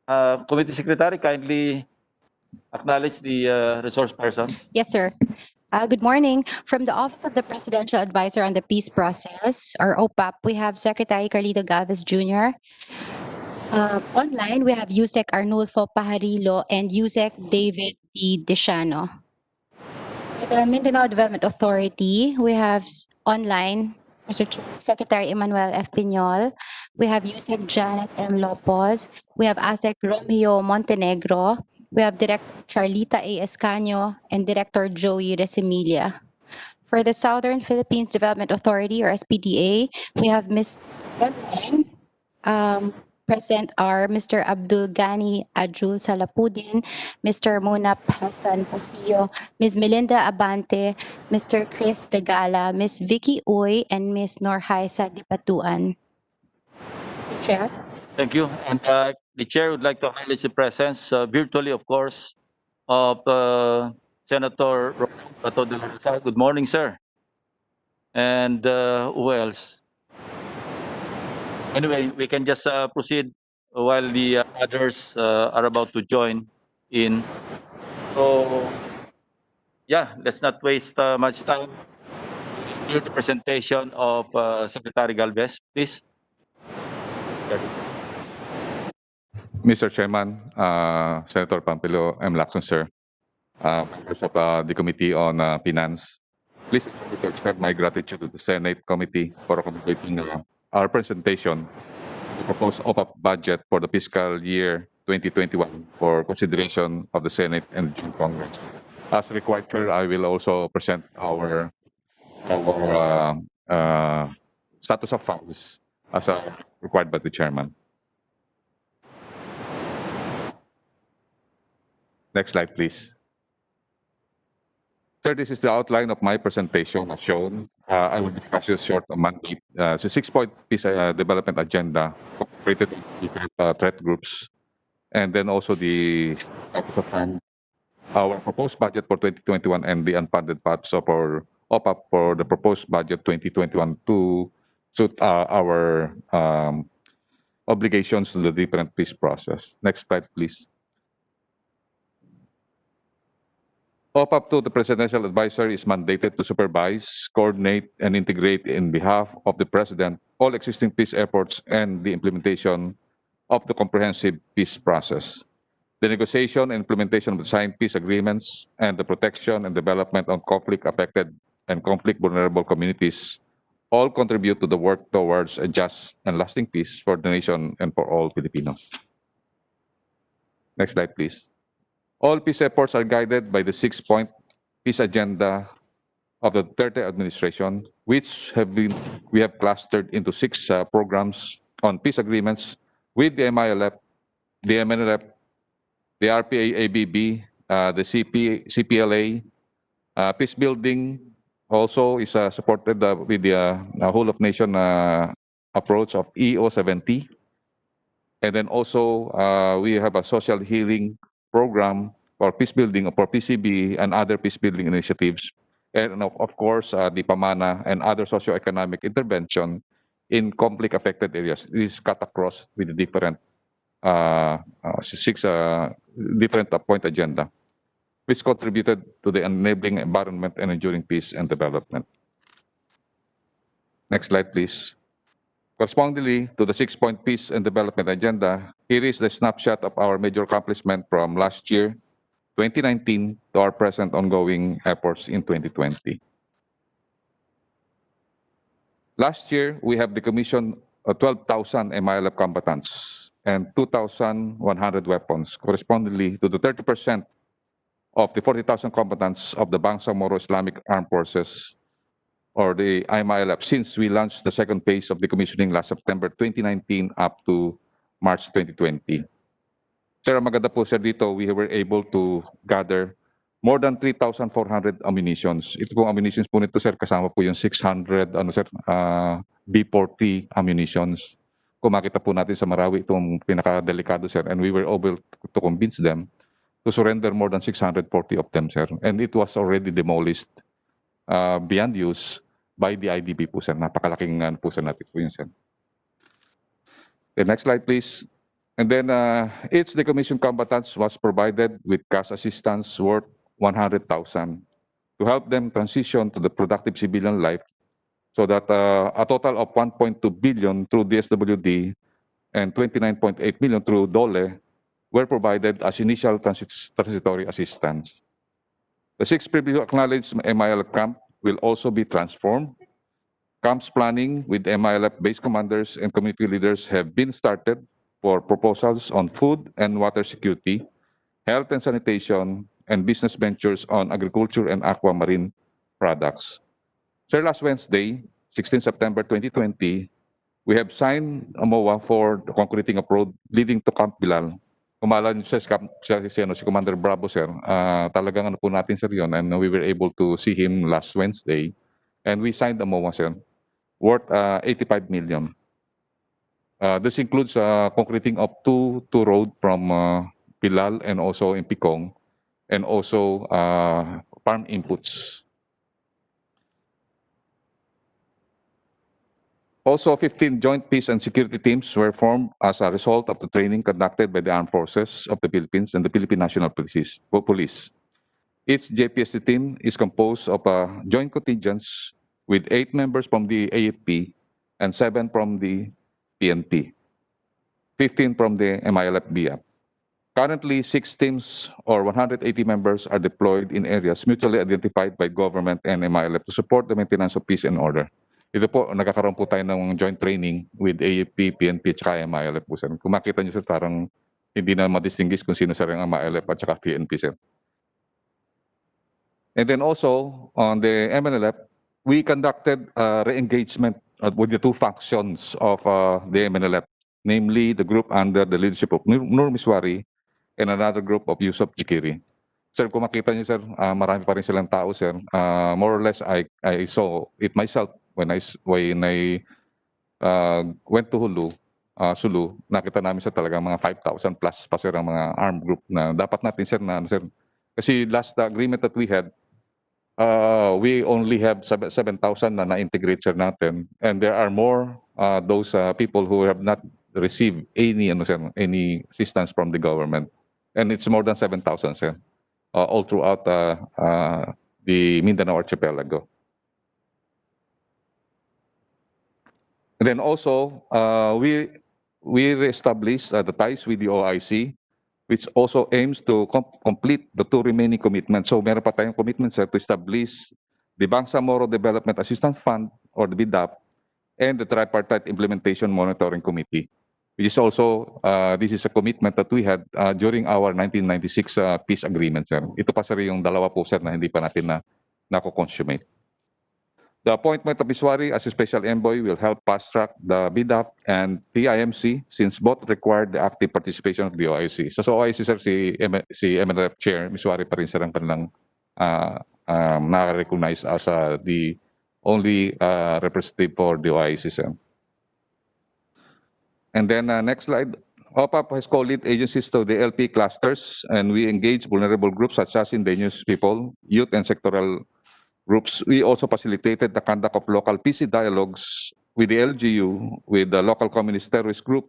Committee Secretary, kindly acknowledge the resource person. Yes, sir. Good morning. From the Office of the Presidential Advisor on the Peace Process, or OPAPP, we have Secretary Carlito Galvez Jr. Online, we have Yusek Arnulfo Pajarilo and Yusek David D. Deshano. For the Mindanao Development Authority, we have online Mr. Secretary Emmanuel F. Piñol. We have Yusek Janet M. Lopez. We have ASEC Romeo Montenegro. We have Director Charlita A. Escaño and Director Joey Resimilia. For the Southern Philippines Development Authority, or SPDA, we have Ms. Online. Present are Mr. Abdul Ghani Ajul Salapudin, Mr. Munap Hassan Pasillo, Ms. Melinda Abante, Mr. Chris Dagala, Ms. Vicky Uy, and Ms. Norhaisa Dipatuan. Mr. Chair. Thank you. And the chair would like to acknowledge the presence, virtually, of course, of Senator Roberto de la Rosa. Good morning, sir. And who else? Anyway, we can just proceed while the others are about to join in. So, yeah, let's not waste much time. Hear the presentation of Secretary Galvez, please. Mr. Chairman, Senator Pampilo M. Lacson, sir, members of the Committee on Finance, please allow me to extend my gratitude to the Senate Committee for accommodating our presentation, the proposed OPAPP budget for the fiscal year 2021 for consideration of the Senate and the June Congress. As required, sir, I will also present our status of funds as required by the chairman. Next slide, please. Sir, this is the outline of my presentation as shown. I will discuss this short mandate. It's a 6-point peace development agenda concentrated on different threat groups, and then also the status of fund, our proposed budget for 2021 and the unfunded parts of our OPAPP for the proposed budget 2021 to suit our obligations to the different peace process. Next slide, please. OPAPP to the Presidential Advisor is mandated to supervise, coordinate, and integrate in behalf of the President all existing peace efforts and the implementation of the comprehensive peace process. The negotiation and implementation of the signed peace agreements and the protection and development of conflict-affected and conflict-vulnerable communities all contribute to the work towards a just and lasting peace for the nation and for all Filipinos. Next slide, please. All peace efforts are guided by the 6-point peace agenda of the Duterte administration, which we have clustered into 6 programs on peace agreements with the MILF, the MNLF, the RPA-ABB, the CPLA. Peace building also is supported with the whole of nation approach of EO70. And then also we have a social healing program for peace building for PCB and other peace building initiatives. And of course, the PAMANA and other socioeconomic intervention in conflict affected areas. This is cut across with the different 6 different point agenda, which contributed to the enabling environment and enduring peace and development. Next slide, please. Correspondingly to the 6-point peace and development agenda, here is the snapshot of our major accomplishment from last year, 2019, to our present ongoing efforts in 2020. Last year, we have decommissioned 12,000 MILF combatants and 2,100 weapons, correspondingly to the 30% of the 40,000 combatants of the Bangsamoro Islamic Armed Forces, or the IMILF, since we launched the second phase of decommissioning last September 2019 up to March 2020. Sir, maganda po sir dito, we were able to gather more than 3,400 ammunitions. Ito pong ammunitions po nito sir, kasama po yung 600 B40 ammunitions. Kung makita po natin sa Marawi, itong pinakadelikado sir, and we were able to convince them to surrender more than 640 of them sir. And it was already demolished beyond use by the IDB po sir. Napakalaking po sir natin po yun sir. The next slide please. And then each decommissioned combatants was provided with cash assistance worth 100,000 to help them transition to the productive civilian life, so that a total of 1.2 billion through DSWD and 29.8 million through DOLE were provided as initial transitory assistance. The 6 previously acknowledged MILF camp will also be transformed. Camps planning with MILF base commanders and community leaders have been started for proposals on food and water security, health and sanitation, and business ventures on agriculture and aquamarine products. Sir, last Wednesday, 16 September 2020, we have signed a MOA for the concreting of road leading to Camp Bilal. Kumala niyo si Commander Bravo, sir. Talagang ano po natin, sir, yun. And we were able to see him last Wednesday. And we signed a MOA, sir, worth 85 million. This includes concreting of two road from Bilal and also in Picong, and also farm inputs. Also, 15 joint peace and security teams were formed as a result of the training conducted by the Armed Forces of the Philippines and the Philippine National Police. Each JPSC team is composed of joint contingents with 8 members from the AFP and 7 from the PNP, 15 from the MILF-BIAP. Currently, 6 teams or 180 members are deployed in areas mutually identified by government and MILF to support the maintenance of peace and order. Ito po, nagkakaroon po tayo ng joint training with AFP, PNP, at saka MILF po, sir. Kung makita niyo, sir, parang hindi na madistinguish kung sino, sir, ang MILF at saka PNP, sir. And then also, on the MNLF, we conducted re-engagement with the 2 factions of the MNLF, namely the group under the leadership of Nur Miswari and another group of Yusuf Chikiri. Sir, kung makita niyo, sir, marami pa rin silang tao, sir. More or less, I saw it myself when I went to Sulu. Nakita namin, sir, talaga mga 5,000 plus pa, sir, ang mga armed group na dapat natin, sir, na sir. Kasi last agreement that we had, we only have 7,000 na na-integrate, sir, natin. And there are more those people who have not received any assistance from the government. And it's more than 7,000, sir, all throughout the Mindanao archipelago. And then also, we reestablished the ties with the OIC, which also aims to complete the 2 remaining commitments. So meron pa tayong commitment, sir, to establish the Bangsamoro Development Assistance Fund, or the BDAP, and the Tripartite Implementation Monitoring Committee, which is also, this is a commitment that we had during our 1996 peace agreement, sir. Ito pa, sir, yung dalawa po, sir, na hindi pa natin na-consummate. The appointment of Miswari as a special envoy will help fast-track the BDAP and TIMC, since both require the active participation of the OIC. So OIC, sir, si MNRF Chair, Miswari pa rin, sir, ang kanilang na-recognize as the only representative for the OIC, sir. And then next slide. OPAPP has co-lead agencies to the LP clusters, and we engage vulnerable groups such as indigenous people, youth, and sectoral groups. We also facilitated the conduct of local PC dialogues with the LGU, with the local communist terrorist group,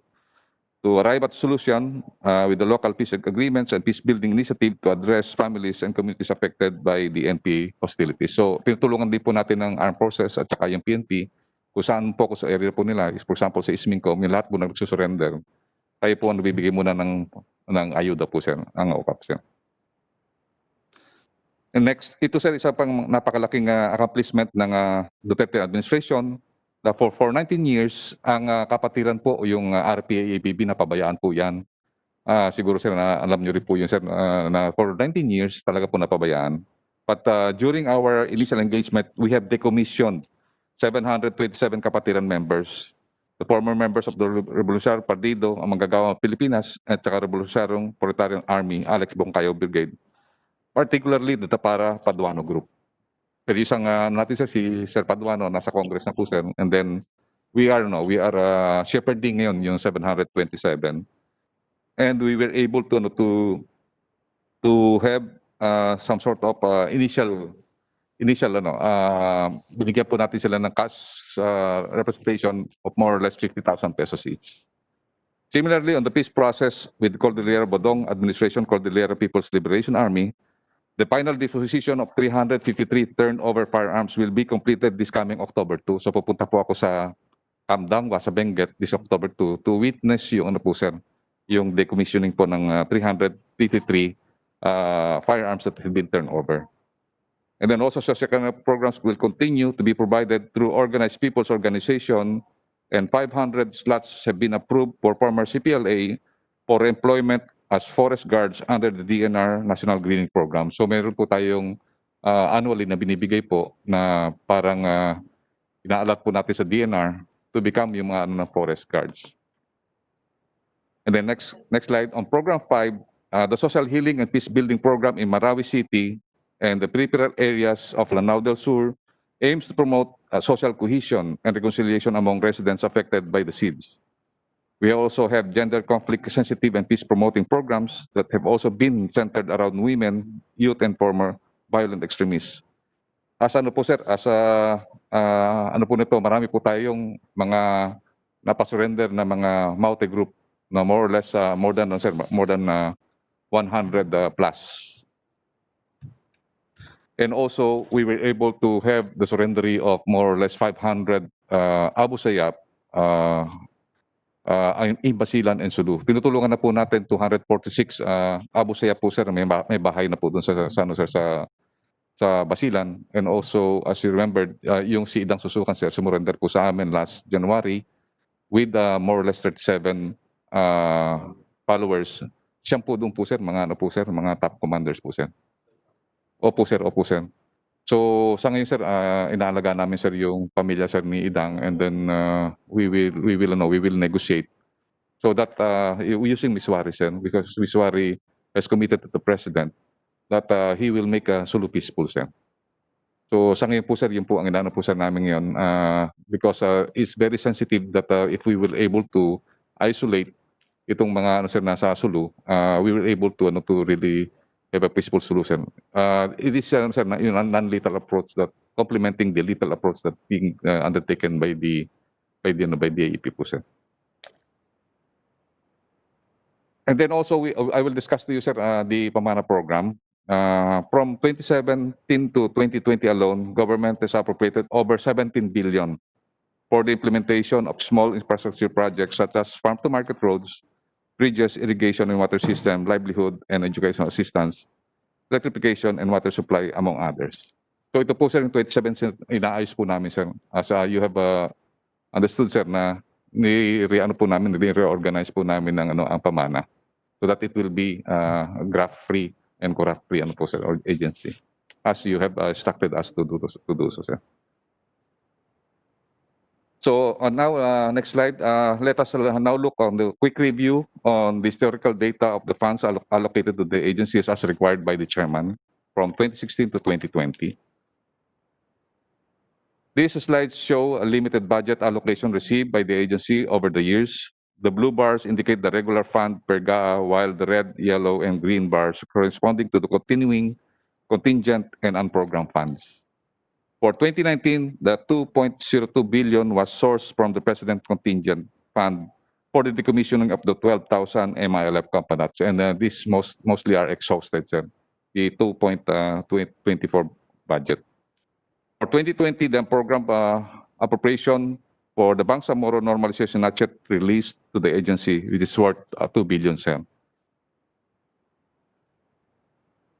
to arrive at solution with the local peace agreements and peace building initiative to address families and communities affected by the NPA hostilities. So tinutulungan din po natin ng armed forces at saka yung PNP kung saan focus sa area po nila. For example, sa Ismingcom, yung lahat po nagsusurrender. Kayo po ang bibigay muna ng ayuda po, sir, ang OPAPP, sir. And next, ito, sir, isa pang napakalaking accomplishment ng Duterte administration. For 19 years, ang kapatiran po, yung RPA-ABB, napabayaan po yan. Siguro, sir, na alam nyo rin po yun, sir, na for 19 years talaga po napabayaan. But during our initial engagement, we have decommissioned 727 kapatiran members. The former members of the Revolutionary Partido, ang manggagawang Pilipinas, at saka Revolutionaryong Proletarian Army, Alex Bongkayo Brigade, particularly the Tapara Paduano Group. Pero isang natin, sir, si Sir Paduano, nasa Congress na po, sir. And then we are shepherding ngayon yung 727. And we were able to have some sort of initial binigyan po natin sila ng cash representation of more or less 50,000 pesos each. Similarly, on the peace process with Cordillera Bodong Administration, Cordillera People's Liberation Army, the final disposition of 353 turnover firearms will be completed this coming October 2. So pupunta po ako sa Kamdangwa, sa Benguet, this October 2 to witness yung ano po sir, yung decommissioning po ng 353 firearms that have been turned over. And then also socioeconomic programs will continue to be provided through organized people's organization, and 500 slots have been approved for former CPLA for employment as forest guards under the DNR National Greening Program. So meron po tayong annually na binibigay po na parang inaalat po natin sa DNR to become yung mga forest guards. And then next slide, on Program 5, the Social Healing and Peace Building Program in Marawi City and the peripheral areas of Lanao del Sur aims to promote social cohesion and reconciliation among residents affected by the SIDS. We also have gender conflict sensitive and peace promoting programs that have also been centered around women, youth, and former violent extremists. As ano po sir, as ano po nito, marami po tayong mga napasurrender na mga Maute group na more or less more than 100 plus. And also, we were able to have the surrendery of more or less 500 Abu Sayyaf, in Basilan and Sulu. Tinutulungan na po natin 246 Abu Sayyaf po sir, may bahay na po doon sa Basilan. And also, as you remember, yung si Idang Susukan sir, sumurrender po sa amin last January with more or less 37 followers. Siyang po doon po sir, mga top commanders po sir. Opo sir. So sa ngayon sir, inaalaga namin sir yung pamilya sir ni Idang, and then we will negotiate so that using Miswari sir, because Miswari has committed to the president that he will make Sulu peaceful sir. So sa ngayon po sir, yun po ang inaano po sir namin ngayon, because it's very sensitive that if we will able to isolate itong mga sir nasa Sulu, we were able to really have a peaceful solution. It is sir, non-lethal approach that complementing the lethal approach that being undertaken by the AEP po sir. And then also I will discuss to you sir the Pamana program. From 2017 to 2020 alone, government has appropriated over 17 billion for the implementation of small infrastructure projects such as farm-to-market roads, bridges, irrigation and water system, livelihood and educational assistance, electrification and water supply, among others. So ito po sir, yung 2017 inaayos po namin sir. As you have understood sir na reorganize po namin ng ang Pamana so that it will be graft-free and corrupt-free po sir, or agency, as you have instructed us to do so sir. So now, next slide. Let us now look on the quick review on the historical data of the funds allocated to the agencies as required by the chairman from 2016 to 2020. These slides show a limited budget allocation received by the agency over the years. The blue bars indicate the regular fund per GAA, while the red, yellow, and green bars corresponding to the continuing, contingent, and unprogrammed funds. For 2019, the 2.02 billion was sourced from the President Contingent Fund for the decommissioning of the 12,000 MILF companies, and these mostly are exhausted, sir, the 2.24 budget. For 2020, the program appropriation for the Bangsamoro normalization not yet released to the agency, which is worth 2 billion, sir.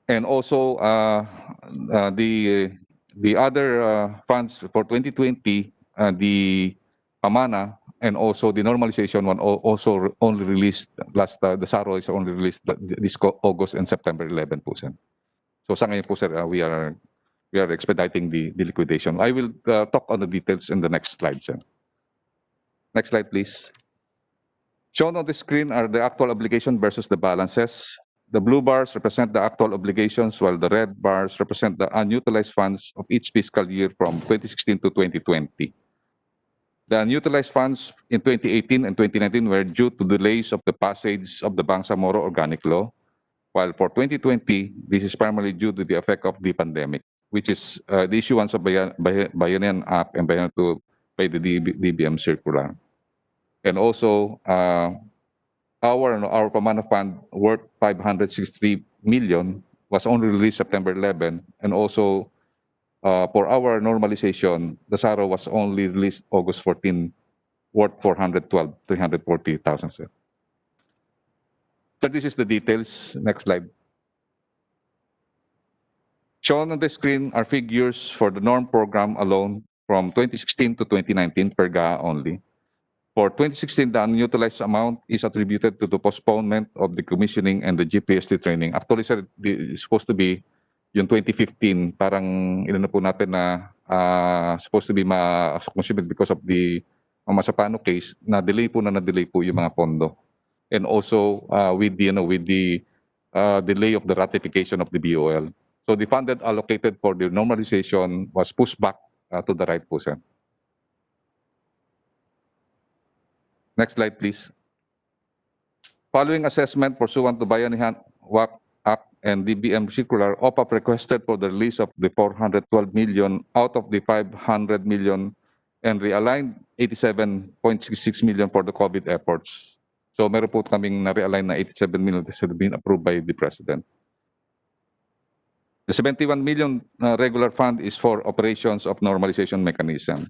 And also, the other funds for 2020, the Pamana and also the normalization one also only released last, the SARO is only released this August and September 11 po sir. So sa ngayon po sir, we are expediting the liquidation. I will talk on the details in the next slide sir. Next slide please. Shown on the screen are the actual obligation versus the balances. The blue bars represent the actual obligations, while the red bars represent the unutilized funds of each fiscal year from 2016 to 2020. The unutilized funds in 2018 and 2019 were due to delays of the passage of the Bangsamoro Organic Law, while for 2020, this is primarily due to the effect of the pandemic, which is the issuance of Bayanihan Act and Bayanihan 2 by the DBM circular. And also, our Pamana Fund worth 563 million was only released September 11, and also for our normalization, the SARO was only released August 14, worth 340,000, sir. So this is the details. Next slide. Shown on the screen are figures for the NORM program alone from 2016 to 2019 per GA only. For 2016, the unutilized amount is attributed to the postponement of the commissioning and the GPST training. Actually, sir, it's supposed to be yung 2015, parang inano po natin na supposed to be ma-consumed because of the Masapano case, na-delay po yung mga pondo. And also with the delay of the ratification of the BOL. So the funded allocated for the normalization was pushed back to the right po, sir. Next slide, please. Following assessment pursuant to Bayanihan WAC Act and DBM Circular, OPAPP requested for the release of the 412 million out of the 500 million and realigned 87.66 million for the COVID efforts. So meron po kaming na-realign na 87 million that has been approved by the President. The 71 million regular fund is for operations of normalization mechanism.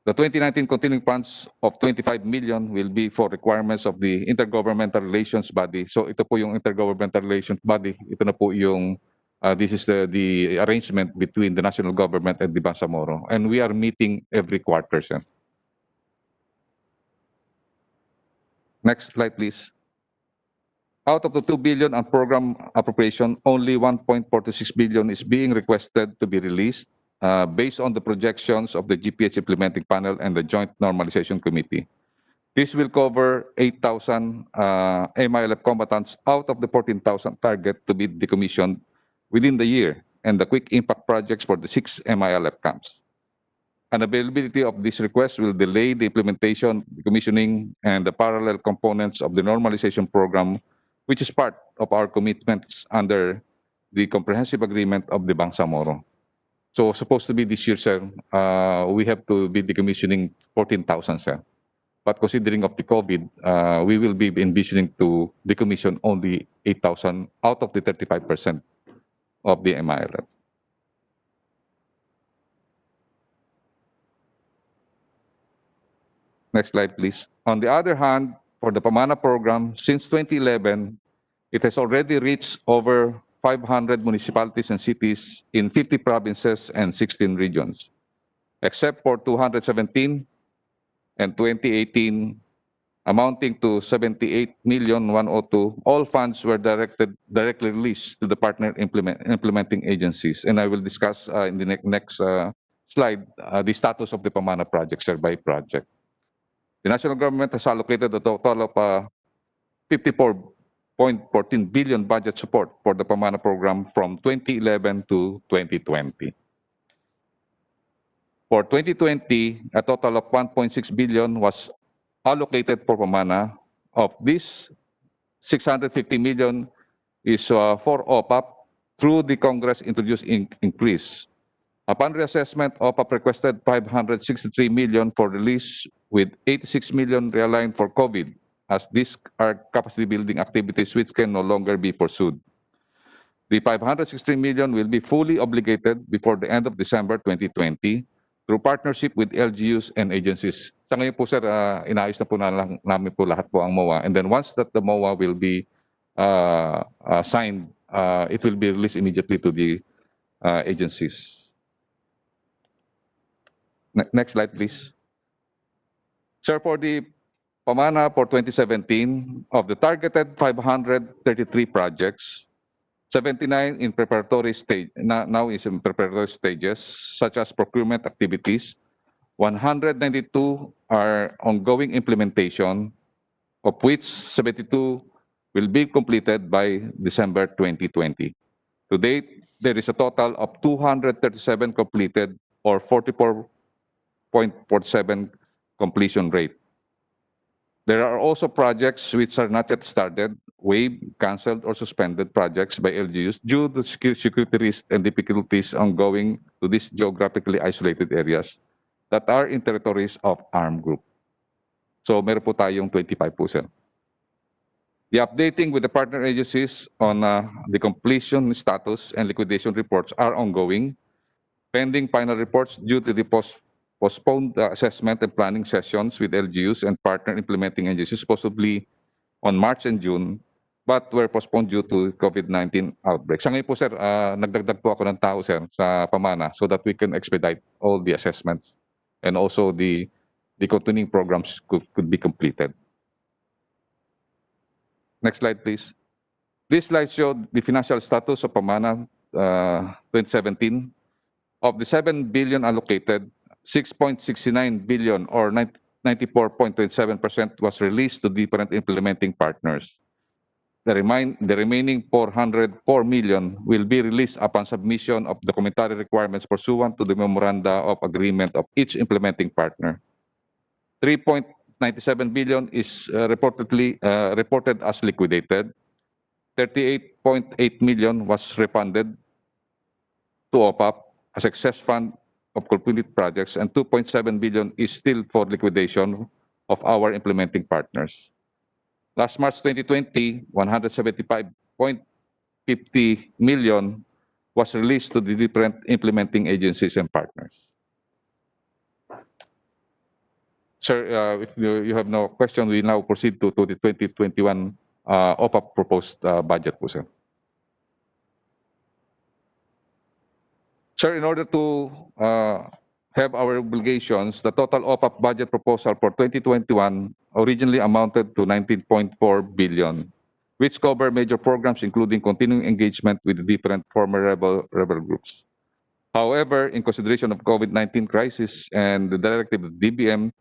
The 2019 continuing funds of 25 million will be for requirements of the Intergovernmental Relations Body. So ito po yung Intergovernmental Relations Body. Ito na po yung, this is the arrangement between the national government and the Bangsamoro. And we are meeting every quarter, sir. Next slide, please. Out of the 2 billion on program appropriation, only 1.46 billion is being requested to be released based on the projections of the GPS Implementing Panel and the Joint Normalization Committee. This will cover 8,000 MILF combatants out of the 14,000 target to be decommissioned within the year, and the quick impact projects for the 6 MILF camps. Unavailability of this request will delay the implementation, decommissioning, and the parallel components of the normalization program, which is part of our commitments under the comprehensive agreement of the Bangsamoro. So supposed to be this year, sir, we have to be decommissioning 14,000, sir. But considering of the COVID, we will be envisioning to decommission only 8,000 out of the 35% of the MILF. Next slide, please. On the other hand, for the Pamana program, since 2011, it has already reached over 500 municipalities and cities in 50 provinces and 16 regions. Except for 217 and 2018, amounting to 78,102,000, all funds were directly released to the partner implementing agencies. And I will discuss in the next slide the status of the Pamana project, sir, by project. The national government has allocated a total of 54.14 billion budget support for the Pamana program from 2011 to 2020. For 2020, a total of 1.6 billion was allocated for Pamana. Of this, 650 million is for OPAPP through the Congress introduced increase. Upon reassessment, OPAPP requested 563 million for release with 86 million realigned for COVID, as these are capacity building activities which can no longer be pursued. The 563 million will be fully obligated before the end of December 2020 through partnership with LGUs and agencies. Sa ngayon po, sir, inaayos na po namin po lahat po ang MOA. And then once that the MOA will be signed, it will be released immediately to the agencies. Next slide, please. Sir, for the Pamana for 2017, of the targeted 533 projects, 79 in preparatory stage, now is in preparatory stages, such as procurement activities. 192 are ongoing implementation, of which 72 will be completed by December 2020. To date, there is a total of 237 completed, or 44.47 completion rate. There are also projects which are not yet started, waived, canceled, or suspended projects by LGUs due to security risks and difficulties ongoing to these geographically isolated areas that are in territories of armed group. So meron po tayong 25 po, sir. The updating with the partner agencies on the completion status and liquidation reports are ongoing, pending final reports due to the postponed assessment and planning sessions with LGUs and partner implementing agencies, possibly on March and June, but were postponed due to COVID-19 outbreak. Sa ngayon po, sir, nagdagdag po ako ng tao, sir, sa pamana so that we can expedite all the assessments and also the continuing programs could be completed. Next slide, please. This slide showed the financial status of Pamana 2017. Of the 7 billion allocated, 6.69 billion or 94.27% was released to different implementing partners. The remaining 404 million will be released upon submission of documentary requirements pursuant to the memoranda of agreement of each implementing partner. 3.97 billion is reported as liquidated. 38.8 million was refunded to OPAPP as excess fund of completed projects, and 2.7 billion is still for liquidation of our implementing partners. Last March 2020, 175.50 million was released to the different implementing agencies and partners. Sir, if you have no question, we now proceed to the 2021 OPAPP proposed budget po, sir. Sir, in order to have our obligations, the total OPAPP budget proposal for 2021 originally amounted to 19.4 billion, which cover major programs including continuing engagement with the different former rebel groups. However, in consideration of COVID-19 crisis and the directive of DBM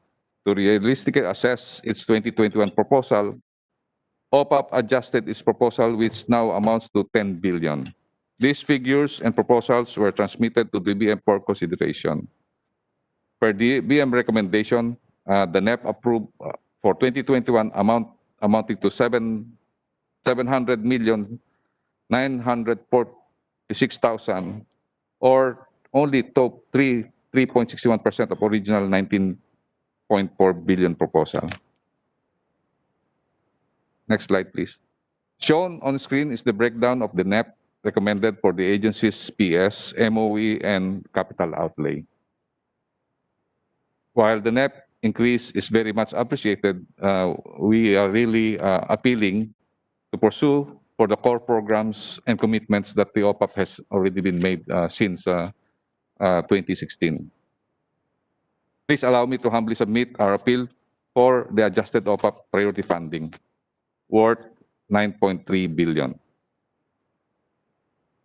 to realistically assess its 2021 proposal, OPAPP adjusted its proposal, which now amounts to 10 billion. These figures and proposals were transmitted to DBM for consideration. Per DBM recommendation, the NEP approved for 2021 amounting to 700 million 946,000, or only 3.61% of original 19.4 billion proposal. Next slide, please. Shown on the screen is the breakdown of the NEP recommended for the agency's PS, MOE, and capital outlay. While the NEP increase is very much appreciated, we are really appealing to pursue for the core programs and commitments that the OPAPP has already been made since 2016. Please allow me to humbly submit our appeal for the adjusted OPAPP priority funding, worth 9.3 billion.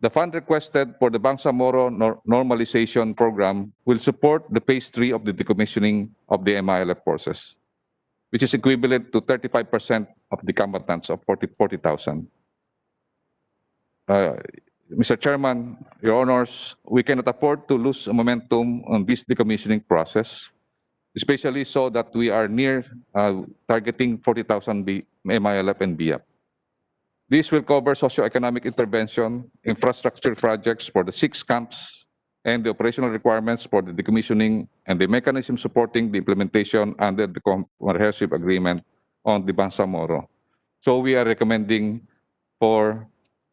The fund requested for the Bangsamoro normalization program will support the phase 3 of the decommissioning of the MILF forces, which is equivalent to 35% of the combatants of 40,000. Mr. Chairman, Your Honors, we cannot afford to lose momentum on this decommissioning process, especially so that we are near targeting 40,000 MILF and BIAP. This will cover socio-economic intervention, infrastructure projects for the 6 camps, and the operational requirements for the decommissioning and the mechanism supporting the implementation under the comprehensive agreement on the Bangsamoro. So we are recommending for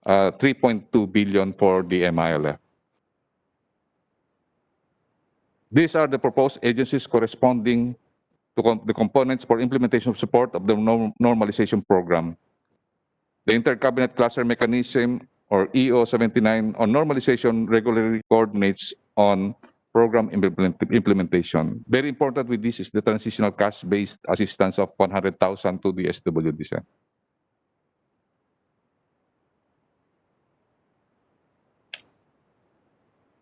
3.2 billion for the MILF. These are the proposed agencies corresponding to the components for implementation of support of the normalization program. The Inter-Cabinet Cluster Mechanism, or EO79, on normalization regularly coordinates on program implementation. Very important with this is the transitional cash-based assistance of 100,000 to the SWDC.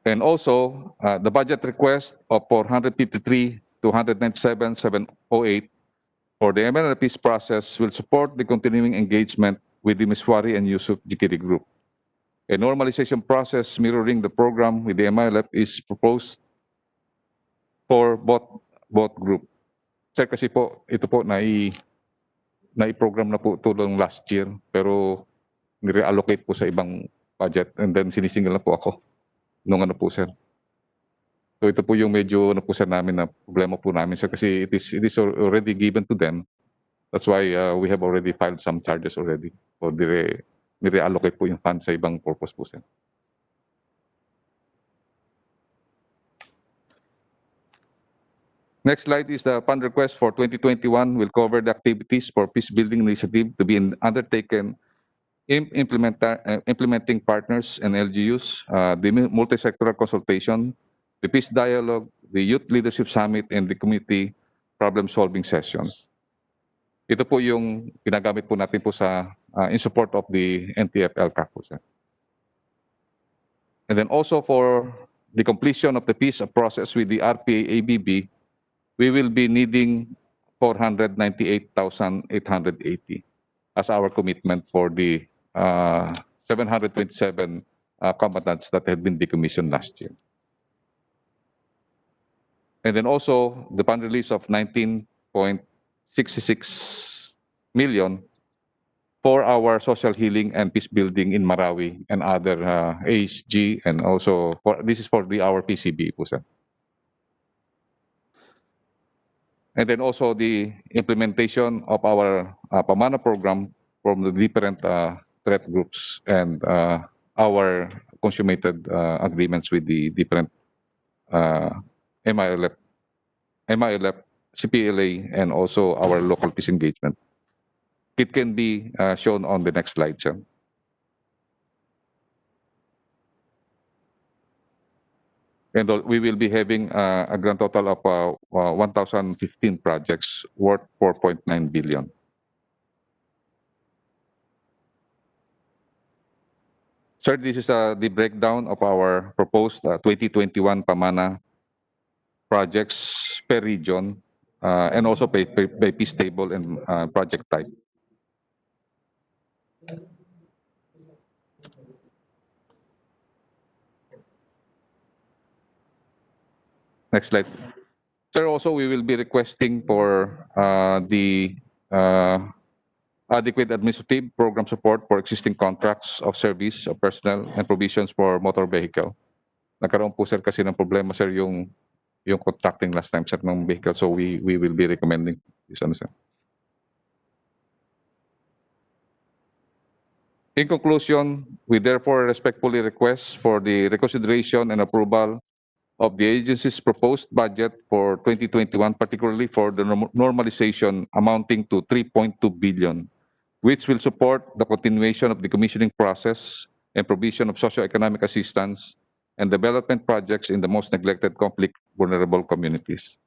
And also, the budget request of 453 to 197,708 for the MNLP's process will support the continuing engagement with the Miswari and Yusuf Jikiri Group. A normalization process mirroring the program with the MILF is proposed for both group. Sir, kasi po, ito po nai-program na po ito lang last year, pero nire-allocate po sa ibang budget and then sinisingil na po ako nung ano po, sir. So ito po yung medyo ano po sir namin na problema po namin, sir, kasi it is already given to them. That's why we have already filed some charges already for nire-allocate po yung funds sa ibang purpose po, sir. Next slide is the fund request for 2021 will cover the activities for peace building initiative to be undertaken in implementing partners and LGUs, the multi-sectoral consultation, the peace dialogue, the youth leadership summit, and the community problem-solving session. Ito po yung ginagamit po natin po sa in support of the NTF-LCAC po, sir. And then also for the completion of the peace process with the RPA-ABB, we will be needing 498,880 as our commitment for the 727 combatants that had been decommissioned last year. And then also the fund release of 19.66 million for our social healing and peace building in Marawi and other ASG, and also this is for our PCB po, sir. And then also the implementation of our Pamana program from the different threat groups and our consummated agreements with the different MILF, CPLA, and also our local peace engagement. It can be shown on the next slide, sir. And we will be having a grand total of 1,015 projects worth 4.9 billion. Sir, this is the breakdown of our proposed 2021 Pamana projects per region and also by peace table and project type. Next slide. Sir, also we will be requesting for the adequate administrative program support for existing contracts of service of personnel and provisions for motor vehicle. Nagkaroon po, sir, kasi ng problema, sir, yung contracting last time, sir, ng vehicle. So we will be recommending this one, sir. In conclusion, we therefore respectfully request for the reconsideration and approval of the agency's proposed budget for 2021, particularly for the normalization amounting to 3.2 billion, which will support the continuation of the commissioning process and provision of socio-economic assistance and development projects in the most neglected, conflict, vulnerable communities.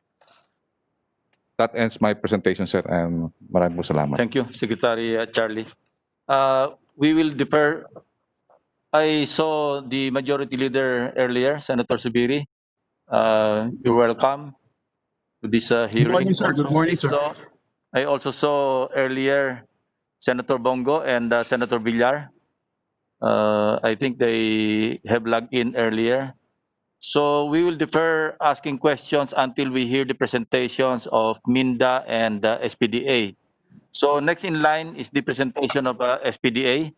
That ends my presentation, sir, and maraming salamat. Thank you, Secretary Charlie. We will defer. I saw the majority leader earlier, Senator Subiri. You're welcome to this hearing. Good morning, sir. Good morning, sir. So, I also saw earlier Senator Bongo and Senator Villar. I think they have logged in earlier. So we will defer asking questions until we hear the presentations of MinDA and SPDA. So next in line is the presentation of SPDA.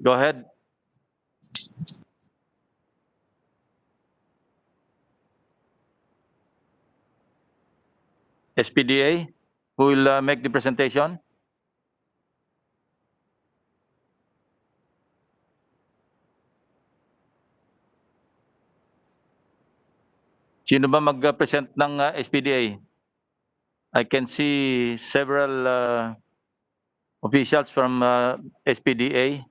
Go ahead. SPDA, who will make the presentation? Sino ba mag-present ng SPDA? I can see several officials from SPDA.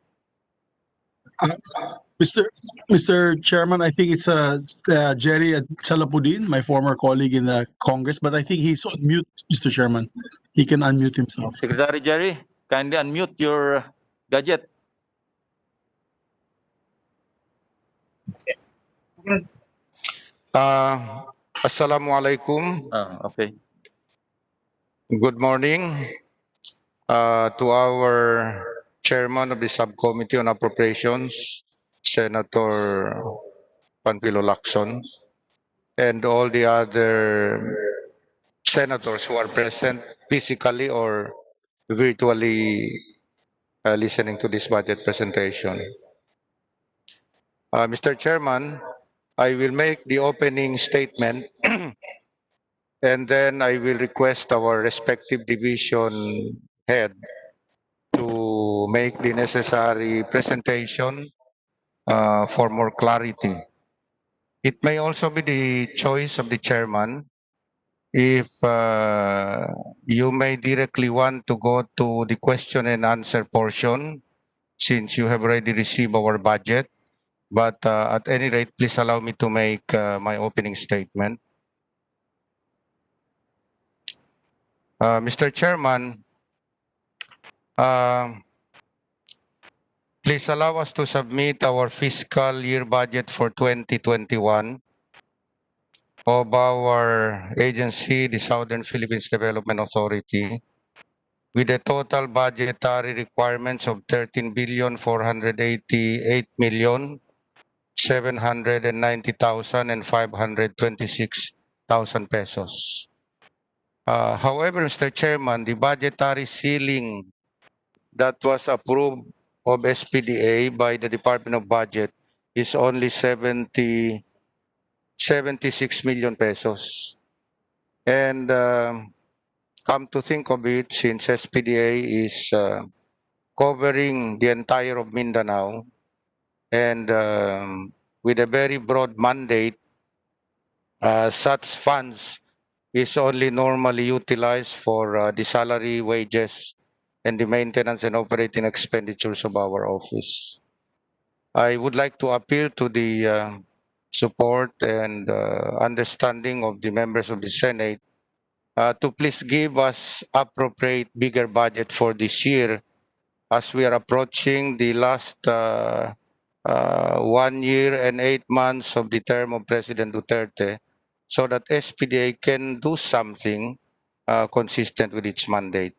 Mr. Chairman, I think it's Jerry Salapudin, my former colleague in the Congress, but I think he's on mute, Mr. Chairman. He can unmute himself. Secretary Jerry, kindly unmute your gadget. Assalamualaikum. Okay. Good morning to our chairman of the Subcommittee on Appropriations, Senator Panfilo Lacson, and all the other senators who are present physically or virtually listening to this budget presentation. Mr. Chairman, I will make the opening statement And then I will request our respective division head to make the necessary presentation for more clarity. It may also be the choice of the chairman if you may directly want to go to the question and answer portion since you have already received our budget. But at any rate, please allow me to make my opening statement. Mr. Chairman, uh, please allow us to submit our fiscal year budget for 2021 of our agency, the Southern Philippines Development Authority, with a total budgetary requirements of 13,488,790,526 pesos. However, Mr. Chairman, the budgetary ceiling that was approved of SPDA by the Department of Budget is only 76 million pesos. And come to think of it, since SPDA is covering the entire of Mindanao and with a very broad mandate, such funds is only normally utilized for the salary, wages, and the maintenance and operating expenditures of our office. I would like to appeal to the support and understanding of the members of the Senate to please give us appropriate bigger budget for this year as we are approaching the last 1 year and 8 months of the term of President Duterte, so that SPDA can do something consistent with its mandate.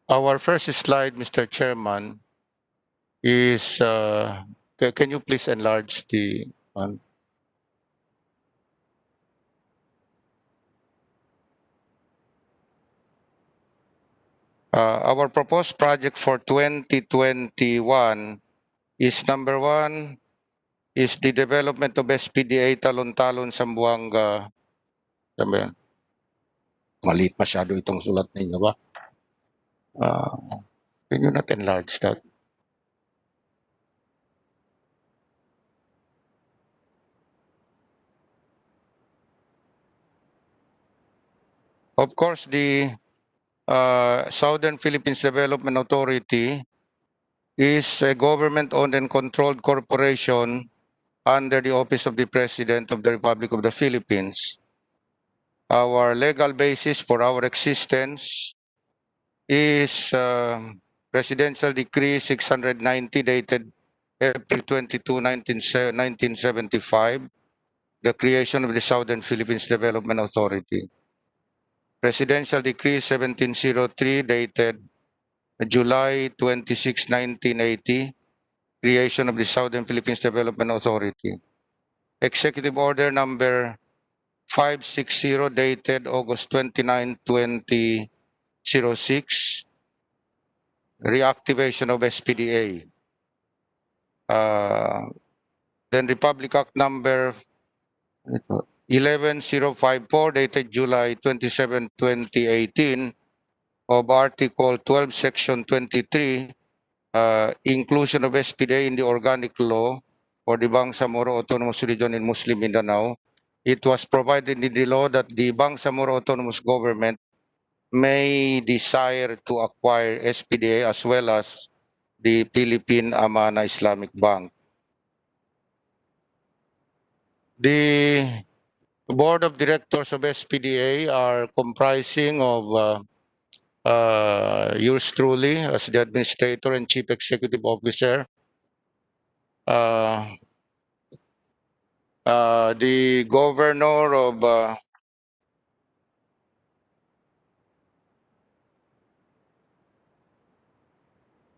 Our first slide, Mr. Chairman, is can you please enlarge the one? Our proposed project for 2021 is number 1 is the development of SPDA Talon-Talon Zamboanga. Ano ba yan? Maliit masyado itong sulat ninyo ba? Can you not enlarge that? Of course, the Southern Philippines Development Authority is a government-owned and controlled corporation under the Office of the President of the Republic of the Philippines. Our legal basis for our existence is Presidential Decree 690 dated April 22, 1975, the creation of the Southern Philippines Development Authority. Presidential Decree 1703 dated July 26, 1980, creation of the Southern Philippines Development Authority. Executive Order number 560 dated August 29, 2006, reactivation of SPDA. Then Republic Act number 11054 dated July 27, 2018 of Article 12, Section 23, inclusion of SPDA in the organic law for the Bangsamoro Autonomous Region in Muslim Mindanao. It was provided in the law that the Bangsamoro Autonomous Government may desire to acquire SPDA as well as the Philippine Amana Islamic Bank. The board of directors of SPDA are comprising of yours truly as the administrator and chief executive officer, the governor of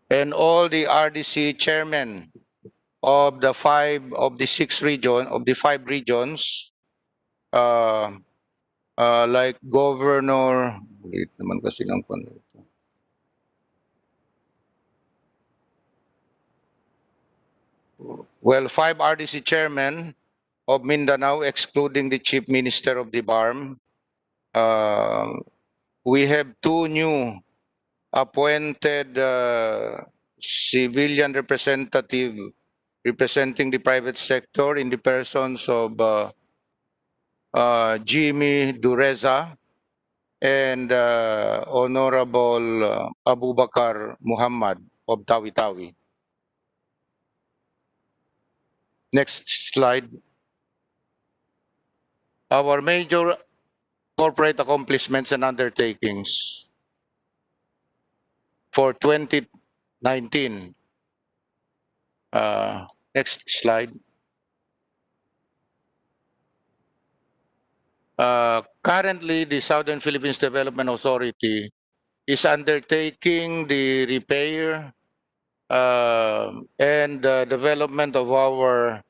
and all the RDC chairmen of the five regions, like Governor, wait naman kasi ng Well, 5 RDC chairmen of Mindanao, excluding the chief minister of the BARM. We have 2 new appointed civilian representative representing the private sector in the persons of Jimmy Dureza and Honorable Abubakar Muhammad of Tawi-Tawi. Next slide. Our major corporate accomplishments and undertakings for 2019. Next slide. Currently, the Southern Philippines Development Authority is undertaking the repair and development of our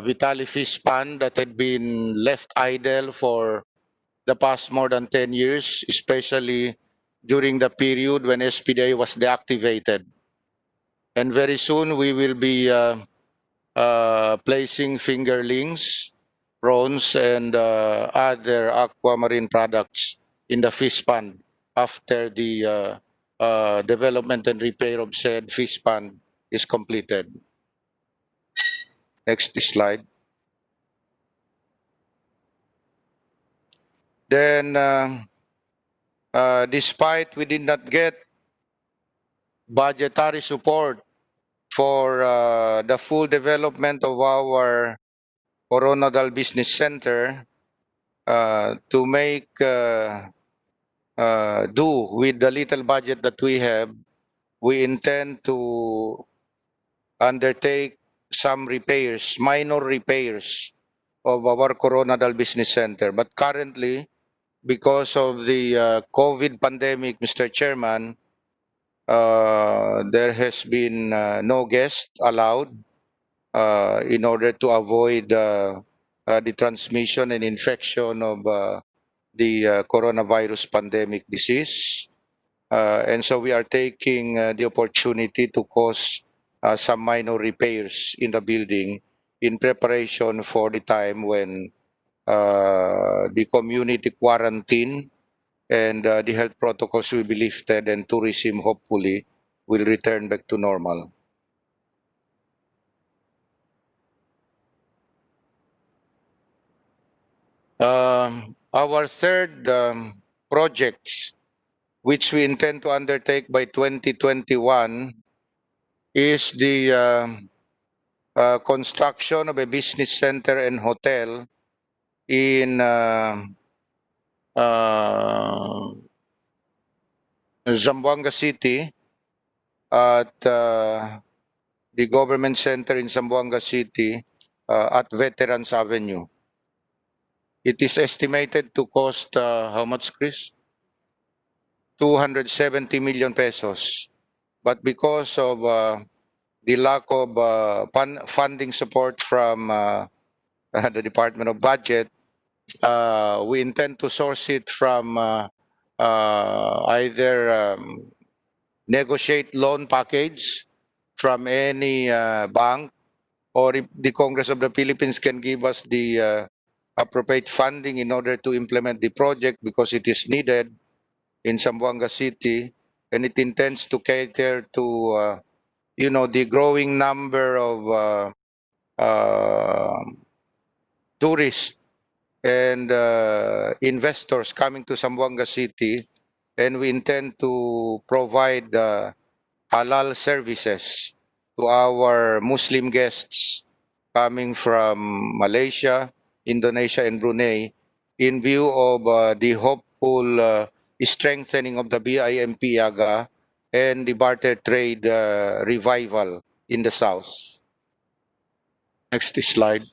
Vitali Fish Pond that had been left idle for the past more than 10 years, especially during the period when SPDA was deactivated. And very soon we will be placing fingerlings, prawns, and other aquamarine products in the fish pond after the development and repair of said fish pond is completed. Next slide. Then, despite we did not get budgetary support for the full development of our Coronadal Business Center, to make do with the little budget that we have, we intend to undertake some repairs, minor repairs of our Coronadal Business Center. But currently, because of the COVID pandemic, Mr. Chairman, there has been no guest allowed in order to avoid the transmission and infection of the coronavirus pandemic disease. And so we are taking the opportunity to cause some minor repairs in the building in preparation for the time when the community quarantine and the health protocols will be lifted and tourism hopefully will return back to normal. Our third project, which we intend to undertake by 2021, is the construction of a business center and hotel in Zamboanga City at the government center in Zamboanga City at Veterans Avenue. It is estimated to cost how much, Chris? 270 million pesos. But because of the lack of funding support from the Department of Budget, we intend to source it from either negotiate loan package from any bank, or if the Congress of the Philippines can give us the appropriate funding in order to implement the project because it is needed in Zamboanga City, and it intends to cater to the growing number of tourists and investors coming to Zamboanga City, and we intend to provide halal services to our Muslim guests coming from Malaysia, Indonesia, and Brunei in view of the hopeful strengthening of the BIMP-AGA and the barter trade revival in the South. Next slide.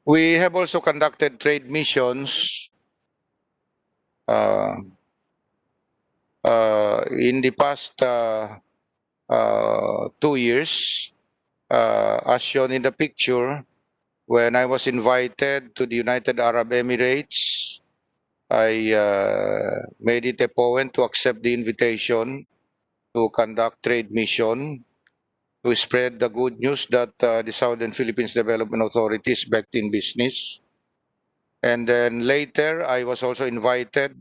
We have also conducted trade missions in the past 2 years, as shown in the picture. When I was invited to the United Arab Emirates, I made it a point to accept the invitation to conduct trade mission to spread the good news that the Southern Philippines Development Authority is back in business. And then later, I was also invited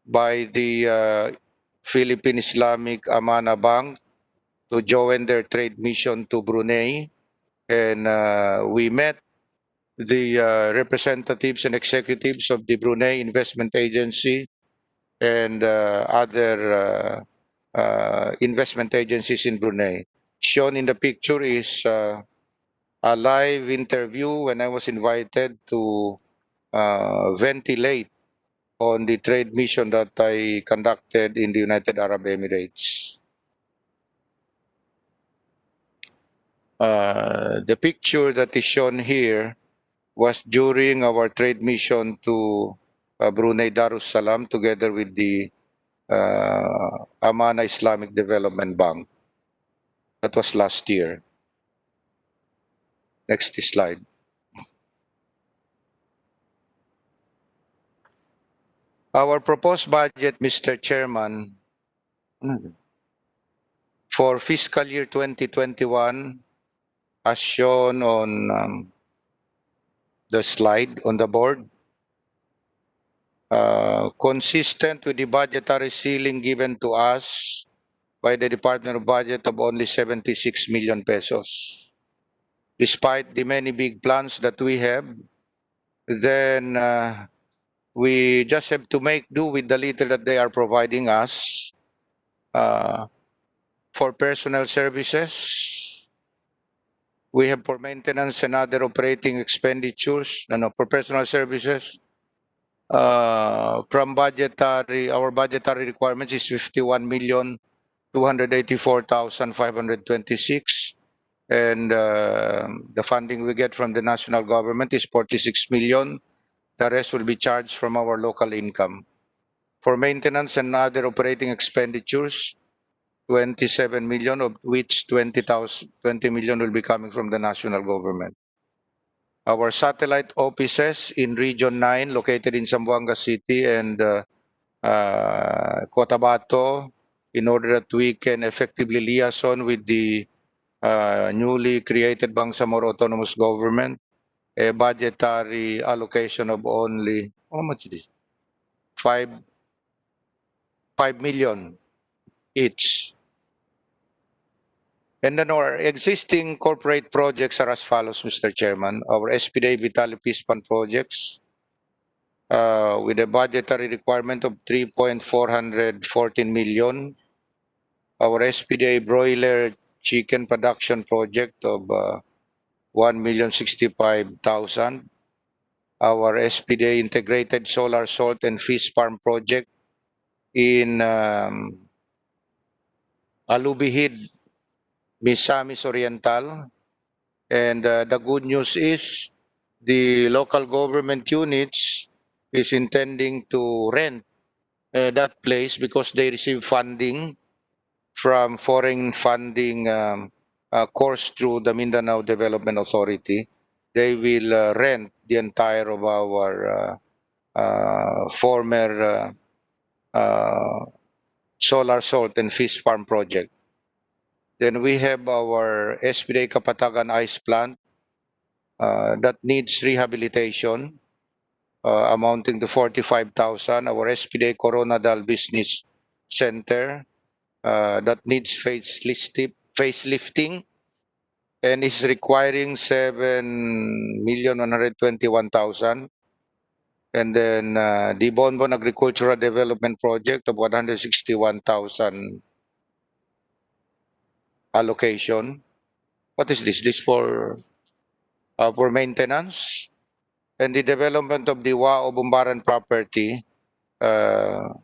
by the Philippine Islamic Amana Bank to join their trade mission to Brunei. And we met the representatives and executives of the Brunei Investment Agency and other investment agencies in Brunei. Shown in the picture is a live interview when I was invited to ventilate on the trade mission that I conducted in the United Arab Emirates. The picture that is shown here was during our trade mission to Brunei Darussalam together with the Amana Islamic Development Bank. That was last year. Next slide. Our proposed budget, Mr. Chairman, for fiscal year 2021, as shown on the slide on the board, consistent with the budgetary ceiling given to us by the Department of Budget of only 76 million pesos. Despite the many big plans that we have, then we just have to make do with the little that they are providing us. For personnel services, we have for maintenance and other operating expenditures, for personal services. From our budgetary requirements is 51,284,526, and the funding we get from the national government is 46 million. The rest will be charged from our local income. For maintenance and other operating expenditures, 27 million, of which 20 million will be coming from the national government. Our satellite offices in Region 9, located in Zamboanga City and Cotabato, in order that we can effectively liaison with the newly created Bangsamoro Autonomous Government, a budgetary allocation of only, how much is this? 5 million each. And then our existing corporate projects are as follows, Mr. Chairman. Our SPDA Vitali Peace Fund projects with a budgetary requirement of 3.414 million. Our SPDA broiler chicken production project of 1,065,000. Our SPDA integrated solar salt and fish farm project in Alubihid, Misamis Oriental. And the good news is the local government units is intending to rent that place because they receive funding from foreign funding course through the Mindanao Development Authority. They will rent the entire of our former solar salt and fish farm project. Then we have our SPDA Kapatagan Ice Plant that needs rehabilitation amounting to 45,000. Our SPDA Coronadal Business Center that needs facelifting and is requiring 7,121,000. And then the Bonbon Agricultural Development Project of 161,000 allocation. What is this? This for maintenance? And the development of the Wao Bumbaran property, a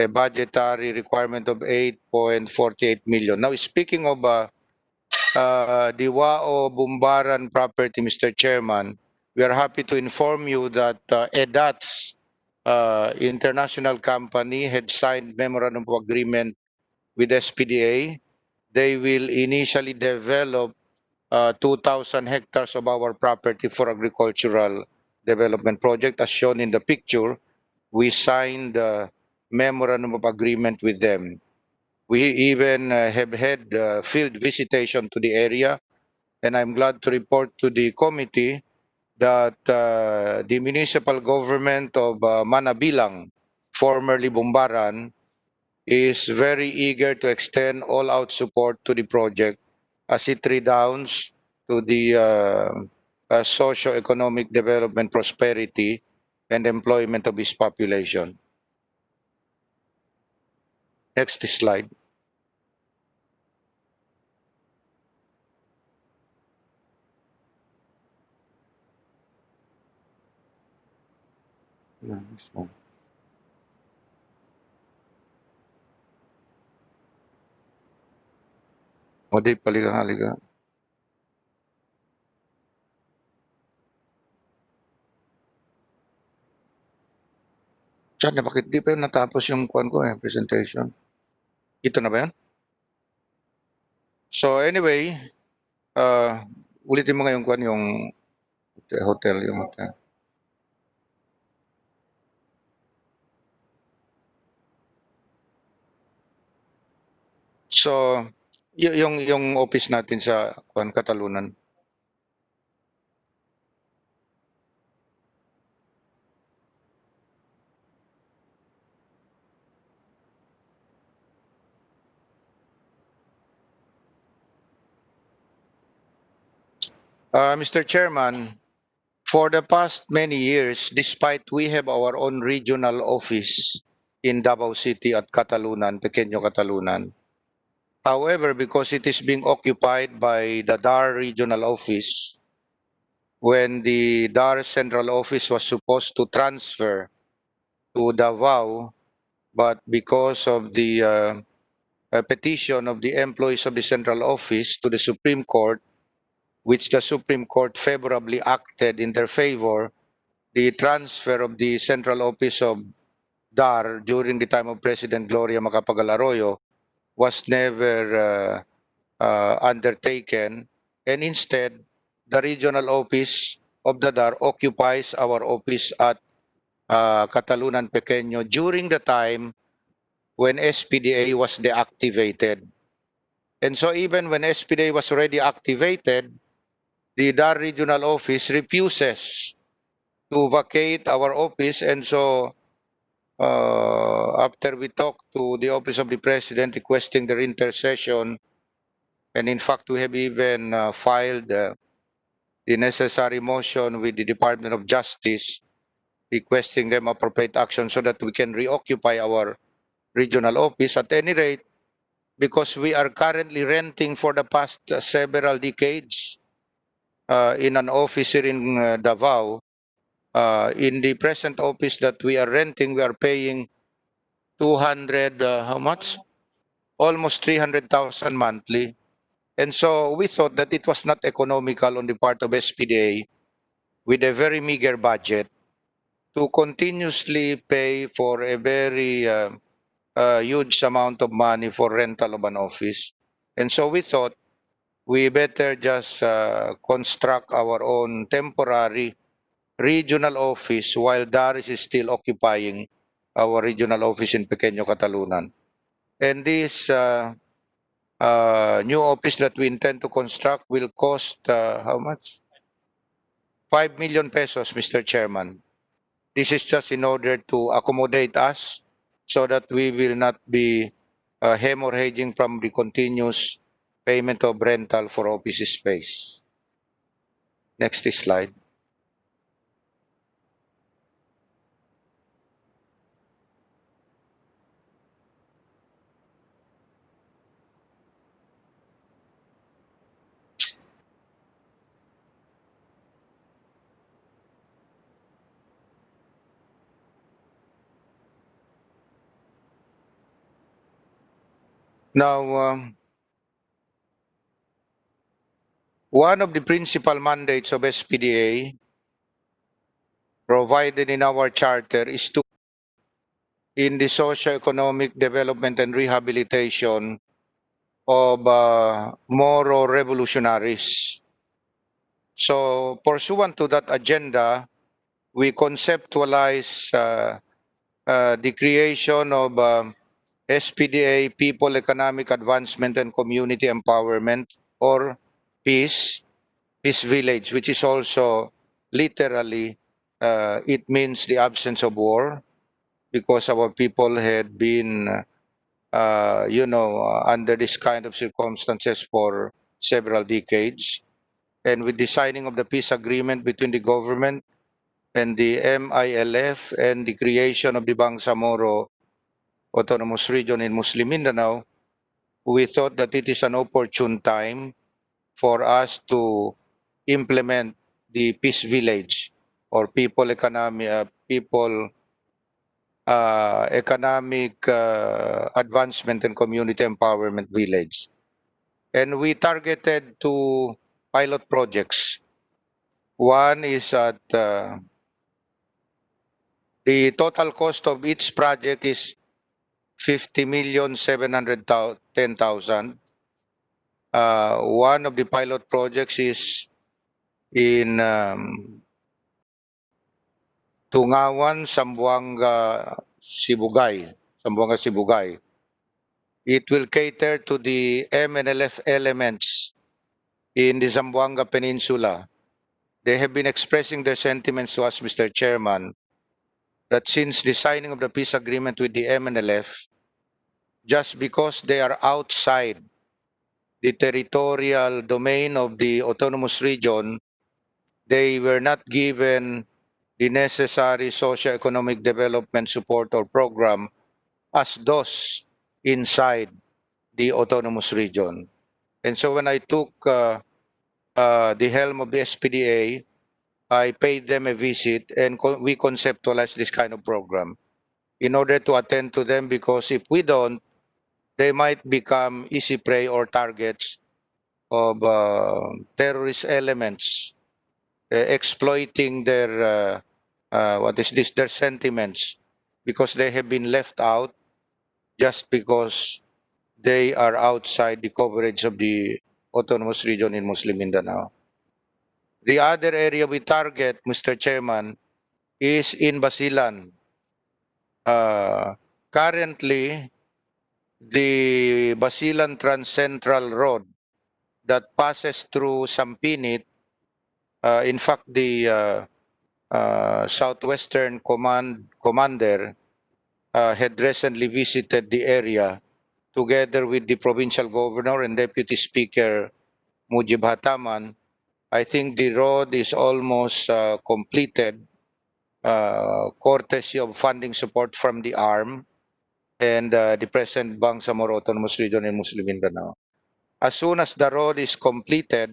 budgetary requirement of 8.48 million. Now, speaking of the Wao Bumbaran property, Mr. Chairman, we are happy to inform you that EDATS international company had signed memorandum of agreement with SPDA. They will initially develop 2,000 hectares of our property for agricultural development project. As shown in the picture, we signed a memorandum of agreement with them. We even have had field visitation to the area, and I'm glad to report to the committee that the municipal government of Manabilang, formerly Bumbaran, is very eager to extend all-out support to the project as it redounds to the socio-economic development, prosperity, and employment of its population. Next slide. Yeah, this one. O di, paliga-haliga. Sana, bakit di pa yun natapos yung kuan ko presentation? Ito na ba yan? So anyway, ulitin mo ngayon kuan yung hotel, yung hotel. So, yung office natin sa kuan Katalunan. Mr. Chairman, for the past many years, despite we have our own regional office in Davao City at Katalunan, Pequeño Katalunan. However, because it is being occupied by the DAR regional office, when the DAR central office was supposed to transfer to Davao, but because of the petition of the employees of the central office to the Supreme Court, which the Supreme Court favorably acted in their favor, the transfer of the central office of DAR during the time of President Gloria Macapagal Arroyo was never undertaken, and instead, the regional office of the DAR occupies our office at Katalunan Pequeño during the time when SPDA was deactivated. And so even when SPDA was already activated, the DAR regional office refuses to vacate our office, and so after we talked to the office of the president requesting their intercession, and in fact we have even filed the necessary motion with the Department of Justice requesting them appropriate action so that we can reoccupy our regional office. At any rate, because we are currently renting for the past several decades in an office here in Davao, in the present office that we are renting, we are paying 200, how much? Almost 300,000 monthly. And so we thought that it was not economical on the part of SPDA with a very meager budget to continuously pay for a very huge amount of money for rental of an office. And so we thought we better just construct our own temporary regional office while Daris is still occupying our regional office in Pequeño Katalunan. And this new office that we intend to construct will cost how much? 5 million pesos, Mr. Chairman. This is just in order to accommodate us so that we will not be hemorrhaging from the continuous payment of rental for office space. Next slide. Now, one of the principal mandates of SPDA provided in our charter is to in the socio-economic development and rehabilitation of Moro revolutionaries. So pursuant to that agenda, we conceptualize the creation of SPDA, People Economic Advancement and Community Empowerment, or PEACE, Peace Village, which is also literally, it means the absence of war, because our people had been, under this kind of circumstances for several decades. And with the signing of the peace agreement between the government and the MILF and the creation of the Bangsamoro Autonomous Region in Muslim Mindanao, we thought that it is an opportune time for us to implement the Peace Village or People Economic Advancement and Community Empowerment Village. And we targeted two pilot projects. One is at the total cost of each project is 50,710,000. One of the pilot projects is in Tungawan, Sambuanga, Sibugay. It will cater to the MNLF elements in the Zamboanga Peninsula. They have been expressing their sentiments to us, Mr. Chairman, that since the signing of the peace agreement with the MNLF, just because they are outside the territorial domain of the autonomous region, they were not given the necessary socio-economic development support or program as those inside the autonomous region. And so when I took the helm of the SPDA, I paid them a visit and we conceptualized this kind of program in order to attend to them, because if we don't, they might become easy prey or targets of terrorist elements exploiting their sentiments, because they have been left out just because they are outside the coverage of the autonomous region in Muslim Mindanao. The other area we target, Mr. Chairman, is in Basilan. Currently, the Basilan Trans Central Road that passes through Sampinit, in fact, the Southwestern Commander had recently visited the area together with the provincial governor and deputy speaker Mujib Hataman. I think the road is almost completed, courtesy of funding support from the ARM and the present Bangsamoro Autonomous Region in Muslim Mindanao. As soon as the road is completed,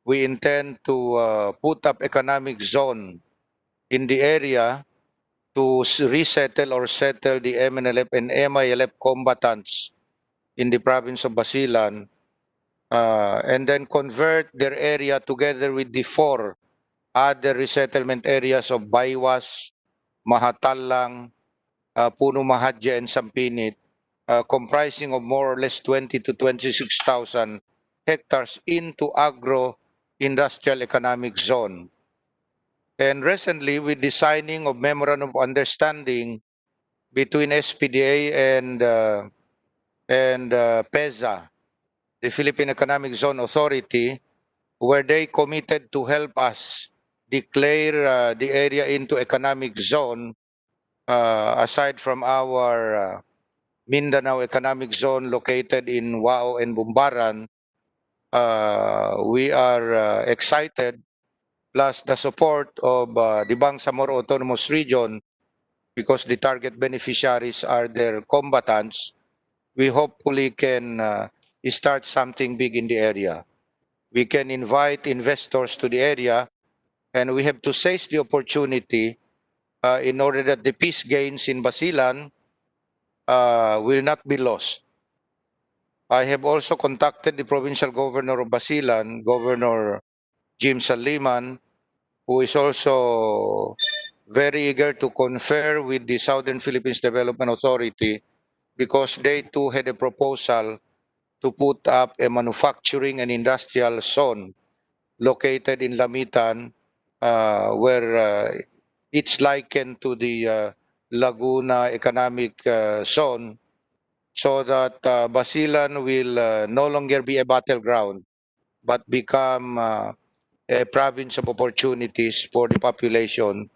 we intend to put up economic zone in the area to resettle or settle the MNLF and MILF combatants in the province of Basilan, and then convert their area together with the four other resettlement areas of Baywas, Mahatalang, Puno Mahadya, and Sampinit, comprising of more or less 20 to 26,000 hectares into agro-industrial economic zone. And recently, with the signing of Memorandum of Understanding between SPDA and PEZA, the Philippine Economic Zone Authority, where they committed to help us declare the area into economic zone, aside from our Mindanao Economic Zone located in Wao and Bumbaran. We are excited, plus the support of the Bangsamoro Autonomous Region, because the target beneficiaries are their combatants. We hopefully can start something big in the area. We can invite investors to the area, and we have to seize the opportunity in order that the peace gains in Basilan will not be lost. I have also contacted the provincial governor of Basilan, Governor Jim Saliman, who is also very eager to confer with the Southern Philippines Development Authority, because they too had a proposal to put up a manufacturing and industrial zone located in Lamitan, where it's likened to the Laguna Economic Zone, so that Basilan will no longer be a battleground but become a province of opportunities for the population.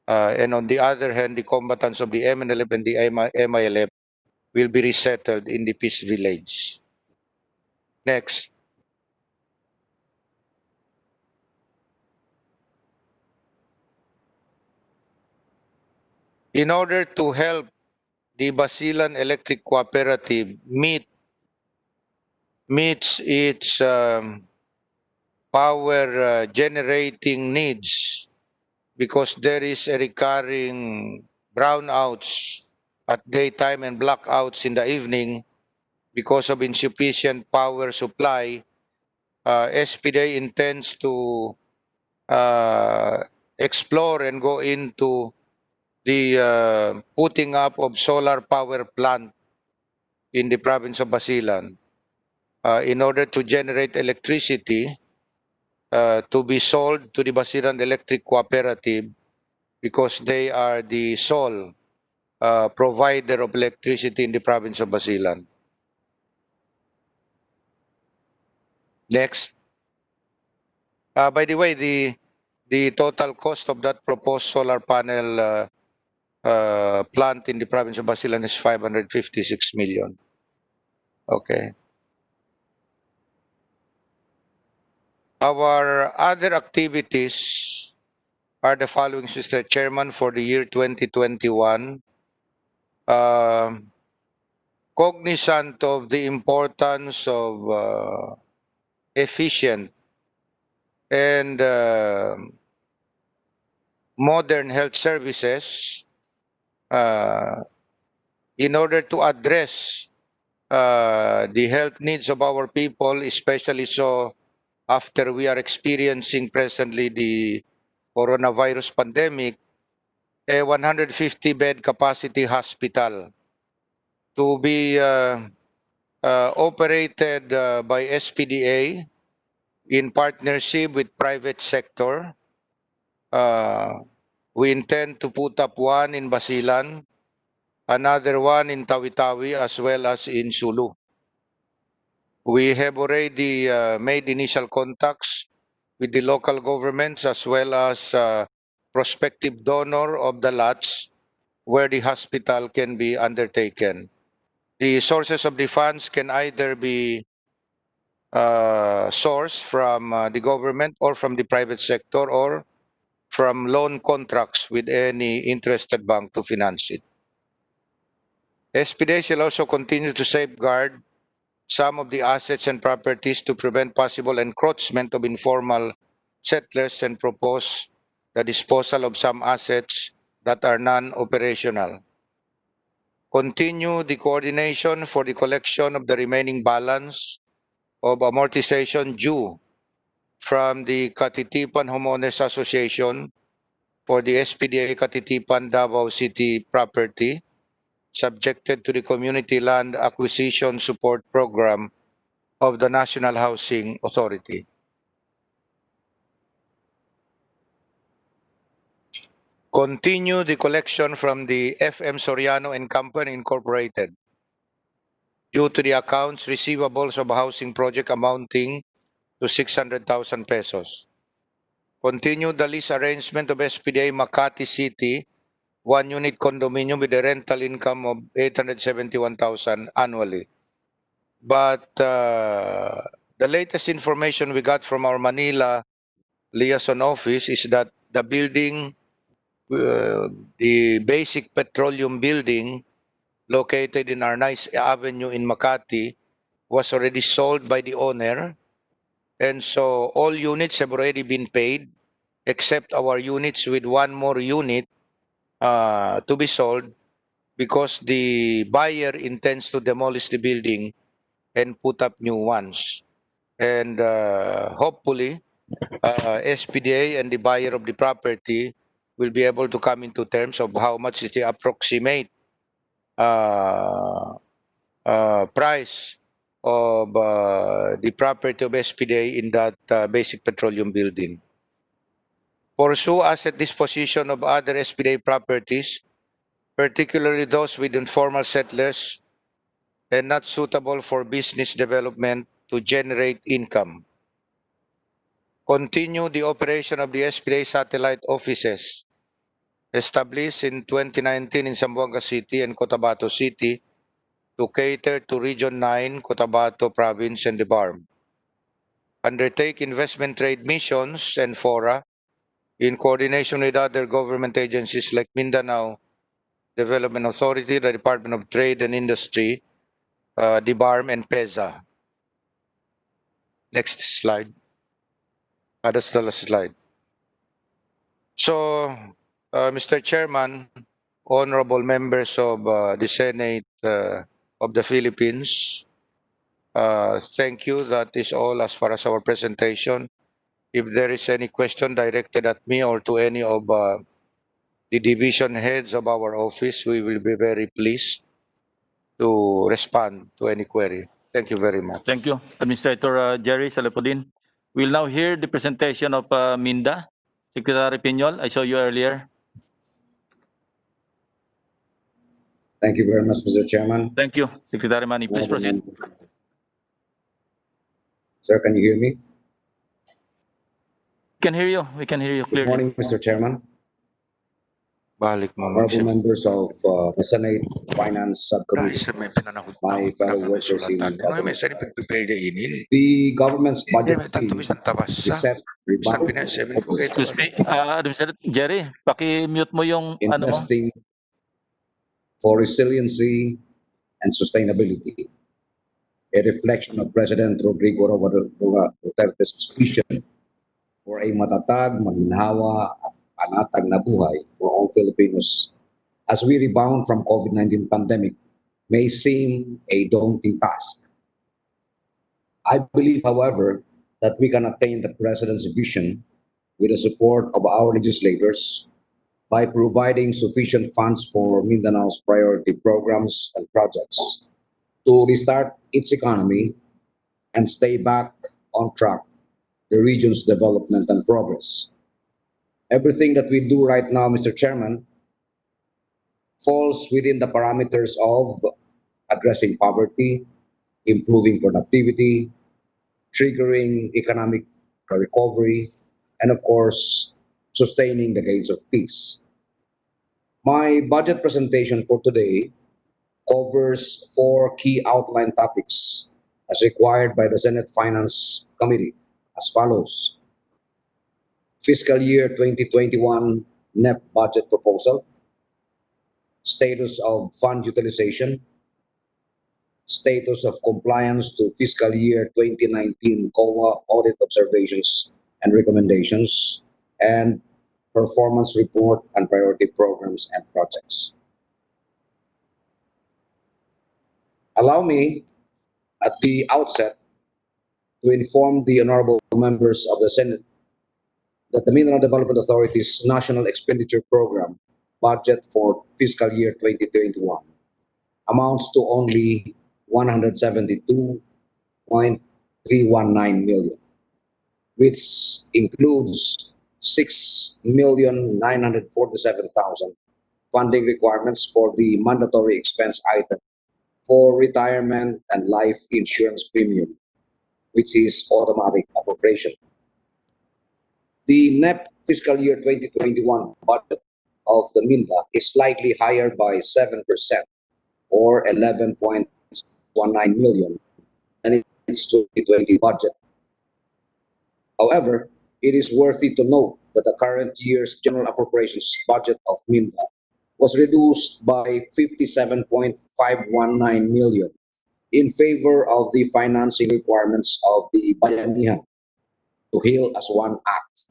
And on the other hand, the combatants of the MNLF and the MILF will be resettled in the peace village. Next. In order to help the Basilan Electric Cooperative meets its power generating needs, because there is a recurring brownouts at daytime and blackouts in the evening because of insufficient power supply. SPDA intends to uh, explore and go into the putting up of solar power plant in the province of Basilan in order to generate electricity to be sold to the Basilan Electric Cooperative, because they are the sole provider of electricity in the province of Basilan. Next. By the way, the total cost of that proposed solar panel plant in the province of Basilan is 556 million. Okay. Our other activities are the following, Mr. Chairman, for the year 2021. Cognizant of the importance of efficient and modern health services, in order to address the health needs of our people, especially so after we are experiencing presently the coronavirus pandemic, a 150 bed capacity hospital to be operated by SPDA in partnership with private sector. We intend to put up one in Basilan, another one in Tawi-Tawi, as well as in Sulu. We have already made initial contacts with the local governments as well as prospective donor of the lots where the hospital can be undertaken. The sources of the funds can either be sourced from the government or from the private sector or from loan contracts with any interested bank to finance it. SPDA shall also continue to safeguard some of the assets and properties to prevent possible encroachment of informal settlers and propose the disposal of some assets that are non-operational. Continue the coordination for the collection of the remaining balance of amortization due from the Katitipan Homeowners Association for the SPDA Katitipan Davao City property subjected to the Community Land Acquisition Support Program of the National Housing Authority. Continue the collection from the FM Soriano and Company Incorporated due to the accounts receivables of a housing project amounting to 600,000 pesos. Continue the lease arrangement of SPDA Makati City, one unit condominium with a rental income of 871,000 annually. But the latest information we got from our Manila liaison office is that the building, the basic petroleum building located in Arnaiz Avenue in Makati, was already sold by the owner. And so all units have already been paid, except our units with one more unit to be sold, because the buyer intends to demolish the building and put up new ones. And hopefully, SPDA and the buyer of the property will be able to come into terms of how much is the approximate price of the property of SPDA in that basic petroleum building. Pursue asset disposition of other SPDA properties, particularly those with informal settlers and not suitable for business development to generate income. Continue the operation of the SPDA satellite offices established in 2019 in Zamboanga City and Cotabato City to cater to Region 9, Cotabato Province, and the BARM. Undertake investment trade missions and fora in coordination with other government agencies like Mindanao Development Authority, the Department of Trade and Industry, the BARM, and PEZA. Next slide. That's the last slide. So, Mr. Chairman, honorable members of the Senate of the Philippines, thank you. That is all as far as our presentation. If there is any question directed at me or to any of the division heads of our office, we will be very pleased to respond to any query. Thank you very much. Thank you, Administrator Jerry Salapudin. We'll now hear the presentation of MinDA. Secretary Piñol, I saw you earlier. Thank you very much, Mr. Chairman. Thank you, Secretary Manny. Please proceed. Sir, can you hear me? We can hear you. We can hear you Good clearly. morning, Mr. Chairman. Balik mo Honorable members of the Senate Finance Subcommittee, may pinanahod my fellow workers in government. The government's budget scheme is set, revamped, Excuse me, Administrator Jerry, paki-mute mo yung ano mo. investing for resiliency and sustainability, a reflection of President Rodrigo Duterte's vision for a matatag, maginhawa, at panatag na buhay for all Filipinos as we rebound from COVID-19 pandemic may seem a daunting task. I believe, however, that we can attain the President's vision with the support of our legislators by providing sufficient funds for Mindanao's priority programs and projects to restart its economy and stay back on track the region's development and progress. Everything that we do right now, Mr. Chairman, falls within the parameters of addressing poverty, improving productivity, triggering economic recovery, and of course, sustaining the gains of peace. My budget presentation for today covers 4 key outline topics as required by the Senate Finance Committee as follows: Fiscal year 2021 NEP budget proposal, status of fund utilization, status of compliance to fiscal year 2019 COA audit observations and recommendations, and performance report and priority programs and projects. Allow me at the outset to inform the honorable members of the Senate that the Mindanao Development Authority's National Expenditure Program budget for fiscal year 2021 amounts to only 172.319 million, which includes 6,947,000 funding requirements for the mandatory expense item for retirement and life insurance premium, which is automatic appropriation. The NEP fiscal year 2021 budget of the MinDA is slightly higher by 7% or 11.19 million than its 2020 budget. However, it is worthy to note that the current year's general appropriations budget of MinDA was reduced by 57.519 million in favor of the financing requirements of the Bayanihan to Heal as One Act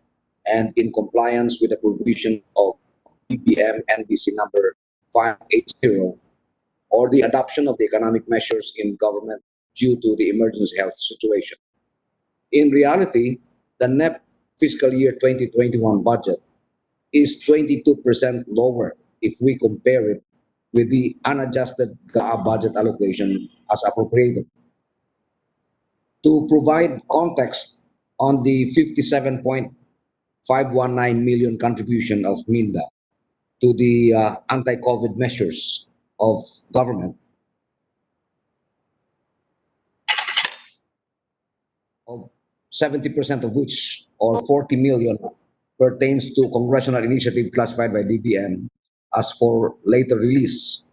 and in compliance with the provision of BBM NBC number 580 or the adoption of the economic measures in government due to the emergency health situation. In reality, the NEP fiscal year 2021 budget is 22% lower if we compare it with the unadjusted GAA budget allocation as appropriated. To provide context on the 57.519 million contribution of MinDA to the anti-COVID measures of government, of 70% of which, or 40 million, pertains to congressional initiative classified by DBM as for later release,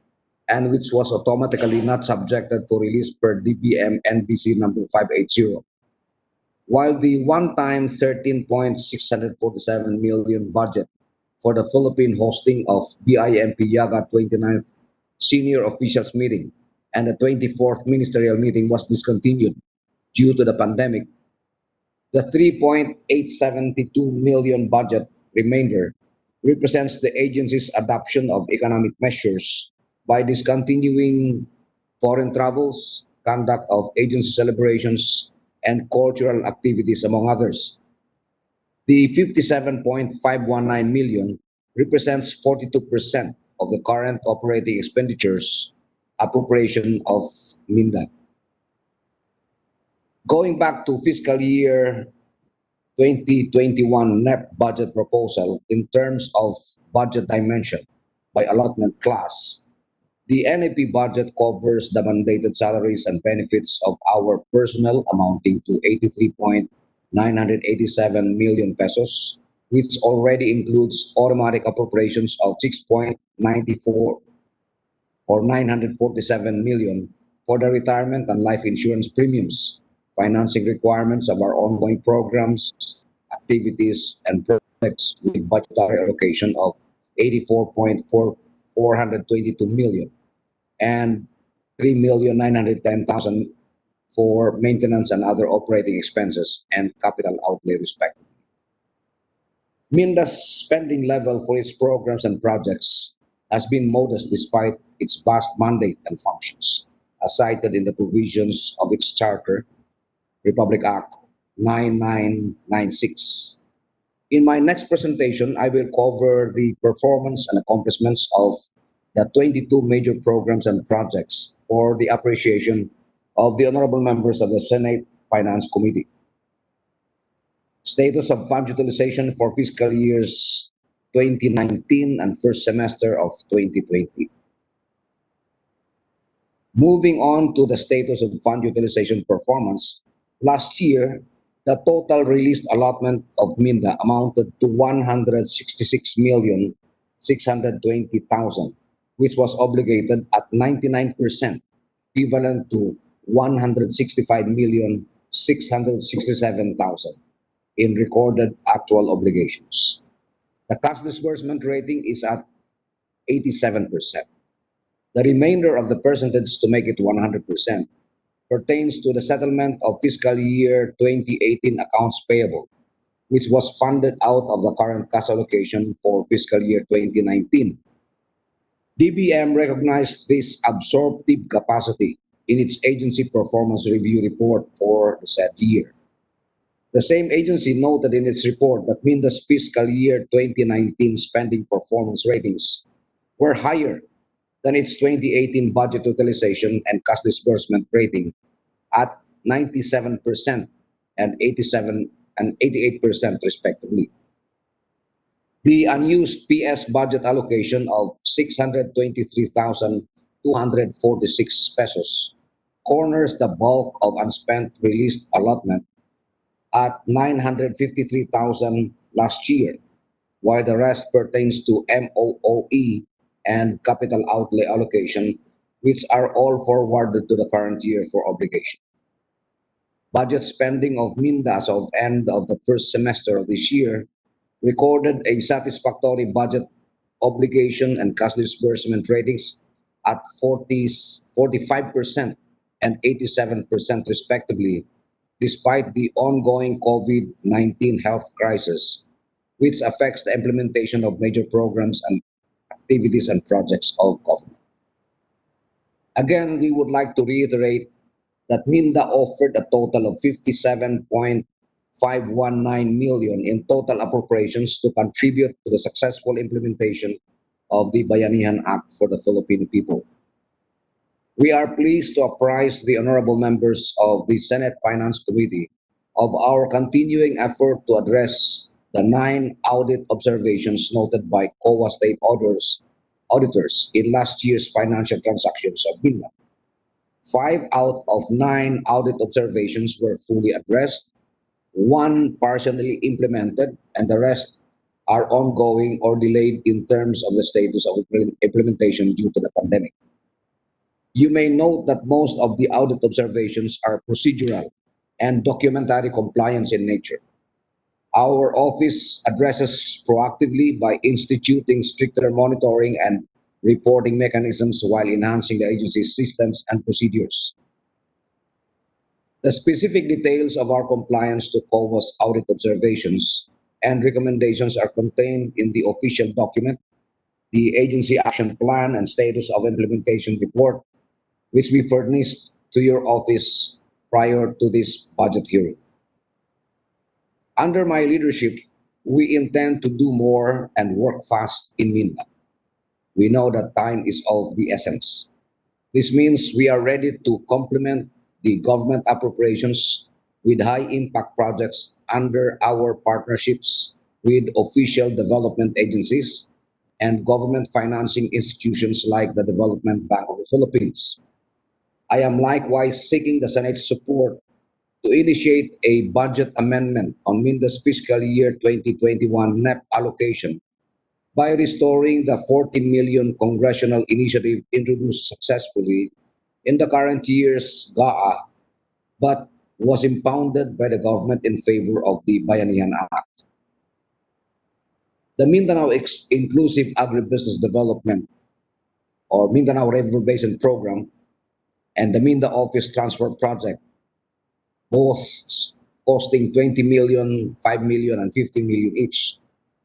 and which was automatically not subjected for release per DBM NBC number 580. While the one-time 13.647 million budget for the Philippine hosting of BIMP Yaga 29th Senior Officials Meeting and the 24th Ministerial Meeting was discontinued due to the pandemic, the 3.872 million budget remainder represents the agency's adoption of economic measures by discontinuing foreign travels, conduct of agency celebrations, and cultural activities, among others. The 57.519 million represents 42% of the current operating expenditures appropriation of MinDA. Going back to fiscal year 2021 NEP budget proposal in terms of budget dimension by allotment class, the NAP budget covers the mandated salaries and benefits of our personnel amounting to 83.987 million pesos, which already includes automatic appropriations of 6.94 or 947 million for the retirement and life insurance premiums, financing requirements of our ongoing programs, activities, and projects with budgetary allocation of 84.422 million and 3,910,000 for maintenance and other operating expenses and capital outlay respectively. MinDA's spending level for its programs and projects has been modest despite its vast mandate and functions, as cited in the provisions of its charter, Republic Act 9996. In my next presentation, I will cover the performance and accomplishments of the 22 major programs and projects for the appreciation of the honorable members of the Senate Finance Committee. Status of fund utilization for fiscal years 2019 and first semester of 2020. Moving on to the status of fund utilization performance, last year, the total released allotment of MinDA amounted to 166,620,000, which was obligated at 99%, equivalent to 165,667,000 in recorded actual obligations. The cash disbursement rating is at 87%. The remainder of the percentage to make it 100% pertains to the settlement of fiscal year 2018 accounts payable, which was funded out of the current cash allocation for fiscal year 2019. DBM recognized this absorptive capacity in its agency performance review report for the said year. The same agency noted in its report that MinDA's fiscal year 2019 spending performance ratings were higher than its 2018 budget utilization and cash disbursement rating at 97% and 88% respectively. The unused PS budget allocation of 623,246 pesos corners the bulk of unspent released allotment at 953,000 last year, while the rest pertains to MOOE and capital outlay allocation, which are all forwarded to the current year for obligation. Budget spending of MinDA as of end of the first semester of this year recorded a satisfactory budget obligation and cash disbursement ratings at 45% and 87% respectively, despite the ongoing COVID-19 health crisis, which affects the implementation of major programs and activities and projects of government. Again, we would like to reiterate that MinDA offered a total of 57.519 million in total appropriations to contribute to the successful implementation of the Bayanihan Act for the Filipino people. We are pleased to apprise the honorable members of the Senate Finance Committee of our continuing effort to address the 9 audit observations noted by COA state auditors in last year's financial transactions of MinDA. 5 out of 9 audit observations were fully addressed, 1 partially implemented, and the rest are ongoing or delayed in terms of the status of implementation due to the pandemic. You may note that most of the audit observations are procedural and documentary compliance in nature. Our office addresses proactively by instituting stricter monitoring and reporting mechanisms while enhancing the agency's systems and procedures. The specific details of our compliance to COVA's audit observations and recommendations are contained in the official document, the Agency Action Plan and Status of Implementation Report, which we furnished to your office prior to this budget hearing. Under my leadership, we intend to do more and work fast in MinDA. We know that time is of the essence. This means we are ready to complement the government appropriations with high-impact projects under our partnerships with official development agencies and government financing institutions like the Development Bank of the Philippines. I am likewise seeking the Senate's support to initiate a budget amendment on MinDA's fiscal year 2021 NEP allocation by restoring the 40 million congressional initiative introduced successfully in the current year's GAA, but was impounded by the government in favor of the Bayanihan Act. The Mindanao Inclusive Agribusiness Development or Mindanao River Basin Program and the MinDA Office Transfer Project, both costing 20 million, 5 million, and 50 million each,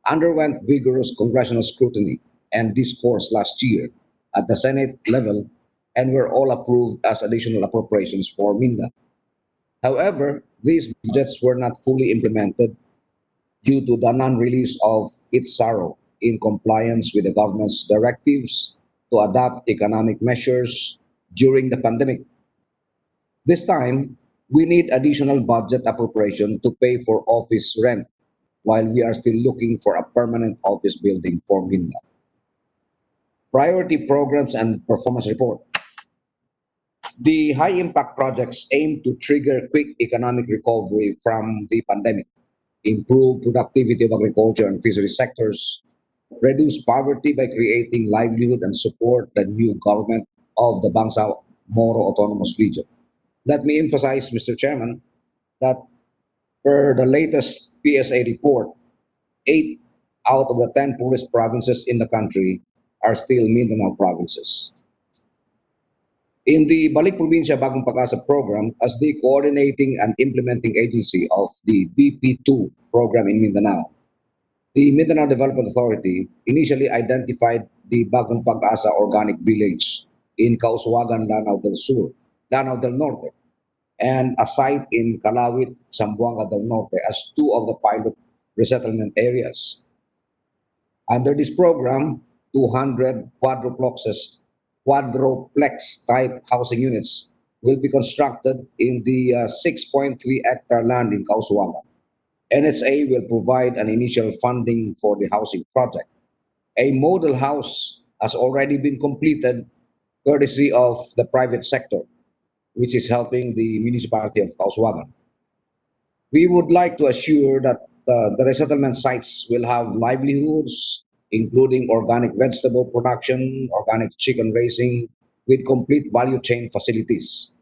underwent vigorous congressional scrutiny and discourse last year at the Senate level and were all approved as additional appropriations for MinDA. However, these budgets were not fully implemented due to the non-release of its SARO in compliance with the government's directives to adopt economic measures during the pandemic. This time, we need additional budget appropriation to pay for office rent while we are still looking for a permanent office building for MinDA. Priority programs and performance report. The high-impact projects aim to trigger quick economic recovery from the pandemic, improve productivity of agriculture and fisheries sectors, reduce poverty by creating livelihood, and support the new government of the Bangsa Moro Autonomous Region. Let me emphasize, Mr. Chairman, that per the latest PSA report, 8 out of the 10 poorest provinces in the country are still Mindanao provinces. In the Balik Probinsya Bagong Pag-asa program, as the coordinating and implementing agency of the BP2 program in Mindanao, the Mindanao Development Authority initially identified the Bagong Pag-asa Organic Village in Kauswagan, Lanao del Norte, and a site in Calawit, Zamboanga del Norte as 2 of the pilot resettlement areas. Under this program, 200 quadruplex type housing units will be constructed in the 6.3 hectare land in Kauswagan. NHA will provide an initial funding for the housing project. A model house has already been completed courtesy of the private sector, which is helping the municipality of Kauswagan. We would like to assure that the resettlement sites will have livelihoods, including organic vegetable production, organic chicken raising, with complete value chain facilities.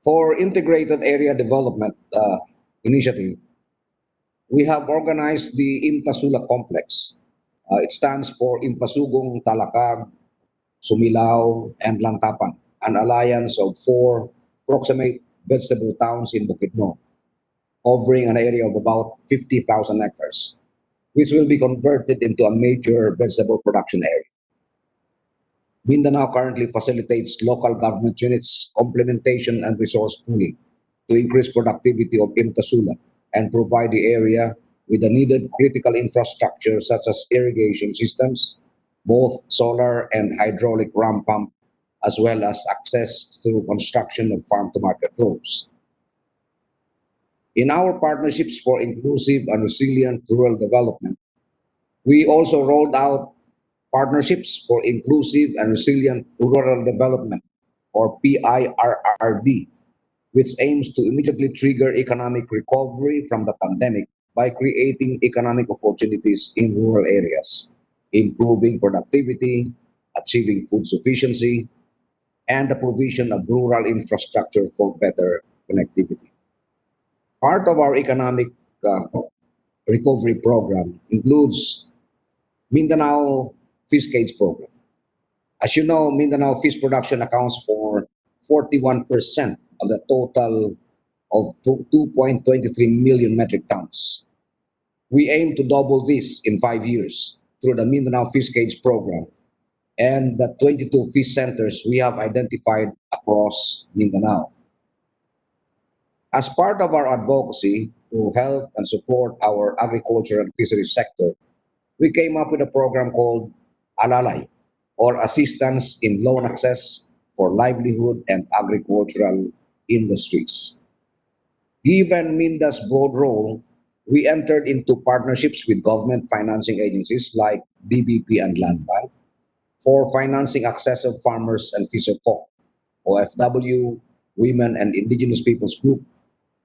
For integrated area development initiative, we have organized the Imtasula complex. It stands for Impasugong Talakag, Sumilao, and Lantapan, an alliance of 4 proximate vegetable towns in Bukidnon, covering an area of about 50,000 hectares, which will be converted into a major vegetable production area. Mindanao currently facilitates local government units complementation and resource pooling to increase productivity of Imtasula and provide the area with the needed critical infrastructure such as irrigation systems, both solar and hydraulic ram pump, as well as access through construction of farm-to-market roads. In our partnerships for inclusive and resilient rural development, we also rolled out Partnerships for Inclusive and Resilient Rural Development, or PIRRD, which aims to immediately trigger economic recovery from the pandemic by creating economic opportunities in rural areas, improving productivity, achieving food sufficiency, and the provision of rural infrastructure for better connectivity. Part of our economic uh, recovery program includes Mindanao Fish Cage Program. As you know, Mindanao fish production accounts for 41% of the total of 2.23 million metric tons. We aim to double this in 5 years through the Mindanao Fish Cage Program and the 22 fish centers we have identified across Mindanao. As part of our advocacy to help and support our agriculture and fisheries sector, we came up with a program called Alalay, or Assistance in Loan Access for Livelihood and Agricultural Industries. Given MinDA's broad role, we entered into partnerships with government financing agencies like DBP and Land Bank for financing accessive farmers and fisherfolk, OFW, women and indigenous peoples group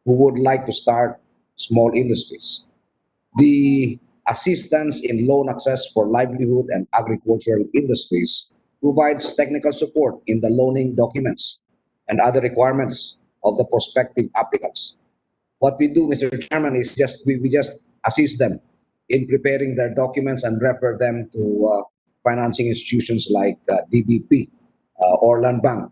who would like to start small industries. The Assistance in Loan Access for Livelihood and Agricultural Industries provides technical support in the loaning documents and other requirements of the prospective applicants. What we do, Mr. Chairman, is we just assist them in preparing their documents and refer them to financing institutions like DBP or Land Bank,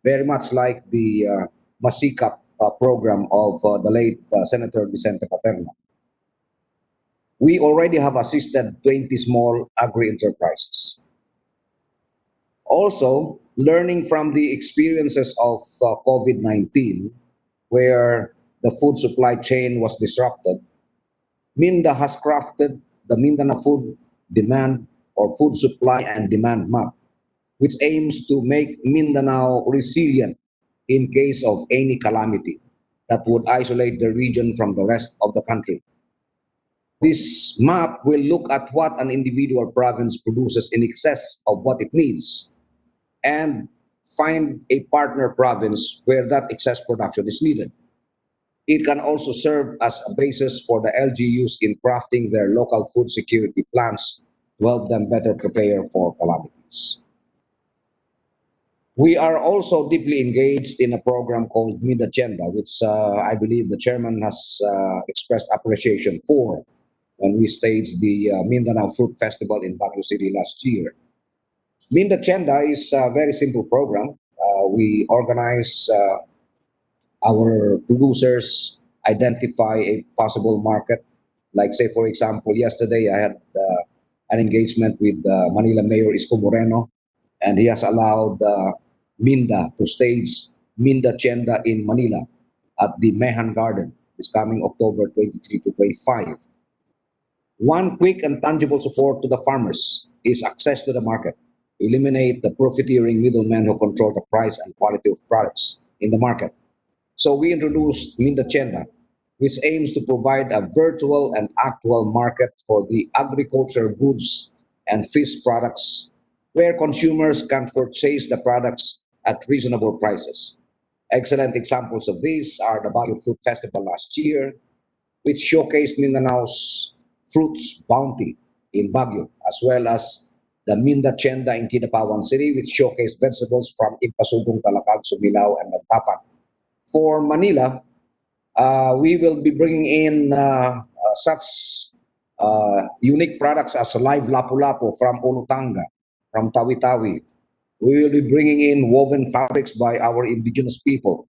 very much like the Masikap program of the late Senator Vicente Paterno. We already have assisted 20 small agri-enterprises. Also, learning from the experiences of COVID-19, where the food supply chain was disrupted, MinDA has crafted the Mindanao Food Demand or Food Supply and Demand Map, which aims to make Mindanao resilient in case of any calamity that would isolate the region from the rest of the country. This map will look at what an individual province produces in excess of what it needs and find a partner province where that excess production is needed. It can also serve as a basis for the LGUs in crafting their local food security plans to help them better prepare for calamities. We are also deeply engaged in a program called MinDA, which I believe the chairman has expressed appreciation for when we staged the Mindanao Fruit Festival in Baguio City last year. MinDA is a very simple program. We organize our producers, identify a possible market. Like, say, for example, yesterday I had an engagement with Manila Mayor Isko Moreno, and he has allowed MinDA to stage MinDA in Manila at the Mehan Garden this coming October 23 to 25. One quick and tangible support to the farmers is access to the market. Eliminate the profiteering middlemen who control the price and quality of products in the market. So we introduced MinDA, which aims to provide a virtual and actual market for the agricultural goods and fish products where consumers can purchase the products at reasonable prices. Excellent examples of these are the Baguio Food Festival last year, which showcased Mindanao's fruits bounty in Baguio, as well as the MinDA in Kidapawan City, which showcased vegetables from Ipasugong, Talakag, Sumilao, and Nagtapan. For Manila, we will be bringing in such unique products as live lapu-lapu from Olutanga, from Tawi-Tawi. We will be bringing in woven fabrics by our indigenous people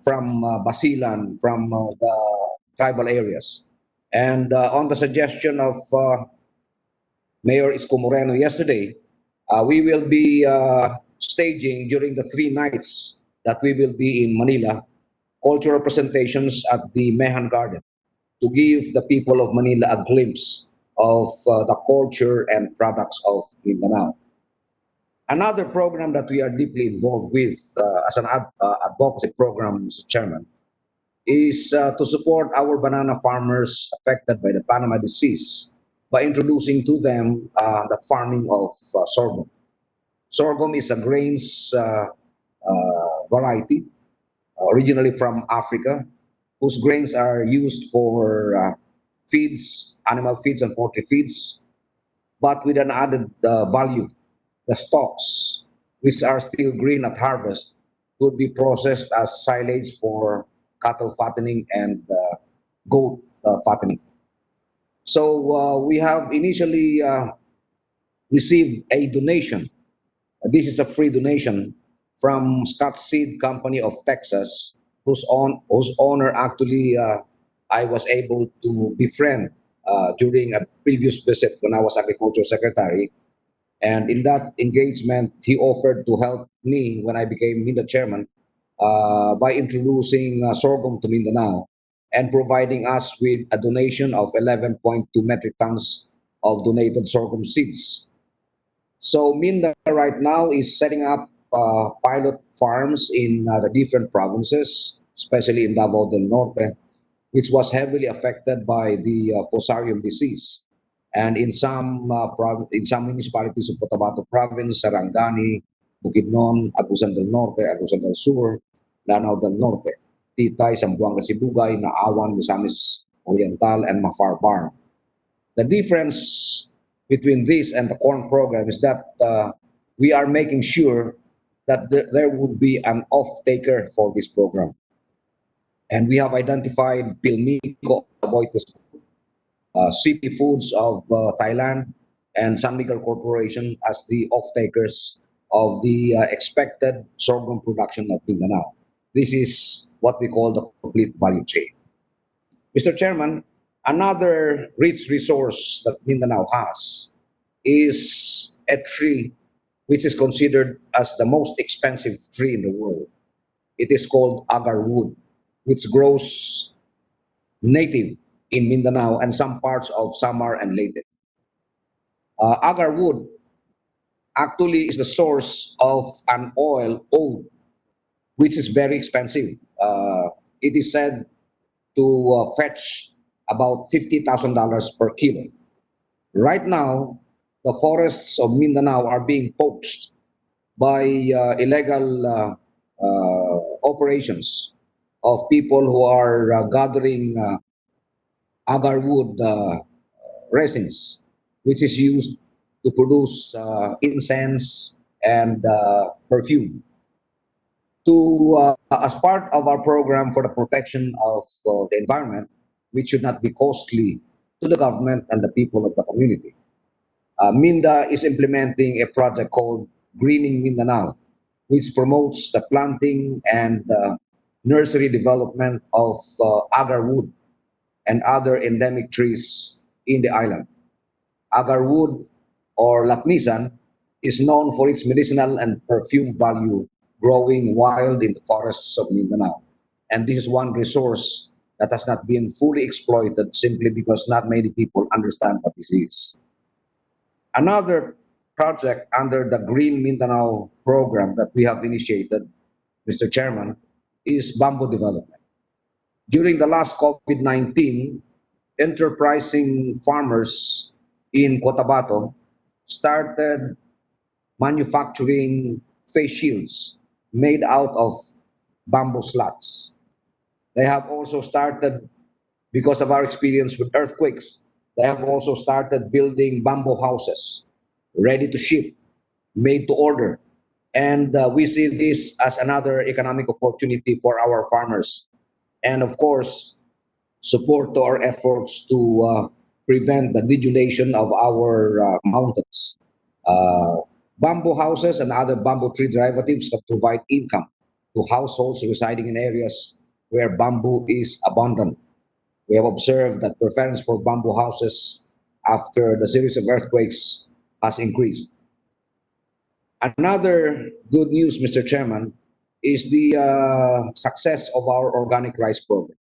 from Basilan, from the tribal areas. And on the suggestion of Mayor Isko Moreno yesterday, we will be staging during the 3 nights that we will be in Manila, cultural presentations at the Mehan Garden to give the people of Manila a glimpse of the culture and products of Mindanao. Another program that we are deeply involved with as an advocacy program, Mr. Chairman, is to support our banana farmers affected by the Panama disease by introducing to them the farming of sorghum. Sorghum is a grains variety originally from Africa, whose grains are used for feeds, animal feeds and poultry feeds, but with an added value. The stalks, which are still green at harvest, could be processed as silage for cattle fattening and goat fattening. So we have initially received a donation. This is a free donation from Scott Seed Company of Texas, whose owner actually I was able to befriend during a previous visit when I was agriculture secretary. And in that engagement, he offered to help me when I became MinDA chairman by introducing sorghum to Mindanao and providing us with a donation of 11.2 metric tons of donated sorghum seeds. So MinDA right now is setting up pilot farms in the different provinces, especially in Davao del Norte, which was heavily affected by the fusarium disease. And in in some municipalities of Cotabato Province, Sarangani, Bukidnon, Agusan del Norte, Agusan del Sur, Lanao del Norte, Titay, Zamboanga Sibugay, Naawan, Misamis Oriental, and Mafar Bar. The difference between this and the corn program is that we are making sure that there would be an off-taker for this program. And we have identified Pilmico, Aboitiz, CP Foods of Thailand, and San Miguel Corporation as the off-takers of the expected sorghum production of Mindanao. This is what we call the complete value chain. Mr. Chairman, another rich resource that Mindanao has is a tree which is considered as the most expensive tree in the world. It is called agar wood, which grows native in Mindanao and some parts of Samar and Leyte. Agar wood actually is the source of an oil, oud, which is very expensive. It is said to fetch about $50,000 per kilo. Right now, the forests of Mindanao are being poached by illegal operations of people who are gathering agar wood resins, which is used to produce incense and perfume. As part of our program for the protection of the environment, which should not be costly to the government and the people of the community, MinDA is implementing a project called Greening Mindanao, which promotes the planting and nursery development of agar wood and other endemic trees in the island. Agar wood or lapnisan is known for its medicinal and perfume value, growing wild in the forests of Mindanao. And this is one resource that has not been fully exploited simply because not many people understand what this is. Another project under the Green Mindanao program that we have initiated, Mr. Chairman, is bamboo development. During the last COVID-19, enterprising farmers in Cotabato started manufacturing face shields made out of bamboo slats. They have also started, because of our experience with earthquakes, they have also started building bamboo houses, ready to ship, made to order. And we see this as another economic opportunity for our farmers. And of course, support to our efforts to prevent the degradation of our mountains. Uh, Bamboo houses and other bamboo tree derivatives can provide income to households residing in areas where bamboo is abundant. We have observed that preference for bamboo houses after the series of earthquakes has increased. Another good news, Mr. Chairman, is the success of our organic rice program.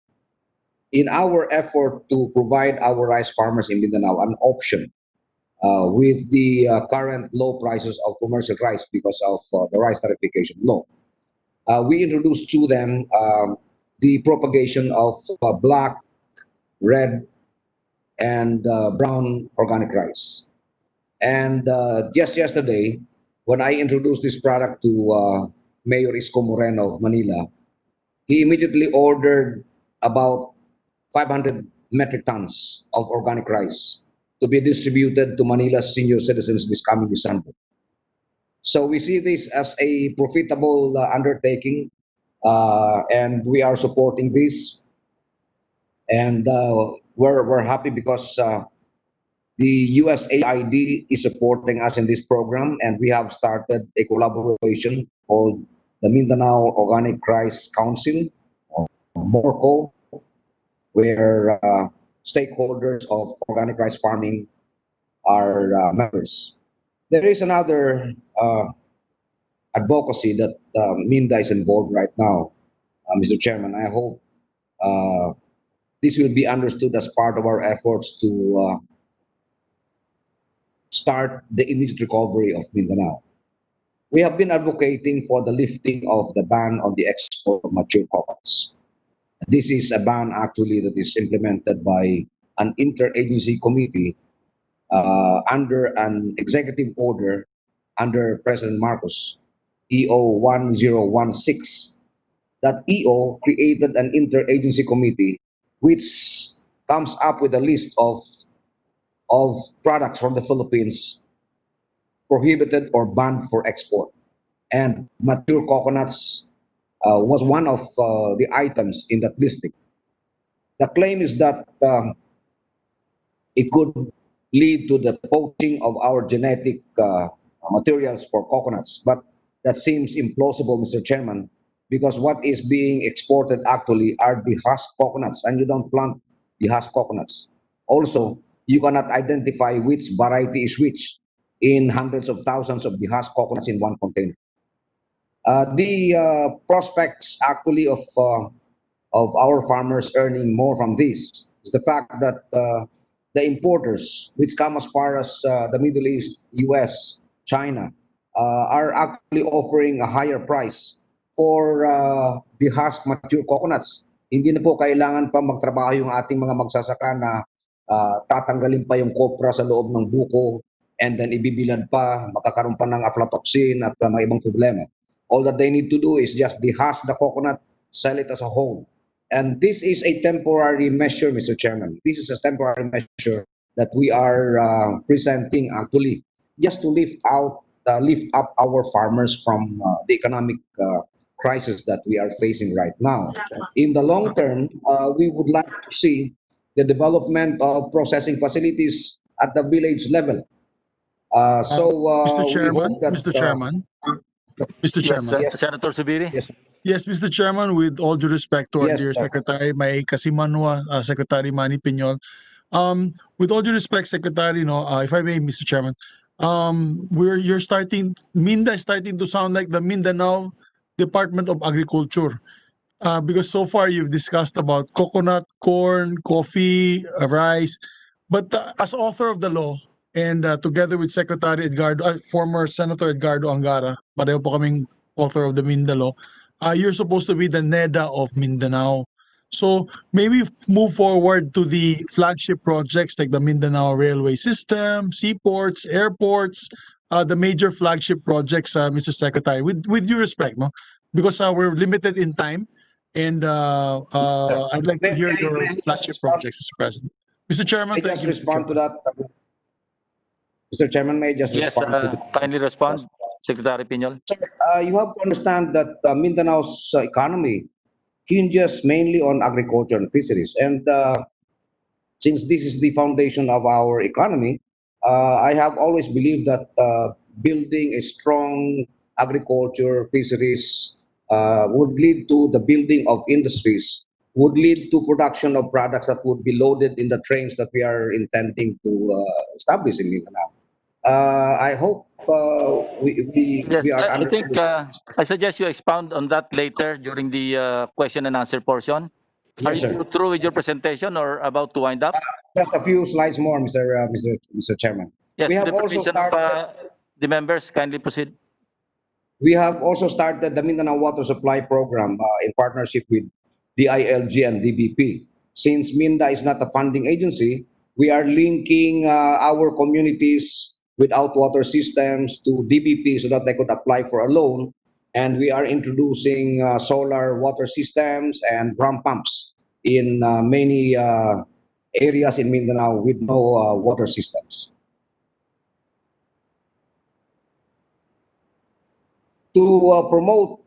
In our effort to provide our rice farmers in Mindanao an option with the current low prices of commercial rice because of the rice tariffication law, we introduced to them the propagation of black, red, and brown organic rice. And just yesterday, when I introduced this product to Mayor Isko Moreno of Manila, he immediately ordered about 500 metric tons of organic rice to be distributed to Manila's senior citizens this coming December. So we see this as a profitable undertaking, and we are supporting this. And we're happy because the USAID is supporting us in this program, and we have started a collaboration called the Mindanao Organic Rice Council, or MORCO, where stakeholders of organic rice farming are members. There is another advocacy that MinDA is involved right now, Mr. Chairman. I hope this will be understood as part of our efforts to start the immediate recovery of Mindanao. We have been advocating for the lifting of the ban on the export of mature coconuts. This is a ban actually that is implemented by an interagency committee under an executive order under President Marcos, EO 1016. That EO created an interagency committee which comes up with a list of products from the Philippines prohibited or banned for export. And mature coconuts was one of the items in that listing. The claim is that it could lead to the poaching of our genetic materials for coconuts. But that seems implausible, Mr. Chairman, because what is being exported actually are the husk coconuts, and you don't plant the husk coconuts. Also, you cannot identify which variety is which in hundreds of thousands of the husk coconuts in one container. The prospects actually of our farmers earning more from this is the fact that the importers, which come as far as the Middle East, US, China, are actually offering a higher price for the husk mature coconuts. Hindi na po kailangan pa magtrabaho yung ating mga magsasaka na tatanggalin pa yung kopra sa loob ng buko and then ibibilad pa, magkakaroon pa ng aflatoxin at mga ibang problema. All that they need to do is just dehusk the coconut, sell it as a whole. And this is a temporary measure, Mr. Chairman. This is a temporary measure that we are presenting actually just to lift up our farmers from the economic crisis that we are facing right now. In the long term, we would like to see the development of processing facilities at the village level. Mr. We Chairman, hope that Mr. Chairman, Mr. Yes, Chairman. Senator Subiri. yes, Yes, Mr. Chairman, with all due respect to our Yes, dear sir. Secretary, may Kasimanwa, Secretary Manny Piñol. With all due respect, Secretary, if I may, Mr. Chairman, MinDA is starting to sound like the Mindanao Department of Agriculture. Because so far you've discussed about coconut, corn, coffee, rice, but as author of the law and together with Secretary Edgardo, former Senator Edgardo Angara, pareho po kaming author of the MinDA law, you're supposed to be the NEDA of Mindanao. So maybe move forward to the flagship projects like the Mindanao Railway System, seaports, airports, the major flagship projects, Mr. Secretary, with due respect, no? Because we're limited in time. And I'd like to hear your May I just flagship respond? projects, Mr. President. Mr. Chairman, May I thank just you, Mr. respond to Chairman. that? Mr. Chairman, may I just Yes, respond to the kindly respond, Secretary Piñol. you have to understand that Mindanao's economy hinges mainly on agriculture and fisheries. And since this is the foundation of our economy, I have always believed that building a strong agriculture, fisheries would lead to the building of industries, would lead to production of products that would be loaded in the trains that we are intending to establish in Mindanao. I hope Yes, we are I think understanding. I suggest you expound on that later during the question and answer portion. Are Yes, sir. you through with your presentation or about to wind up? Just a few slides more, Mr. Chairman. Yes, We to have the also permission of started. the members, kindly proceed. We have also started the Mindanao Water Supply Program in partnership with DILG and DBP. Since MinDA is not a funding agency, We are linking our communities without water systems to DBP so that they could apply for a loan. And we are introducing solar water systems and drum pumps in many areas in Mindanao with no water systems. To promote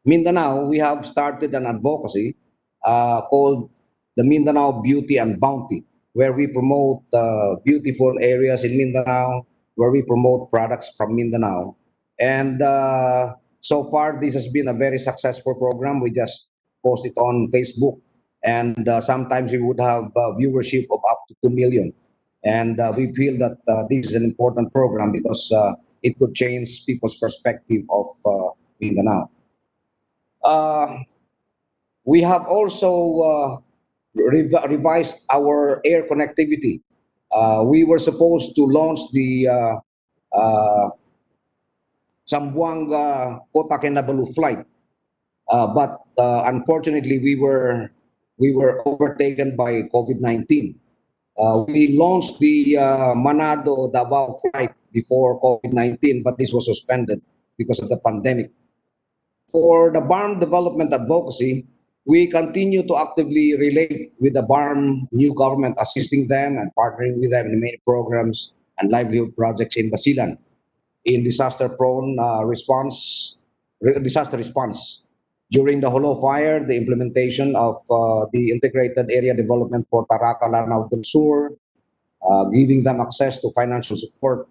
Mindanao, we have started an advocacy called the Mindanao Beauty and Bounty, where we promote beautiful areas in Mindanao, where we promote products from Mindanao. And so far, this has been a very successful program. We just post it on Facebook, and sometimes we would have viewership of up to 2 million. And we feel that this is an important program because it could change people's perspective of Mindanao. We have also revised our air connectivity. We were supposed to launch the Zamboanga Kota Kinabalu flight, but unfortunately we were overtaken by COVID-19. We launched the Manado Davao flight before COVID-19, but this was suspended because of the pandemic. For the BARM development advocacy, we continue to actively relate with the BARM new government, assisting them and partnering with them in many programs and livelihood projects in Basilan in disaster-prone disaster response. During the Holo fire, the implementation of the integrated area development for Taraca, Lanao del Sur, giving them access to financial support,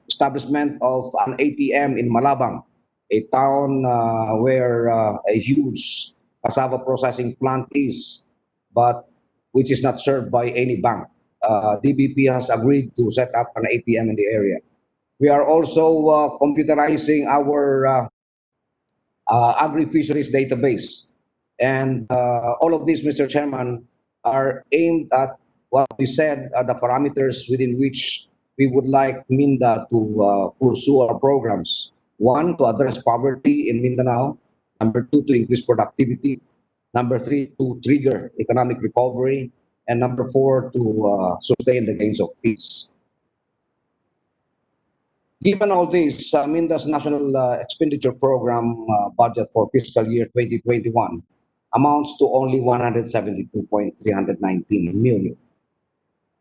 establishment of an ATM in Malabang, a town where a huge cassava processing plant is, but which is not served by any bank. DBP has agreed to set up an ATM in the area. We are also computerizing our agri-fisheries database. And all of these, Mr. Chairman, are aimed at what we said are the parameters within which we would like MinDA to pursue our programs. One, to address poverty in Mindanao. Number two, to increase productivity. Number three, to trigger economic recovery. And number four, to sustain the gains of peace. Given all this, MinDA's National Expenditure Program budget for fiscal year 2021 amounts to only 172.319 million.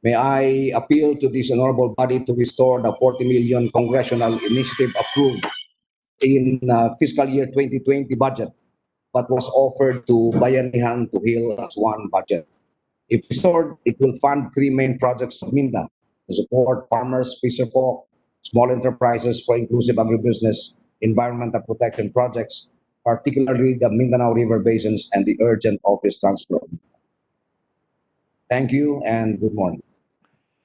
May I appeal to this honorable body to restore the 40 million congressional initiative approved in fiscal year 2020 budget, but was offered to Bayanihan to Heal as one budget. If restored, it will fund three main projects of MinDA to support farmers, fisherfolk, small enterprises for inclusive agribusiness, environmental protection projects, particularly the Mindanao River basins and the urgent office transfer. Thank you and good morning.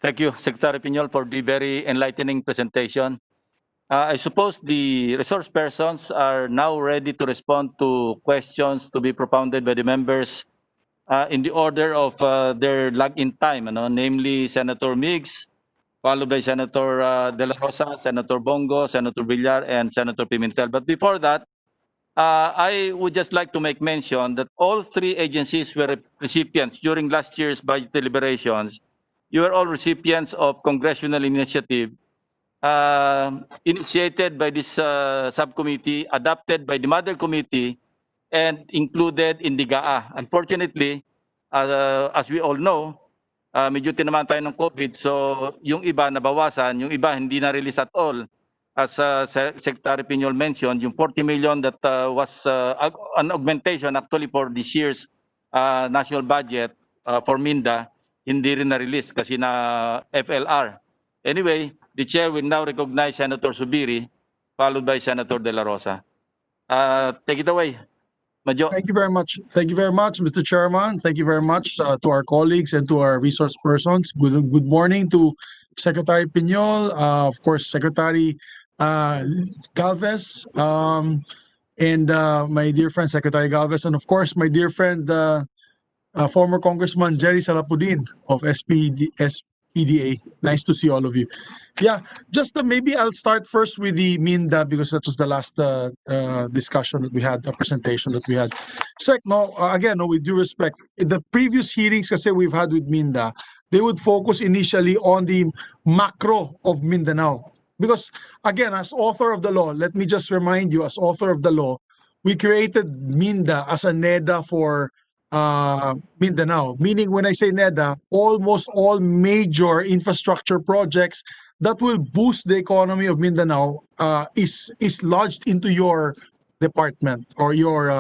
Thank you, Secretary Piñol, for the very enlightening presentation. I suppose the resource persons are now ready to respond to questions to be propounded by the members in the order of their log-in time, namely Senator Miggs, followed by Senator De La Rosa, Senator Bongo, Senator Villar, and Senator Pimentel. But before that, I would just like to make mention that all three agencies were recipients during last year's budget deliberations. You are all recipients of congressional initiative initiated by this subcommittee, adopted by the mother committee, and included in the GAA. Unfortunately, as we all know, medyo tinamaan tayo ng COVID, so yung iba nabawasan, yung iba hindi na-release at all. As Secretary Piñol mentioned, yung 40 million that was an augmentation actually for this year's national budget for MinDA, hindi rin na-release kasi na FLR. Anyway, the chair will now recognize Senator Subiri, followed by Senator De La Rosa. Take it away, Majo. Thank you very much. Thank you very much, Mr. Chairman. Thank you very much to our colleagues and to our resource persons. Good morning to Secretary Piñol, of course, Secretary Galvez, and my dear friend Secretary Galvez, and of course my dear friend former Congressman Jerry Salapudin of SPDA. Nice to see all of you. Yeah, just maybe I'll start first with the MinDA because that was the last discussion that we had, a presentation that we had. Sec, no, again, no, with due respect, in the previous hearings kasi we've had with MinDA, they would focus initially on the macro of Mindanao. Because again, as author of the law, let me just remind you, as author of the law, we created MinDA as a NEDA for Mindanao. Meaning when I say NEDA, almost all major infrastructure projects that will boost the economy of Mindanao is lodged into your department or your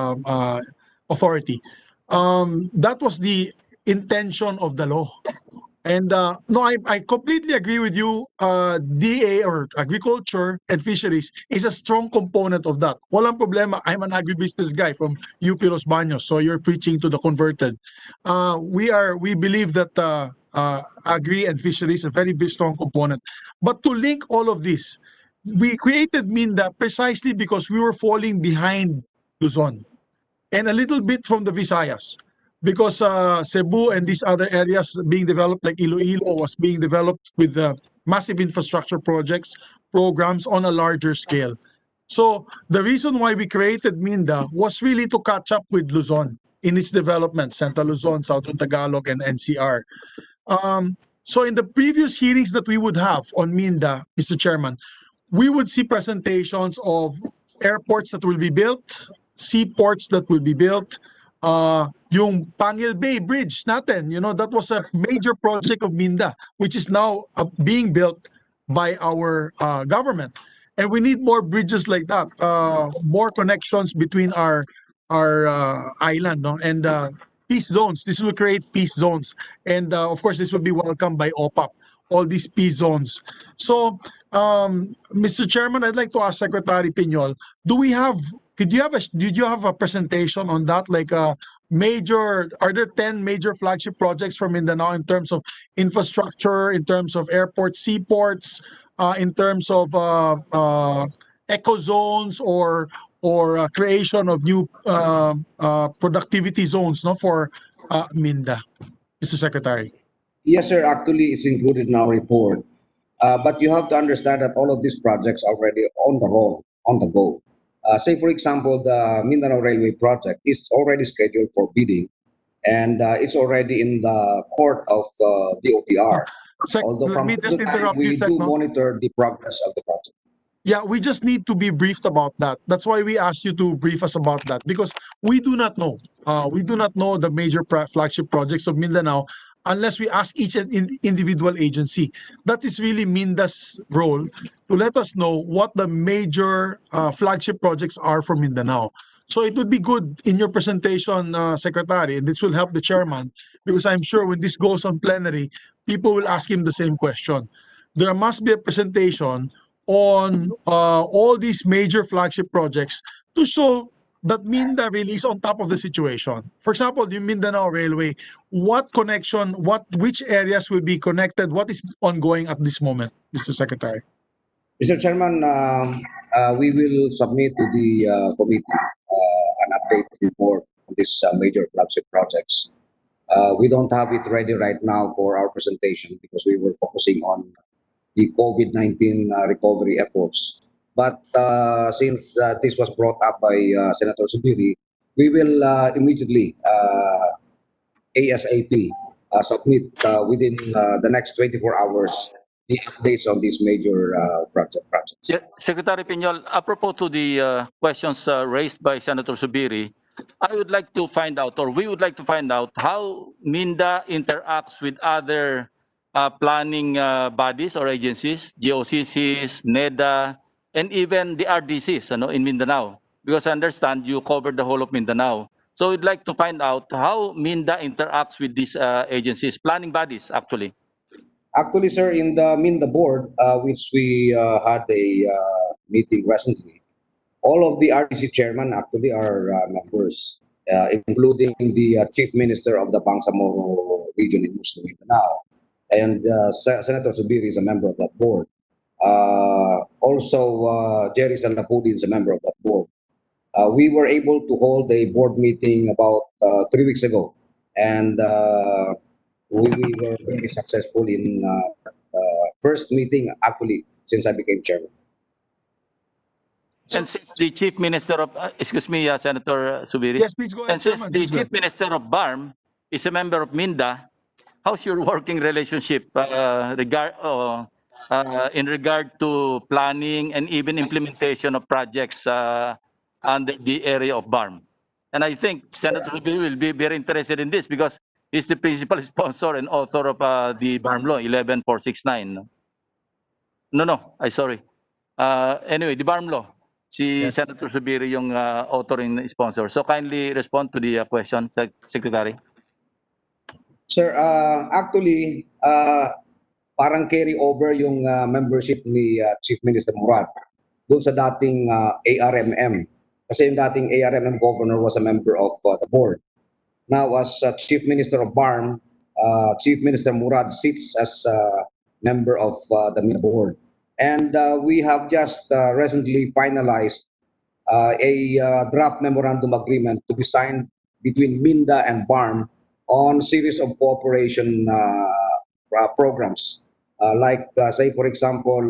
authority. That was the intention of the law. And no, I completely agree with you. DA or agriculture and fisheries is a strong component of that. Walang problema. I'm an agribusiness guy from UP Los Baños, so you're preaching to the converted. We believe that agri and fisheries is a very big, strong component. But to link all of this, we created MinDA precisely because we were falling behind Luzon and a little bit from the Visayas because Cebu and these other areas being developed like Iloilo was being developed with massive infrastructure projects, programs on a larger scale. So the reason why we created MinDA was really to catch up with Luzon in its development, Central Luzon, Southern Tagalog, and NCR. So in the previous hearings that we would have on MinDA, Mr. Chairman, we would see presentations of airports that will be built, seaports that will be built, yung Pangil Bay Bridge natin, that was a major project of MinDA, which is now being built by our government. And we need more bridges like that, more connections between our island, no? And peace zones. This will create peace zones. And of course, this will be welcomed by OPAPP, all these peace zones. So, Mr. Chairman, I'd like to ask Secretary Piñol, did you have a presentation on that? Like are there 10 major flagship projects from Mindanao in terms of infrastructure, in terms of airports, seaports, in terms of eco zones or creation of new productivity zones, no, for MinDA, Mr. Secretary? Yes, sir. Actually, it's included in our report. But you have to understand that all of these projects are already on the roll, on the go. Say, for example, the Mindanao Railway project is already scheduled for bidding, and it's already in the court of the OTR. Although Let from me time just to time, interrupt you, we Sec, do no? monitor the progress of the project. Yeah, we just need to be briefed about that. That's why we asked you to brief us about that because we do not know. We do not know the major flagship projects of Mindanao unless we ask each individual agency. That is really MINDA's role to let us know what the major flagship projects are for Mindanao. So it would be good in your presentation, Secretary, and this will help the chairman because I'm sure when this goes on plenary, people will ask him the same question. There must be a presentation on all these major flagship projects to show that MinDA really is on top of the situation. For example, the Mindanao Railway, which areas will be connected? What is ongoing at this moment, Mr. Secretary? Mr. Chairman, we will submit to the committee an update report on these major flagship projects. We don't have it ready right now for our presentation because we were focusing on the COVID-19 recovery efforts. But since this was brought up by Senator Subiri, we will immediately, ASAP, submit within the next 24 hours the updates on these major projects. Yeah, Secretary Piñol, apropos to the questions raised by Senator Subiri, I would like to find out, or we would like to find out, how MinDA interacts with other planning bodies or agencies, GOCCs, NEDA, and even the RDCs in Mindanao. Because I understand you covered the whole of Mindanao. So we'd like to find out how MinDA interacts with these agencies, planning bodies, actually. Actually, sir, in the MinDA board, which we had a meeting recently, all of the RDC chairman actually are members, including the chief minister of the Bangsamoro region in Muslim Mindanao. And Senator Subiri is a member of that board. Also, Jerry Salapudi is a member of that board. We were able to hold a board meeting about 3 weeks ago, and we were very successful in first meeting actually since I became chairman. And since the Chief Minister of, excuse me, Senator Subiri. Yes, please go ahead, And since Chairman. the Please go Chief ahead. Minister of BARM is a member of MinDA, how's your working relationship in regard to planning and even implementation of projects under the area of BARM? And I think Senator Subiri will be very interested in this because he's the principal sponsor and author of the BARM Law 11469. No, sorry. Anyway, the BARM Law. Si Yes. Senator Subiri yung author and sponsor. So kindly respond to the question, Secretary. Sir, actually, parang carry over yung membership ni Chief Minister Murad doon sa dating ARMM. Kasi yung dating ARMM governor was a member of the board. Now, as Chief Minister of BARM, Chief Minister Murad sits as member of the MinDA board. And we have just recently finalized a draft memorandum agreement to be signed between MinDA and BARM on series of cooperation programs. Say, for example,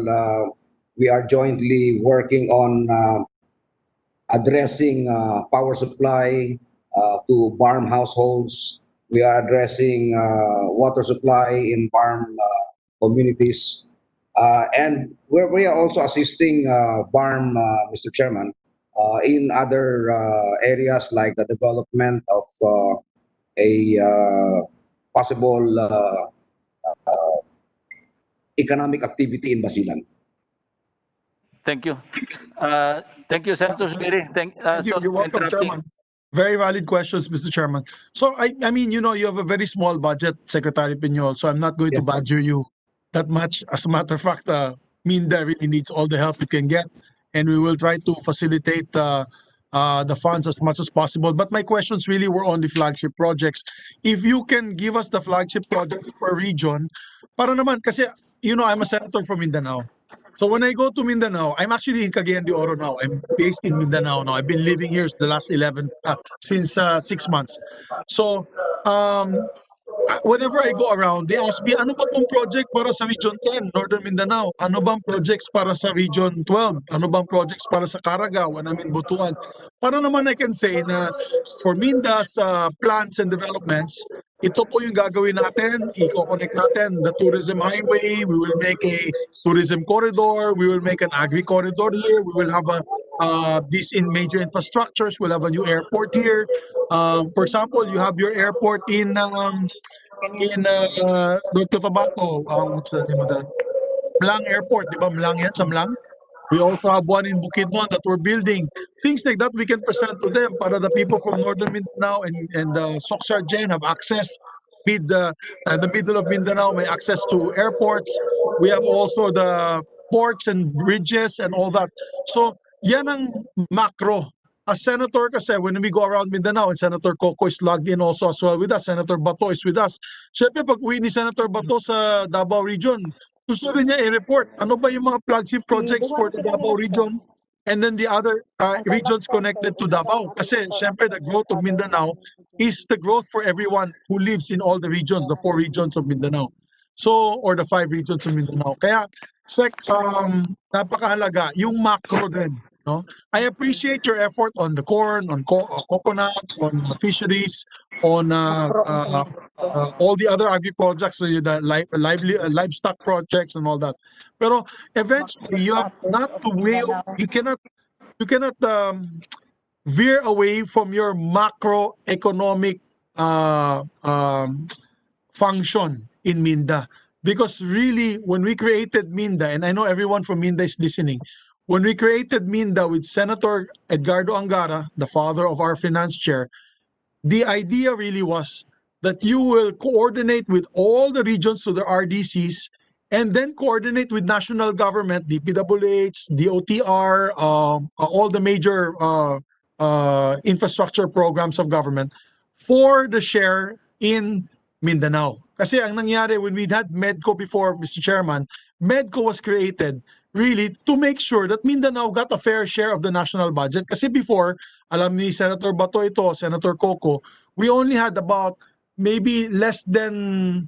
we are jointly working on addressing power supply to BARM households. We are addressing water supply in BARM communities. And we are also assisting BARM, Mr. Chairman, in other areas like the development of a possible economic activity in Basilan. Thank you. Thank you, Senator Subiri. Thank you. Sorry You're for welcome, interrupting. Chairman. Very valid questions, Mr. Chairman. So, I mean, you know, you have a very small budget, Secretary Piñol, so I'm not going to Yes. badger you that much. As a matter of fact, MinDA really needs all the help it can get, and we will try to facilitate the funds as much as possible. But my questions really were on the flagship projects. If you can give us the flagship projects per region, para naman, kasi, you know, I'm a senator from Mindanao. So when I go to Mindanao, I'm actually in Cagayan de Oro now. I'm based in Mindanao now. I've been living here the last 6 months. So whenever I go around, they ask me, ano ba pong project para sa Region 10, Northern Mindanao? Ano bang projects para sa Region 12? Ano bang projects para sa Caragao when I'm in Butuan? Para naman I can say na for Minda's plans and developments, ito po yung gagawin natin, i-connect natin the tourism highway, we will make a tourism corridor, we will make an agri corridor here, we will have these in major infrastructures, we'll have a new airport here. For example, you have your airport in North Cotabato, what's the name of that? Mlang Airport, di ba? Mlang yan, sa Mlang. We also have one in Bukidnon that we're building. Things like that we can present to them para the people from Northern Mindanao and Soxargen have access with the middle of Mindanao may access to airports. We have also the ports and bridges and all that. So, yan ang macro. As Senator kasi, when we go around Mindanao, and Senator Coco is logged in also as well with us, Senator Bato is with us. Siyempre, pag uwi ni Senator Bato sa Davao Region, gusto rin niya i-report ano ba yung mga flagship projects for the Davao Region and then the other regions connected to Davao. Kasi siyempre the growth of Mindanao is the growth for everyone who lives in all the regions, the 4 regions of Mindanao. So, or the 5 regions of Mindanao. Kaya, Sec, napakahalaga, yung macro din. No? I appreciate your effort on the corn, on coconut, on fisheries, on all the other agri projects, so the livestock projects and all that. Pero eventually, you have not to you cannot veer away from your macroeconomic function in MinDA. Because really, when we created MinDA, and I know everyone from MinDA is listening, when we created MinDA with Senator Edgardo Angara, the father of our finance chair, the idea really was that you will coordinate with all the regions to the RDCs and then coordinate with national government, DPWH, DOTR, all the major infrastructure programs of government for the share in Mindanao. Kasi ang nangyari when we had MEDCO before, Mr. Chairman, MEDCO was created really to make sure that Mindanao got a fair share of the national budget. Kasi before, alam ni Senator Bato ito, Senator Coco, we only had about maybe less than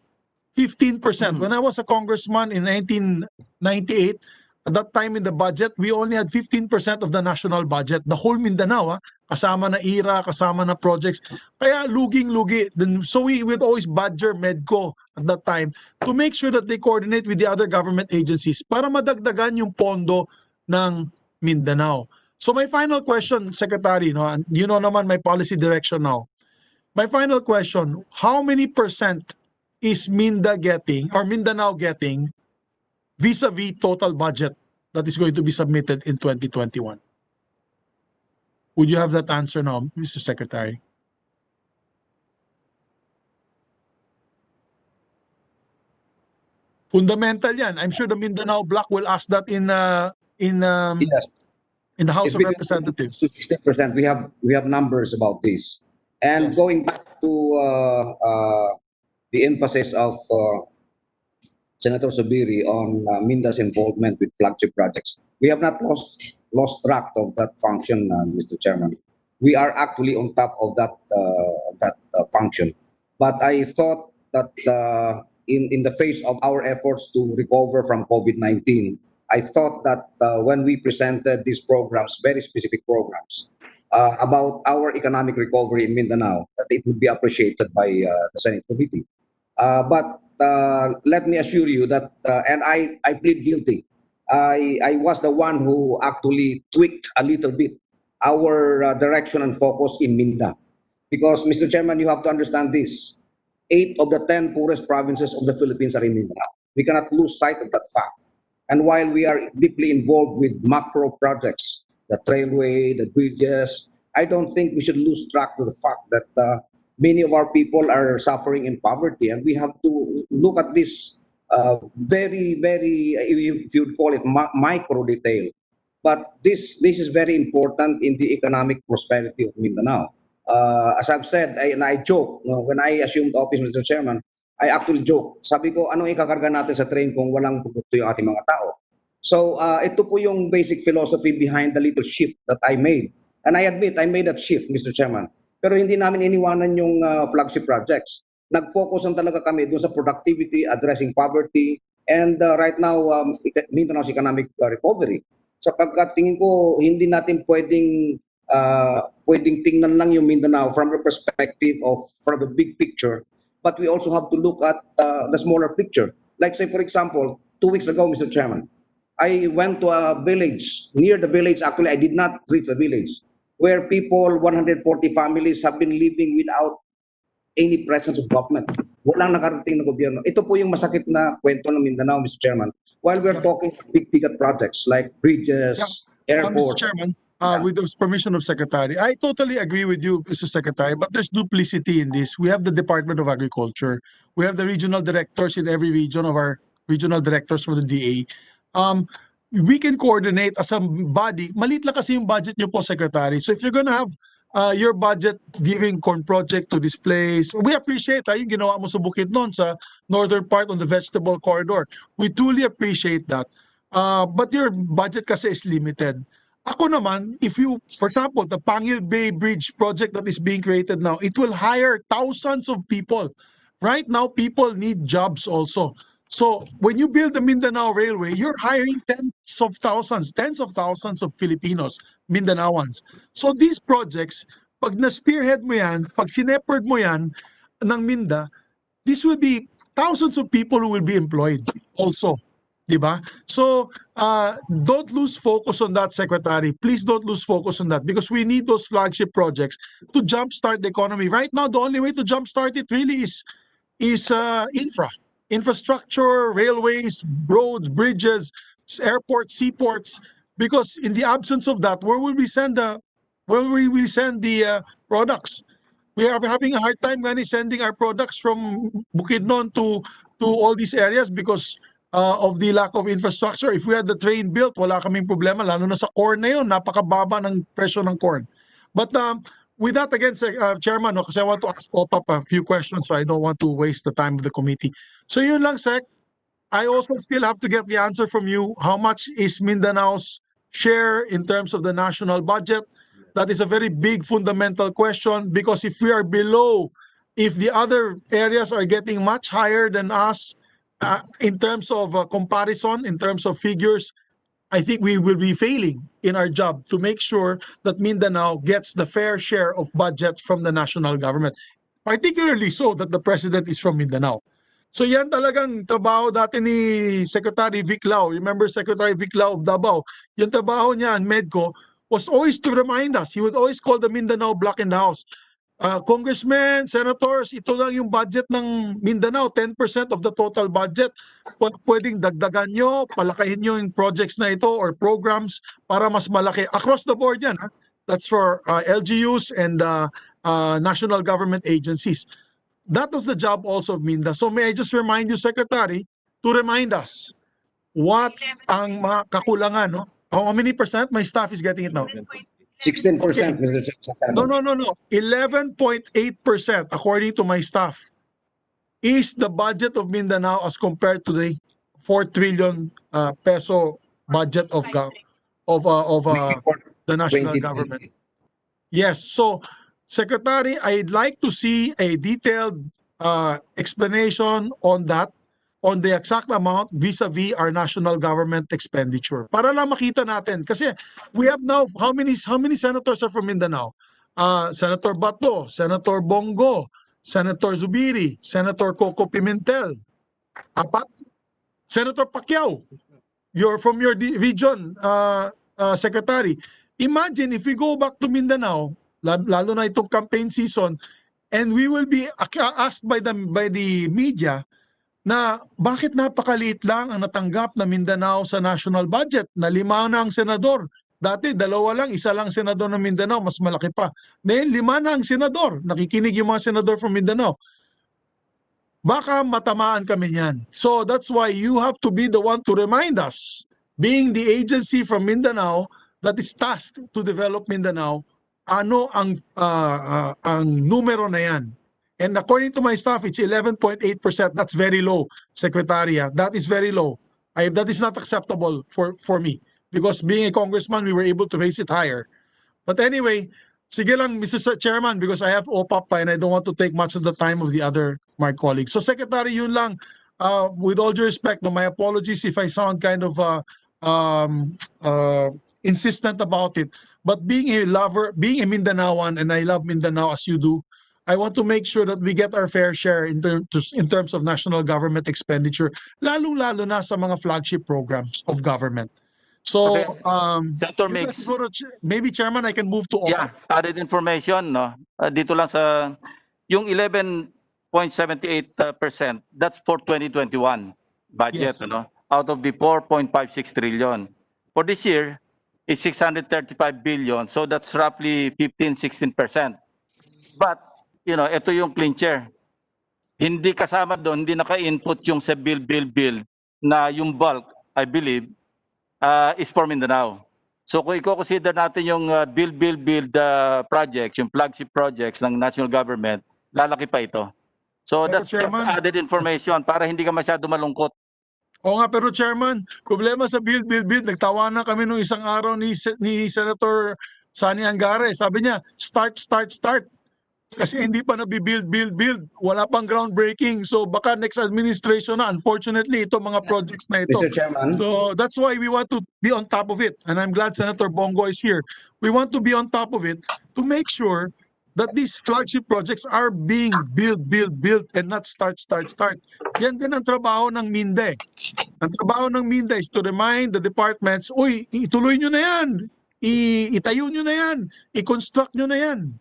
15%. When I was a congressman in 1998, At that time in the budget, we only had 15% of the national budget. The whole Mindanao, kasama na IRA, kasama na projects. Kaya luging-lugi. So we would always badger Medco at that time to make sure that they coordinate with the other government agencies para madagdagan yung pondo ng Mindanao. So my final question, Secretary, no, and you know naman my policy direction now. My final question, how many percent is MinDA getting or Mindanao getting vis-a-vis total budget that is going to be submitted in 2021? Would you have that answer now, Mr. Secretary? Fundamental yan. I'm sure the Mindanao bloc will ask that in Yes, the House it's of between Representatives. 60%. We have numbers about this. And Yes. going back to the emphasis of Senator Subiri on MinDA's involvement with flagship projects, we have not lost track of that function, Mr. Chairman. We are actually on top of that function. But I thought that in the face of our efforts to recover from COVID-19, I thought that when we presented these programs, very specific programs, about our economic recovery in Mindanao, that it would be appreciated by the Senate Committee. But let me assure you that, and I plead guilty. I was the one who actually tweaked a little bit our direction and focus in MinDA. Because, Mr. Chairman, you have to understand this. 8 of the 10 poorest provinces of the Philippines are in Mindanao. We cannot lose sight of that fact. And while we are deeply involved with macro projects, the railway, the bridges, I don't think we should lose track of the fact that many of our people are suffering in poverty, and we have to look at this very, very, if you'd call it micro detail. But this is very important in the economic prosperity of Mindanao. As I've said, and I joke, when I assumed office, Mr. Chairman, I actually joke. Sabi ko, anong ikakarga natin sa train kung walang produkto yung ating mga tao? So ito po yung basic philosophy behind the little shift that I made. And I admit, I made that shift, Mr. Chairman. Pero hindi namin iniwanan yung flagship projects. Nag-focus lang talaga kami doon sa productivity, addressing poverty, and right now, Mindanao's economic recovery. Sapagkat tingin ko, hindi natin pwedeng tingnan lang yung Mindanao from the perspective of, from the big picture, but we also have to look at the smaller picture. Like say, for example, 2 weeks ago, Mr. Chairman, I went to a village. Near the village, actually, I did not reach the village, where people, 140 families, have been living without any presence of government. Walang nakarating na gobyerno. Ito po yung masakit na kwento ng Mindanao, Mr. Chairman. While we're talking big-ticket projects like bridges, Mr. airports. Chairman, Yeah. with the permission of Secretary, I totally agree with you, Mr. Secretary, but there's duplicity in this. We have the Department of Agriculture. We have the regional directors in every region of our regional directors for the DA. We can coordinate as a body. Maliit lang kasi yung budget niyo po, Secretary. So if you're gonna have your budget giving corn project to this place, we appreciate yung ginawa mo sa Bukidnon, sa northern part on the vegetable corridor. We truly appreciate that. But your budget kasi is limited. Ako naman, if you, for example, the Pangil Bay Bridge project that is being created now, it will hire thousands of people. Right now, people need jobs also. So when you build the Mindanao Railway, you're hiring tens of thousands of Filipinos, Mindanaoans. So these projects, pag na-spearhead mo yan, pag sinepard mo yan ng Minda, this will be thousands of people who will be employed also. Diba? So don't lose focus on that, Secretary. Please don't lose focus on that, because we need those flagship projects to jumpstart the economy. Right now, the only way to jumpstart it really is infrastructure, railways, roads, bridges, airports, seaports. Because in the absence of that, where will we send the products? We are having a hard time sending our products from Bukidnon to all these areas because of the lack of infrastructure. If we had the train built, wala kaming problema, lalo na sa corn na yun, napakababa ng presyo ng corn. But with that, again, Chairman, no, kasi I want to ask OPAPP a few questions, so I don't want to waste the time of the committee. So yun lang, Sec. I also still have to get the answer from you. How much is Mindanao's share in terms of the national budget? That is a very big fundamental question, because if we are below, if the other areas are getting much higher than us, in terms of comparison, in terms of figures, I think we will be failing in our job to make sure that Mindanao gets the fair share of budget from the national government. Particularly so that the president is from Mindanao. So yan talagang trabaho dati ni Secretary Vic Lau. Remember Secretary Vic Lau of Davao? Yung trabaho niya in Medco was always to remind us. He would always call the Mindanao block in the house. Congressmen, senators, ito lang yung budget ng Mindanao, 10% of the total budget. Pwedeng dagdagan nyo, palakahin nyo yung projects na ito or programs para mas malaki. Across the board yan. Ha? That's for LGUs and national government agencies. That was the job also of MinDA. So may I just remind you, Secretary, to remind us what ang mga kakulangan. No? How many percent? My staff is getting it now. 16%, Okay. Mr. Secretary. No. 11.8% according to my staff is the budget of Mindanao as compared to the 4 trillion peso budget of the national 2020. government. Yes. So, Secretary, I'd like to see a detailed explanation on that, on the exact amount vis-a-vis our national government expenditure. Para lang makita natin. Kasi we have now, how many senators are from Mindanao? Senator Bato, Senator Bongo, Senator Zubiri, Senator Coco Pimentel, apat. Senator Pacquiao, you're from your region, Secretary. Imagine if we go back to Mindanao, lalo na itong campaign season, and we will be asked by the media na bakit napakaliit lang ang natanggap na Mindanao sa national budget, na 5 na ang senador. Dati 2 lang, 1 lang senador ng Mindanao, mas malaki pa. Ngayon 5 na ang senador, nakikinig yung mga senador from Mindanao. Baka matamaan kami niyan. So that's why you have to be the one to remind us, being the agency from Mindanao that is tasked to develop Mindanao, ano ang numero na yan. And according to my staff, it's 11.8%. That's very low, Secretary. That is very low. That is not acceptable for me. Because being a congressman, we were able to raise it higher. But anyway, sige lang, Mr. Chairman, because I have OPAPP pa and I don't want to take much of the time of the other my colleagues. So Secretary, yun lang. With all due respect, no, my apologies if I sound kind of insistent about it. But being a lover, being a Mindanaoan, and I love Mindanao as you do, I want to make sure that we get our fair share in terms of national government expenditure, lalong-lalo na sa mga flagship programs of government. So, Okay. Senator yun na Mix. siguro, maybe Chairman, I can move to OPAPP. Yeah, added information, no? Dito lang sa yung 11.78%, that's for 2021 budget, Yes. ano? Out of the 4.56 trillion. For this year, it's 635 billion, so that's roughly 15-16%. But, ito yung clincher. Hindi kasama doon, hindi naka-input yung sa bill na yung bulk, I believe, is for Mindanao. So kung i-consider natin yung build projects, yung flagship projects ng national government, lalaki pa ito. So Pero that's Chairman, added information para hindi ka masyado malungkot. Oo nga, pero Chairman, problema sa build, nagtawanan kami nung isang araw ni Senator Sani Angara. Sabi niya, start. Kasi hindi pa nabibuild. Wala pang groundbreaking. So baka next administration na, unfortunately, ito mga projects na ito. Mr. Chairman. So that's why we want to be on top of it. And I'm glad Senator Bongo is here. We want to be on top of it to make sure that these flagship projects are being built, and not start. Yan din ang trabaho ng MinDA. Ang trabaho ng MinDA is to remind the departments, uy, ituloy nyo na yan. Itayo nyo na yan. I-construct nyo na yan.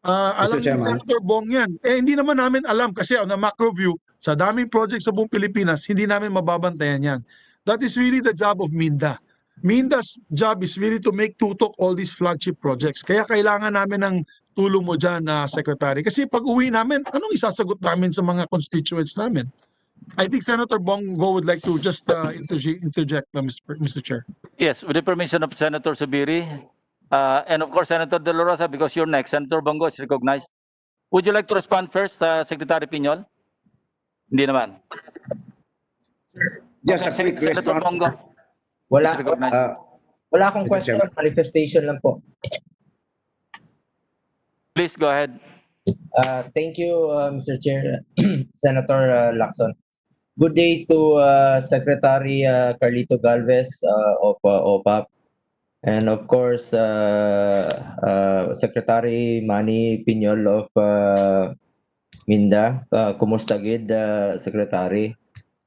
Alam ni Chairman. Senator Bong yan. Hindi naman namin alam kasi on a macro view, sa daming projects sa buong Pilipinas, hindi namin mababantayan yan. That is really the job of MinDA. MinDA's job is really to make tutok all these flagship projects. Kaya kailangan namin ng tulong mo dyan, Secretary. Kasi pag uwi namin, anong isasagot namin sa mga constituents namin? I think Senator Bongo would like to just interject, Mr. Chair. Yes, with the permission of Senator Subiri, and of course Senator De La Rosa, because you're next. Senator Bongo is recognized. Would you like to respond first, Secretary Piñol? Hindi naman. Just a Okay, quick Senator response. Bongo. Wala, is recognized. wala akong Mr. question, Chairman. manifestation lang po. Please go ahead. Thank you, Mr. Chair, Senator Lacson. Good day to Secretary Carlito Galvez of OPAPP, and of course Secretary Manny Piñol of MinDA. Kumusta gid, Secretary?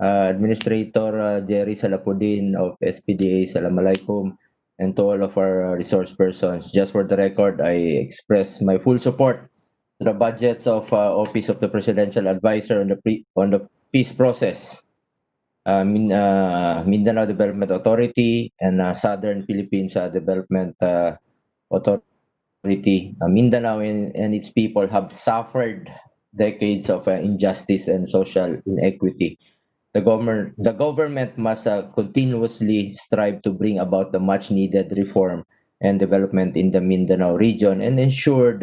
Administrator Jerry Salapudin of SPDA, Assalamualaikum, and to all of our resource persons. Just for the record, I express my full support to the budgets of Office of the Presidential Advisor on the peace process, Mindanao Development Authority, and Southern Philippines Development Authority. Mindanao and its people have suffered decades of injustice and social inequity. The government must continuously strive to bring about the much needed reform and development in the Mindanao region and ensure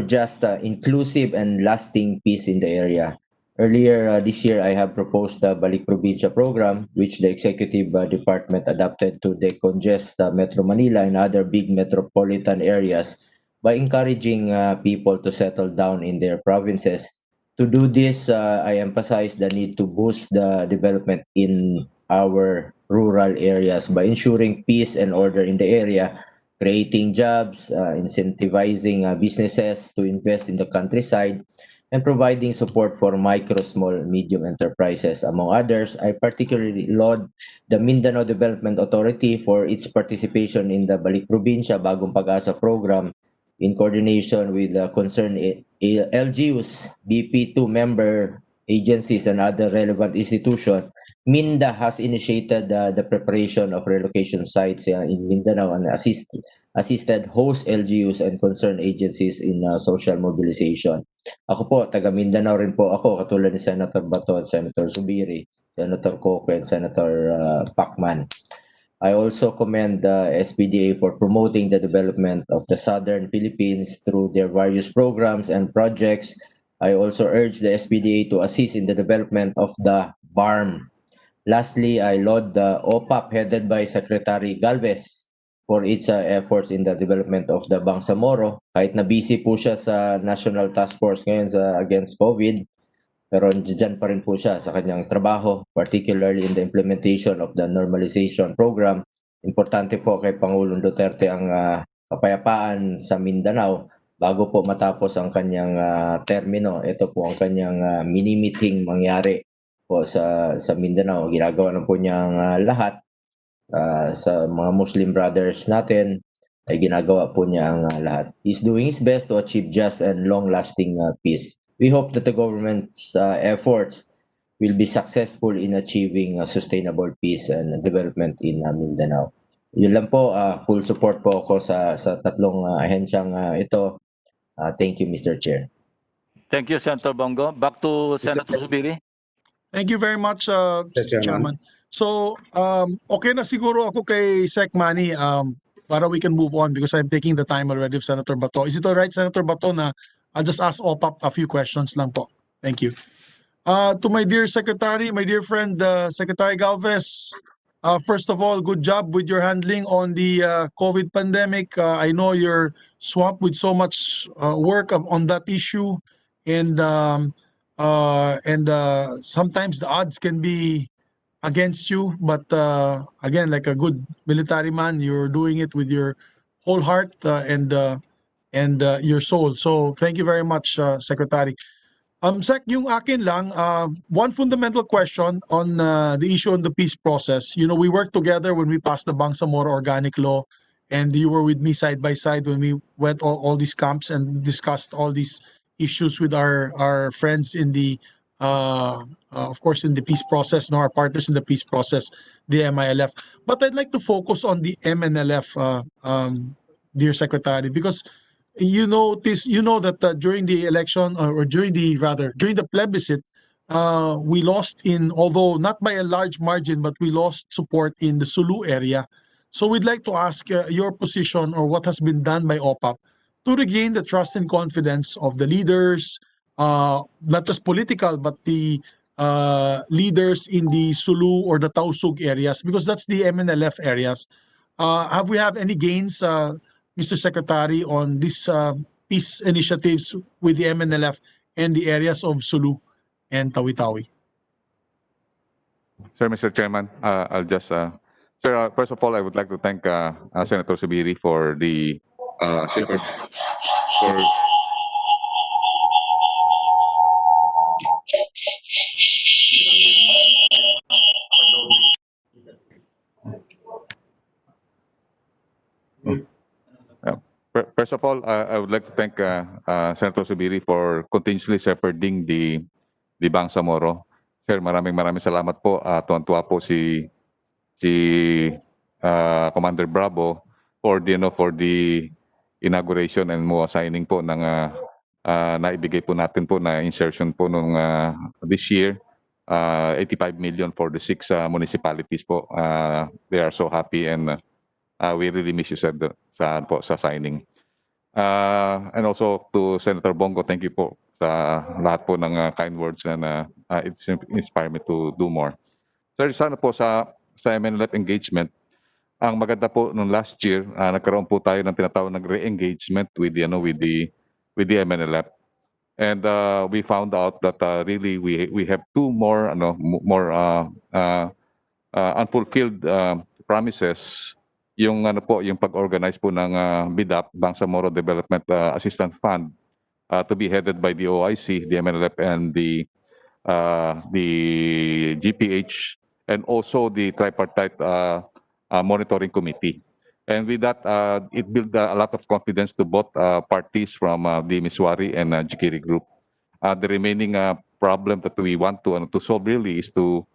just inclusive and lasting peace in the area. Earlier this year, I have proposed the Balik Probinsya program, which the executive department adopted to decongest Metro Manila and other big metropolitan areas by encouraging people to settle down in their provinces. To do this, I emphasize the need to boost the development in our rural areas by ensuring peace and order in the area, creating jobs, incentivizing businesses to invest in the countryside, and providing support for micro, small, medium enterprises. Among others, I particularly laud the Mindanao Development Authority for its participation in the Balik Probinsya Bagong Pag-asa program in coordination with the concerned LGUs, BP2 member agencies, and other relevant institutions. MinDA has initiated the preparation of relocation sites in Mindanao and assisted host LGUs and concerned agencies in social mobilization. Ako po, taga Mindanao rin po ako, katulad ni Senator Bato, Senator Zubiri, Senator Coco, and Senator Pacman. I also commend the SPDA for promoting the development of the Southern Philippines through their various programs and projects. I also urge the SPDA to assist in the development of the BARM. Lastly, I laud the OPAPP headed by Secretary Galvez for its efforts in the development of the Bangsamoro. Kahit na busy po siya sa National Task Force ngayon against COVID, pero dyan pa rin po siya sa kanyang trabaho, particularly in the implementation of the normalization program. Importante po kay Pangulong Duterte ang kapayapaan sa Mindanao bago po matapos ang kanyang termino. Ito po ang kanyang mini-meeting mangyari po sa Mindanao. Ginagawa na po niyang lahat sa mga Muslim brothers natin ay ginagawa po niya ang lahat. He's doing his best to achieve just and long-lasting peace. We hope that the government's efforts will be successful in achieving sustainable peace and development in Mindanao. Yun lang po, full support po ako sa tatlong ahensyang ito. Thank you, Mr. Chair. Thank you, Senator Bongo. Back to Senator Zubiri. Thank you very much, Mr. Chairman. Chairman. So, okay na siguro ako kay Sec Manny para we can move on because I'm taking the time already of Senator Bato. Is it all right, Senator Bato, na I'll just ask OPAPP a few questions lang po. Thank you. To my dear Secretary, my dear friend, Secretary Galvez, first of all, good job with your handling on the COVID pandemic. I know you're swamped with so much work on that issue, and sometimes the odds can be against you. But again, like a good military man, you're doing it with your whole heart and your soul. So thank you very much, Secretary. Sec, yung akin lang, one fundamental question on the issue on the peace process. You know, we worked together when we passed the Bangsamoro Organic Law, and you were with me side by side when we went all these camps and discussed all these issues with our friends in the, of course, in the peace process, no, our partners in the peace process, the MILF. But I'd like to focus on the MNLF, dear Secretary, because you know that during the election or during the plebiscite, we lost in, although not by a large margin, but we lost support in the Sulu area. So we'd like to ask your position or what has been done by OPAPP to regain the trust and confidence of the leaders, not just political, but the leaders in the Sulu or the Tausug areas, because that's the MNLF areas. Have we have any gains, Mr. Secretary, on these peace initiatives with the MNLF and the areas of Sulu? and Tawi-Tawi. Sir, Mr. Chairman, I'll just, sir, first of all, I would like to thank Senator Subiri for the shepherd, for First of all, I would like to thank Senator Subiri for continuously shepherding the Bangsamoro. Sir, maraming salamat po. Tuwan-tuwa po si Commander Bravo for the inauguration and mo signing po ng naibigay po natin po na insertion po nung this year. 85 million for the 6 municipalities po. They are so happy and we really miss you, sir, sa signing. And also to Senator Bongo, thank you po sa lahat po ng kind words and it's inspired me to do more. Sir, sana po sa MNLF engagement, ang maganda po nung last year, nagkaroon po tayo ng tinatawag na re-engagement with the MNLF. And we found out that really we have two more unfulfilled promises, yung yung pag-organize po ng BIDAP, Bangsamoro Development Assistance Fund, to be headed by the OIC, the MNLF, and the GPH, and also the tripartite monitoring committee. And with that, it built a lot of confidence to both parties from the Miswari and Jikiri group. The remaining problem that we want to solve really is to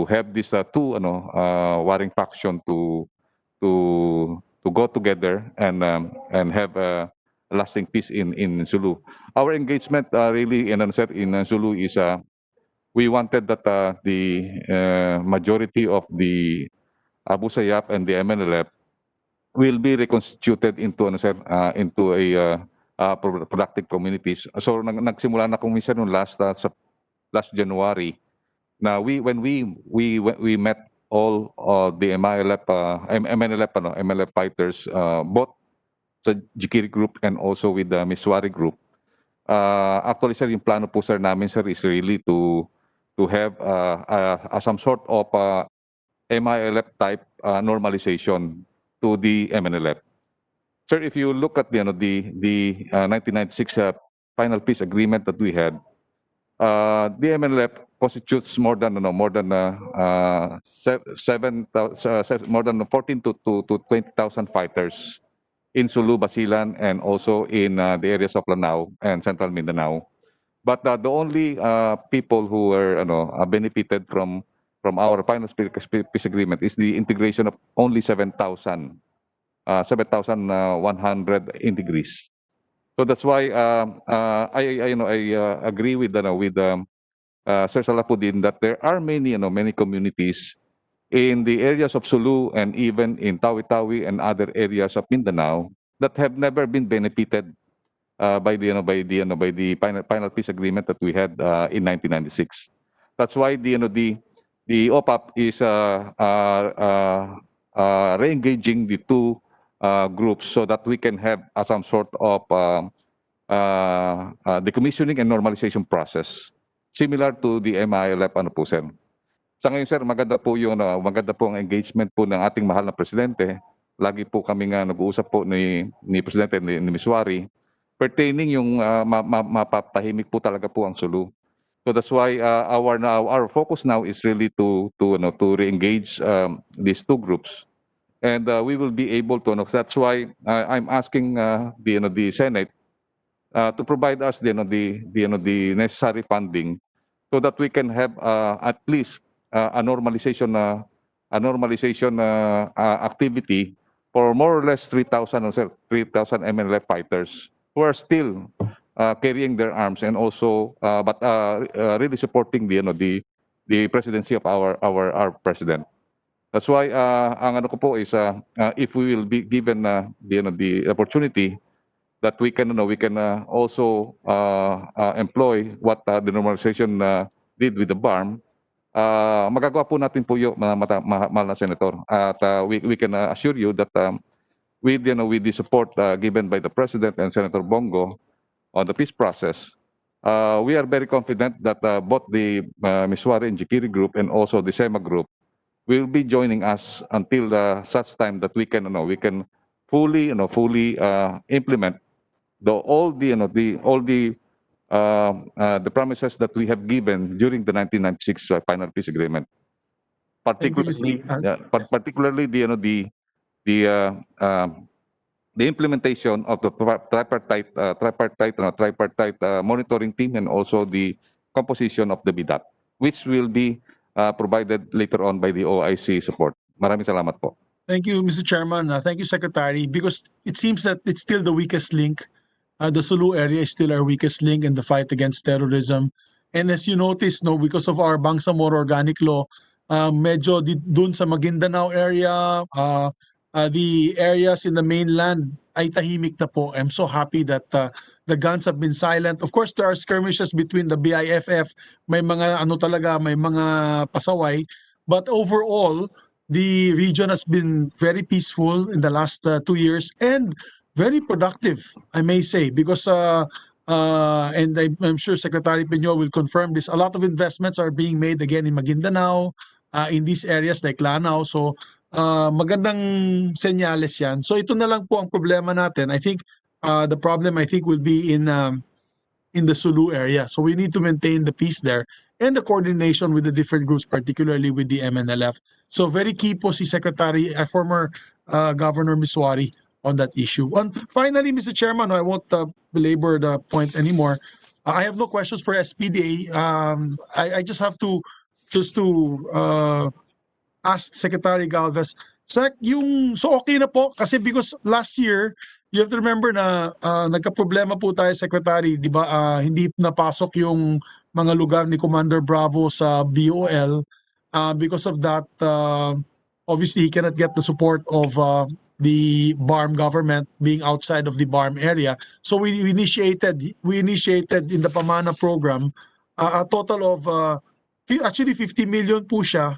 have these two warring faction to go together and have a lasting peace in Sulu. Our engagement really in Sulu is we wanted that the majority of the Abu Sayyaf and the MNLF will be reconstituted into into a productive communities. So nagsimula na kung minsan noong last January na when we met all the MNLF fighters, both sa Jikiri group and also with the Miswari group. Actually, sir, yung plano po, sir, namin, sir, is really to have some sort of MILF type normalization to the MNLF. Sir, if you look at the 1996 final peace agreement that we had, the MNLF constitutes more than 14 to 20,000 fighters in Sulu, Basilan, and also in the areas of Lanao and Central Mindanao. But the only people who were benefited from our final peace agreement is the integration of only 7,100 integrees. So that's why I agree with Sir Salapudin that there are many communities in the areas of Sulu and even in Tawi-Tawi and other areas of Mindanao that have never been benefited by the final peace agreement that we had in 1996. That's why the OPAPP is re-engaging the two groups so that we can have some sort of decommissioning and normalization process similar to the MILF po, sir. Sa ngayon, sir, maganda po ang engagement po ng ating mahal na presidente. Lagi po kami nag-uusap po ni Presidente ni Miswari pertaining yung mapapahimik po talaga po ang Sulu. So that's why our focus now is really to re-engage these two groups, and we will be able to. That's why I'm asking the Senate to provide us the necessary funding so that we can have at least a normalization activity for more or less 3,000 MNLF fighters who are still carrying their arms and also but really supporting the presidency of our president. That's why ang ko po is if we will be given the opportunity that we can also employ what the normalization did with the BARM, magagawa po natin po yung mahal na senator. At we can assure you that with the support given by the President and Senator Bongo on the peace process, we are very confident that both the Miswari and Jikiri group and also the SEMA group will be joining us until such time that we can fully implement all the promises that we have given during the 1996 final peace agreement. Thank you, Mr. Particularly the implementation of the tripartite monitoring team and also the composition of the BIDAP, which will be provided later on by the OIC support. Maraming salamat po. Thank you, Mr. Chairman. Thank you, Secretary, because it seems that it's still the weakest link. The Sulu area is still our weakest link in the fight against terrorism. And as you notice, no, because of our Bangsamoro Organic Law, medyo dun sa Maguindanao area, the areas in the mainland ay tahimik na po. I'm so happy that the guns have been silent. Of course, there are skirmishes between the BIFF, may mga may mga pasaway, but overall, the region has been very peaceful in the last 2 years and very productive, I may say, because and I'm sure Secretary Peño will confirm this. A lot of investments are being made again in Maguindanao, in these areas like Lanao. So magandang senyales yan. So ito na lang po ang problema natin. I think the problem will be in the Sulu area. So we need to maintain the peace there and the coordination with the different groups, particularly with the MNLF. So very key po si Secretary, former Governor Miswari on that issue. And finally, Mr. Chairman, I won't belabor the point anymore. I have no questions for SPDA. I just have to ask Secretary Galvez, Sec, so okay na po kasi because last year, you have to remember na nagka-problema po tayo, Secretary, di ba? Hindi napasok yung mga lugar ni Commander Bravo sa BOL. Because of that, obviously, he cannot get the support of the BARM government being outside of the BARM area. So we initiated in the Pamana program a total of actually 50 million po siya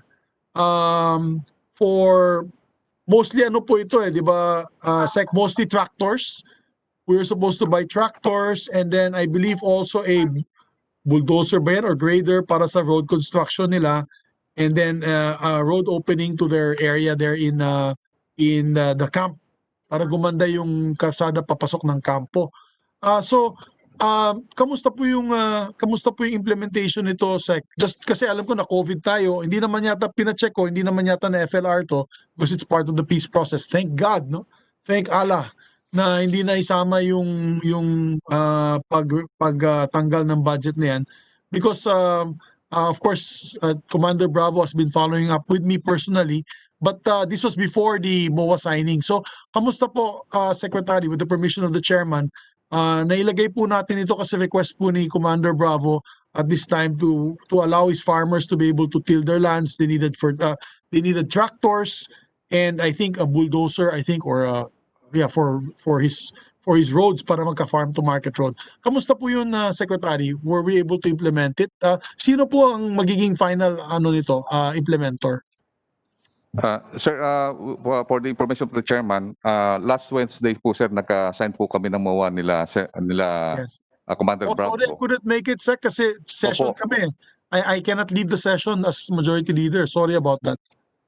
for mostly po ito di ba, Sec, mostly tractors. We were supposed to buy tractors and then I believe also a bulldozer ba yan or grader para sa road construction nila and then a road opening to their area there in the camp para gumanda yung kalsada papasok ng kampo. So kamusta po yung implementation nito, Sec? Just kasi alam ko na COVID tayo, hindi naman yata pina-check ko, hindi naman yata na FLR to because it's part of the peace process. Thank God, no? Thank Allah na hindi na isama yung pagtanggal ng budget na yan because of course Commander Bravo has been following up with me personally but this was before the MOA signing. So kamusta po, Secretary, with the permission of the chairman, nailagay po natin ito kasi request po ni Commander Bravo at this time to allow his farmers to be able to till their lands. They needed tractors and I think a bulldozer, for his roads para magka-farm to market road. Kamusta po yun, Secretary? Were we able to implement it? Sino po ang magiging final implementer? Sir, for the information of the chairman, last Wednesday po sir naka-sign po kami ng MOA nila Yes. Commander Bravo. Sorry, I couldn't make it, Sec, kasi session Opo. kami. I cannot leave the session as majority leader. Sorry about that.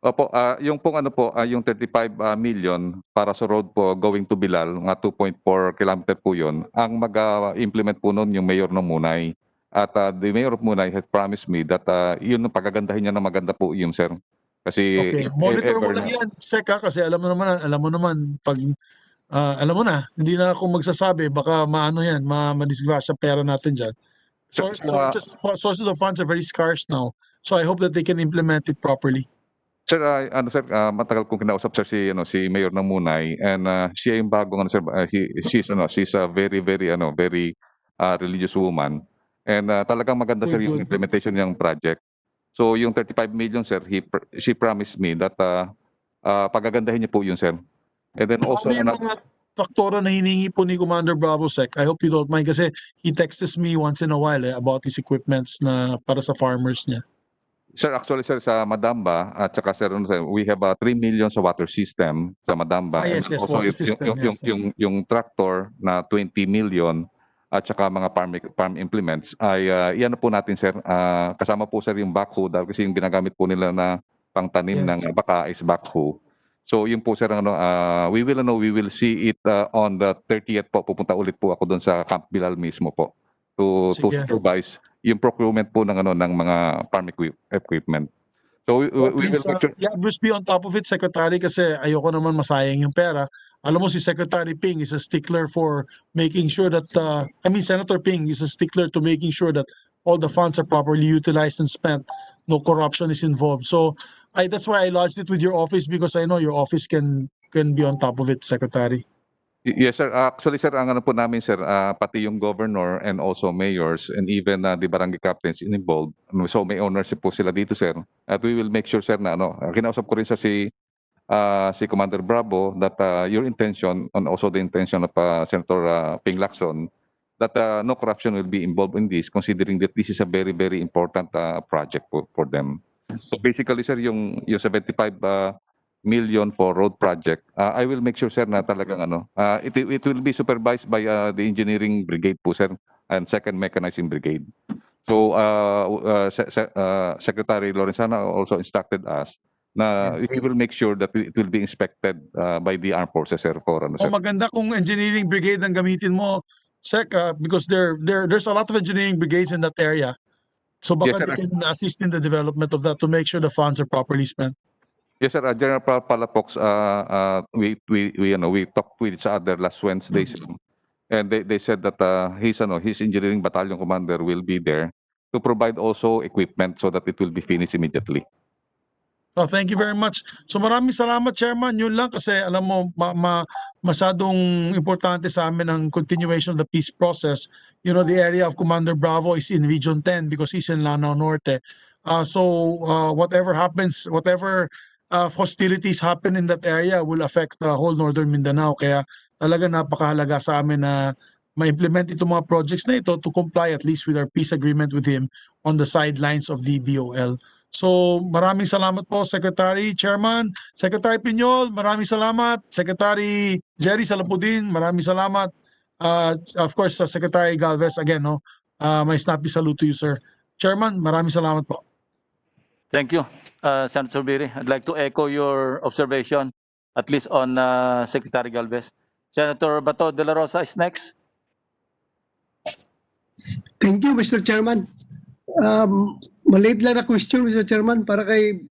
Opo, yung pong yung 35 million para sa road po going to Bilal, mga 2.4 kilometer po yun. Ang mag-implement po nun yung Mayor ng Munay. At the Mayor of Munay has promised me that yun ang pagagandahin niya na maganda po yun, sir. Kasi Okay, monitor mo lang yan, Sec, kasi alam mo naman pag alam mo na, hindi na ako magsasabi, baka ma-disgrasya pera natin dyan. So just sources of funds are very scarce now. So I hope that they can implement it properly. Sir, matagal kong kinausap sir si Mayor ng Munay and siya yung bagong she's a very religious woman and talagang maganda sir yung Good. implementation ng project. So yung 35 million sir, she promised me that pagagandahin niya po yun sir. And then also Ano yung mga faktora na hiningi po ni Commander Bravo, Sec? I hope you don't mind kasi he texts me once in a while about his equipments na para sa farmers niya. Sir, actually sir sa Madamba at saka sir we have 3 million sa water system sa Madamba. Yes, And also water system, yes. yung tractor na 20 million at saka mga farm implements ay iyan na po natin sir. Kasama po sir yung backhoe dahil kasi yung ginagamit po nila na pangtanim Yes. ng baka is backhoe. So yung po sir we will see it on the 30th po. Pupunta ulit po ako doon sa Camp Bilal mismo po to Sige. supervise yung procurement po ng ng mga farm equipment. So we will Please, make sure. yeah, Bruce, be on top of it, Secretary, kasi ayoko naman masayang yung pera. Alam mo, si Secretary Ping is a stickler for making sure that, Senator Ping is a stickler to making sure that all the funds are properly utilized and spent. No corruption is involved. So that's why I lodged it with your office because I know your office can be on top of it, Secretary. Yes, sir. Actually, sir, ang ano po namin, sir, pati yung governor and also mayors and even the barangay captains involved. So may ownership po sila dito, sir. At we will make sure, sir, na kinausap ko rin si Commander Bravo that your intention and also the intention of Senator Ping Lacson that no corruption will be involved in this considering that this is a very, very important project for them. So basically, sir, yung 75 million for road project, I will make sure, sir, na talagang it will be supervised by the engineering brigade po, sir, and second mechanizing brigade. So Secretary Lorenzana also instructed us na Yes. we will make sure that it will be inspected by the armed forces, sir, for O maganda kung engineering brigade ang gamitin mo, Sec, because there's a lot of engineering brigades in that area. So baka Yes, sir. they can assist in the development of that to make sure the funds are properly spent. Yes, sir. General Palafox, we talked with each other last Wednesday, sir, and they said that his engineering battalion commander will be there to provide also equipment so that it will be finished immediately. Oh, thank you very much. So maraming salamat, Chairman. Yun lang kasi alam mo, masyadong importante sa amin ang continuation of the peace process. You know, the area of Commander Bravo is in Region 10 because he's in Lanao Norte. Whatever happens, whatever hostilities happen in that area will affect the whole Northern Mindanao. Kaya talaga napakahalaga sa amin na ma-implement itong mga projects na ito to comply at least with our peace agreement with him on the sidelines of the BOL. So maraming salamat po, Secretary, Chairman, Secretary Piñol, maraming salamat, Secretary Jerry Salapudin, maraming salamat. Of course, Secretary Galvez, again, may snappy salute to you, sir. Chairman, maraming salamat po. Thank you, Senator Biri. I'd like to echo your observation, at least on Secretary Galvez. Senator Bato de la Rosa is next. Thank you, Mr. Chairman. Maliit lang na question, Mr. Chairman, para kay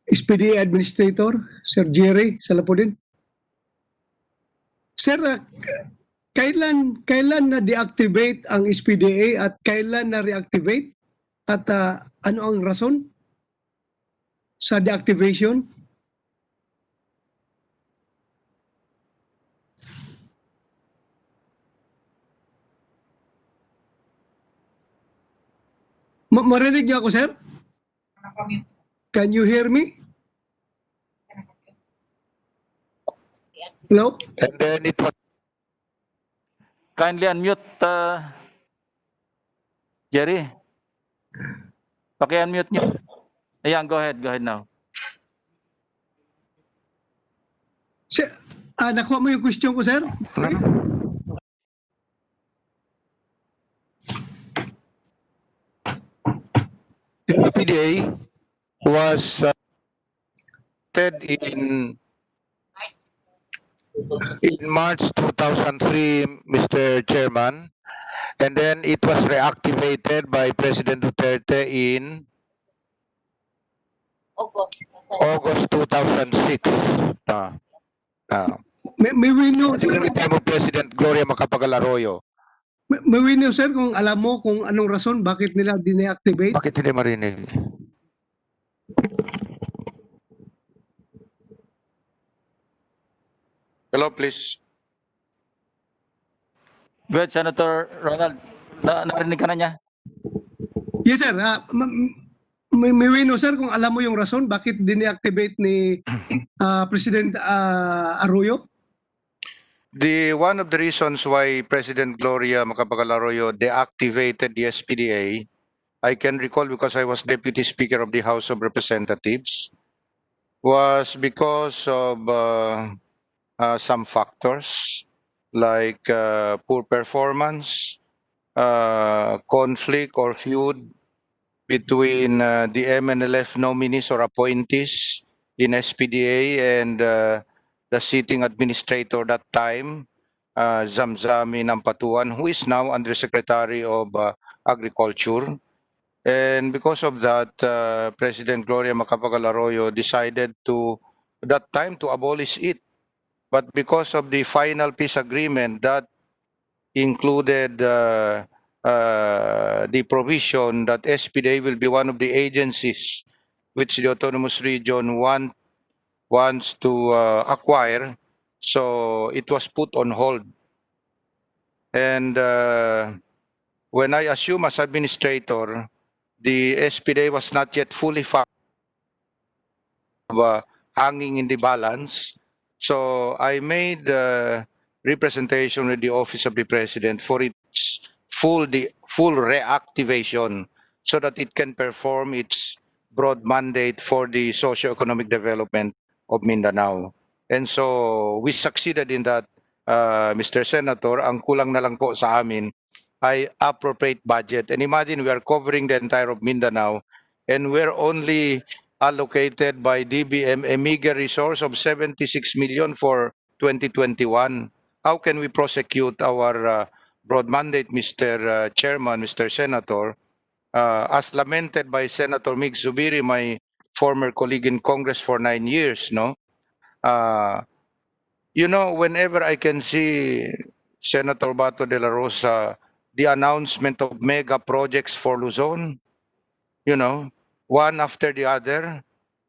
SPDA Administrator, Sir Jerry Salapudin. Sir, kailan na-deactivate ang SPDA at kailan na-reactivate? At ano ang rason sa deactivation? Marinig niyo ako, sir? Can you hear me? Hello? And then it was Kindly unmute, Jerry. Paki-unmute niyo. Ayan, go ahead now. Sir, nakuha mo yung question ko, sir? the SPDA was in March 2003, Mr. Chairman, and then it was reactivated by President Duterte in August 2006. May we know, sir, During the time of President Gloria Macapagal Arroyo. may we know, sir, kung alam mo kung anong rason bakit nila dineactivate? Bakit hindi marinig? Hello, please. Go ahead, Senator Ronald. Narinig ka na niya? Yes, sir. May we know, sir, kung alam mo yung rason bakit dineactivate ni President Arroyo? One of the reasons why President Gloria Macapagal Arroyo deactivated the SPDA, I can recall because I was Deputy Speaker of the House of Representatives, was because of some factors. like poor performance, conflict or feud between the MNLF nominees or appointees in SPDA and the sitting administrator that time, Zamzami Nampatuan, who is now Undersecretary of Agriculture. And because of that, President Gloria Macapagal Arroyo decided to, that time, to abolish it. But because of the final peace agreement that included the provision that SPDA will be one of the agencies which the autonomous region wants to acquire, so it was put on hold. And when I assumed as administrator, the SPDA was not yet fully hanging in the balance. So I made representation with the Office of the President for its full reactivation so that it can perform its broad mandate for the socio-economic development of Mindanao. And so we succeeded in that, Mr. Senator. Ang kulang na lang po sa amin ay appropriate budget. And imagine we are covering the entire of Mindanao and we're only allocated by DBM a meager resource of 76 million for 2021. How can we prosecute our broad mandate, Mr. Chairman, Mr. Senator? As lamented by Senator Mig Zubiri, my former colleague in Congress for 9 years, no? Whenever I can see Senator Bato de la Rosa, the announcement of mega projects for Luzon, one after the other.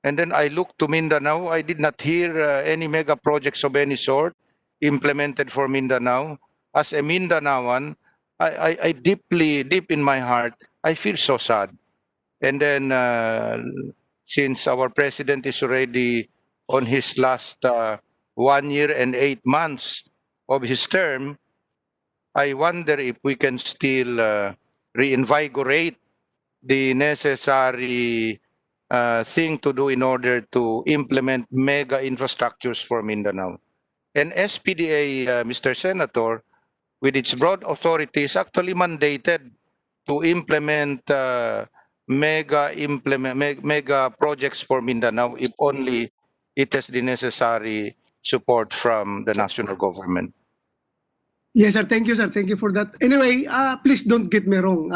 And then I look to Mindanao, I did not hear any mega projects of any sort implemented for Mindanao. As a Mindanaoan, I deep in my heart, I feel so sad. And then since our president is already on his last 1 year and 8 months of his term, I wonder if we can still reinvigorate the necessary thing to do in order to implement mega infrastructures for Mindanao. And SPDA, Mr. Senator, with its broad authority, is actually mandated to implement mega projects for Mindanao if only it has the necessary support from the national government. Yes, sir. Thank you, sir. Thank you for that. Anyway, please don't get me wrong.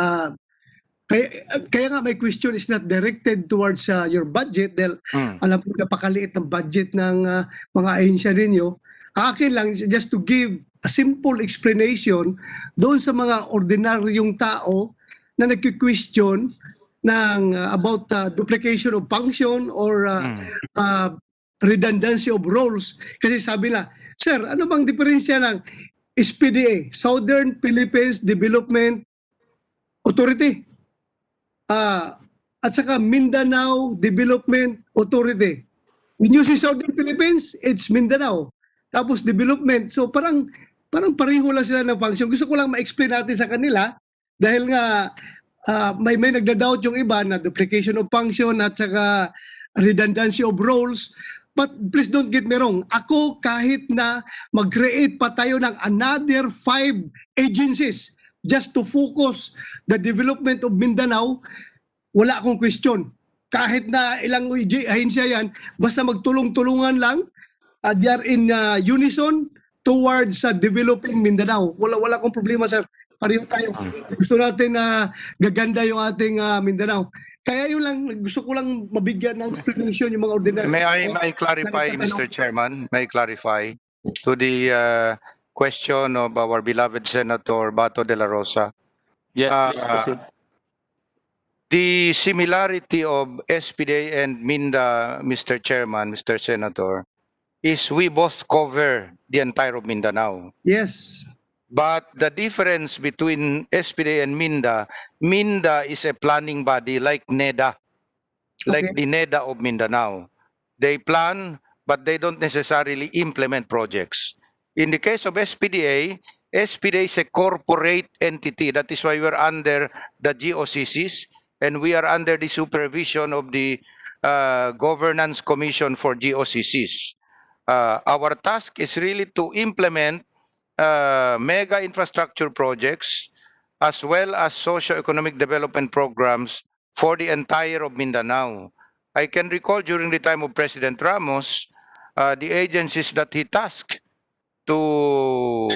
Kaya nga my question is not directed towards your budget dahil alam ko napakaliit ng budget ng mga ahensya ninyo. Akin lang, just to give a simple explanation doon sa mga ordinaryong tao na nagki-question ng about duplication of function or redundancy of roles. Kasi sabi na, sir, ano bang diferensya ng SPDA, Southern Philippines Development Authority, at saka Mindanao Development Authority? When you say Southern Philippines, it's Mindanao. Tapos development. So parang pareho lang sila ng function. Gusto ko lang ma-explain natin sa kanila dahil nga may nagda-doubt yung iba na duplication of function at saka redundancy of roles. But please don't get me wrong. Ako kahit na mag-create pa tayo ng another 5 agencies just to focus the development of Mindanao, wala akong question. Kahit na ilang ahensya yan, basta magtulong-tulungan lang, they are in unison towards developing Mindanao. Wala akong problema, sir. Pareho tayo. Gusto natin na gaganda yung ating Mindanao. Kaya yun lang, gusto ko lang mabigyan ng explanation yung mga ordinary. May I clarify, Mr. Chairman? May I clarify to the question of our beloved Senator Bato de la Rosa? Yes, please proceed. The similarity of SPDA and MinDA, Mr. Chairman, Mr. Senator, is we both cover the entire of Mindanao. Yes. But the difference between SPDA and MinDA is a planning body like NEDA, like the NEDA of Mindanao. They plan, but they don't necessarily implement projects. In the case of SPDA is a corporate entity. That is why we're under the GOCCs, and we are under the supervision of the Governance Commission for GOCCs. Our task is really to implement mega infrastructure projects as well as socio-economic development programs for the entire of Mindanao. I can recall during the time of President Ramos, the agencies that he tasked to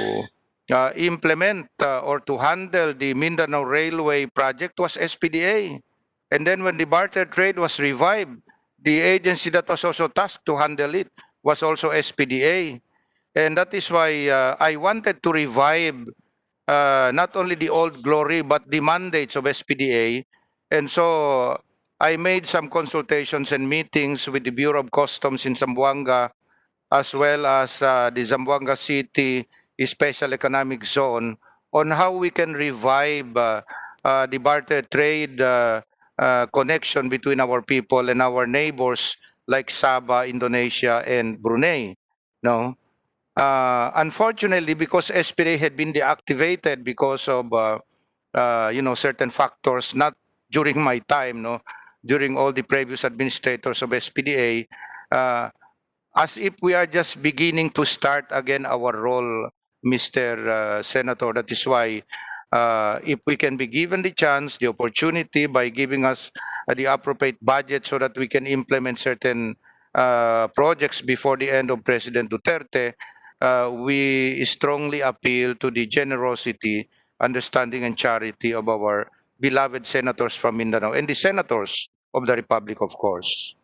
implement or to handle the Mindanao Railway project was SPDA. And then when the barter trade was revived, the agency that was also tasked to handle it was also SPDA. And that is why I wanted to revive not only the old glory but the mandates of SPDA. And so I made some consultations and meetings with the Bureau of Customs in Zamboanga as well as the Zamboanga City Special Economic Zone on how we can revive the barter trade connection between our people and our neighbors like Sabah, Indonesia, and Brunei. No, unfortunately, because SPDA had been deactivated because of certain factors, not during my time, no, during all the previous administrators of SPDA, as if we are just beginning to start again our role, Mr. Senator. That is why if we can be given the chance, the opportunity by giving us the appropriate budget so that we can implement certain projects before the end of President Duterte, we strongly appeal to the generosity, understanding, and charity of our beloved senators from Mindanao and the senators of the Republic, of course.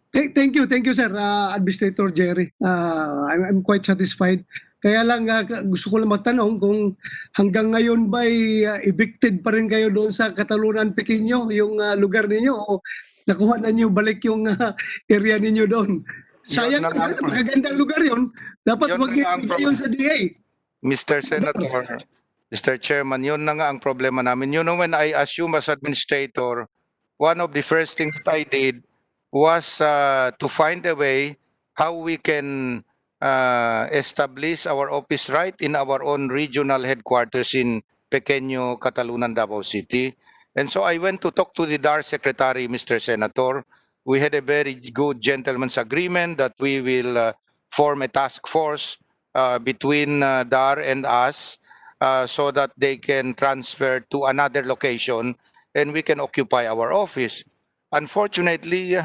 Thank you, sir, Administrator Jerry. I'm quite satisfied. Kaya lang gusto ko lang matanong kung hanggang ngayon ba evicted pa rin kayo doon sa Katalunan Pequeño, yung lugar ninyo, o nakuha na niyo balik yung area ninyo doon? Sayang, magagandang lugar yun. Dapat wag niyo ibigay yun sa DA. Mr. Senator, Mr. Chairman, yun na nga ang problema namin. You know, when I assumed as administrator, one of the first things I did was to find a way how we can establish our office right in our own regional headquarters in Pequeño, Catalunan, Davao City. And so I went to talk to the DAR Secretary, Mr. Senator. We had a very good gentleman's agreement that we will form a task force between DAR and us so that they can transfer to another location and we can occupy our office. Unfortunately,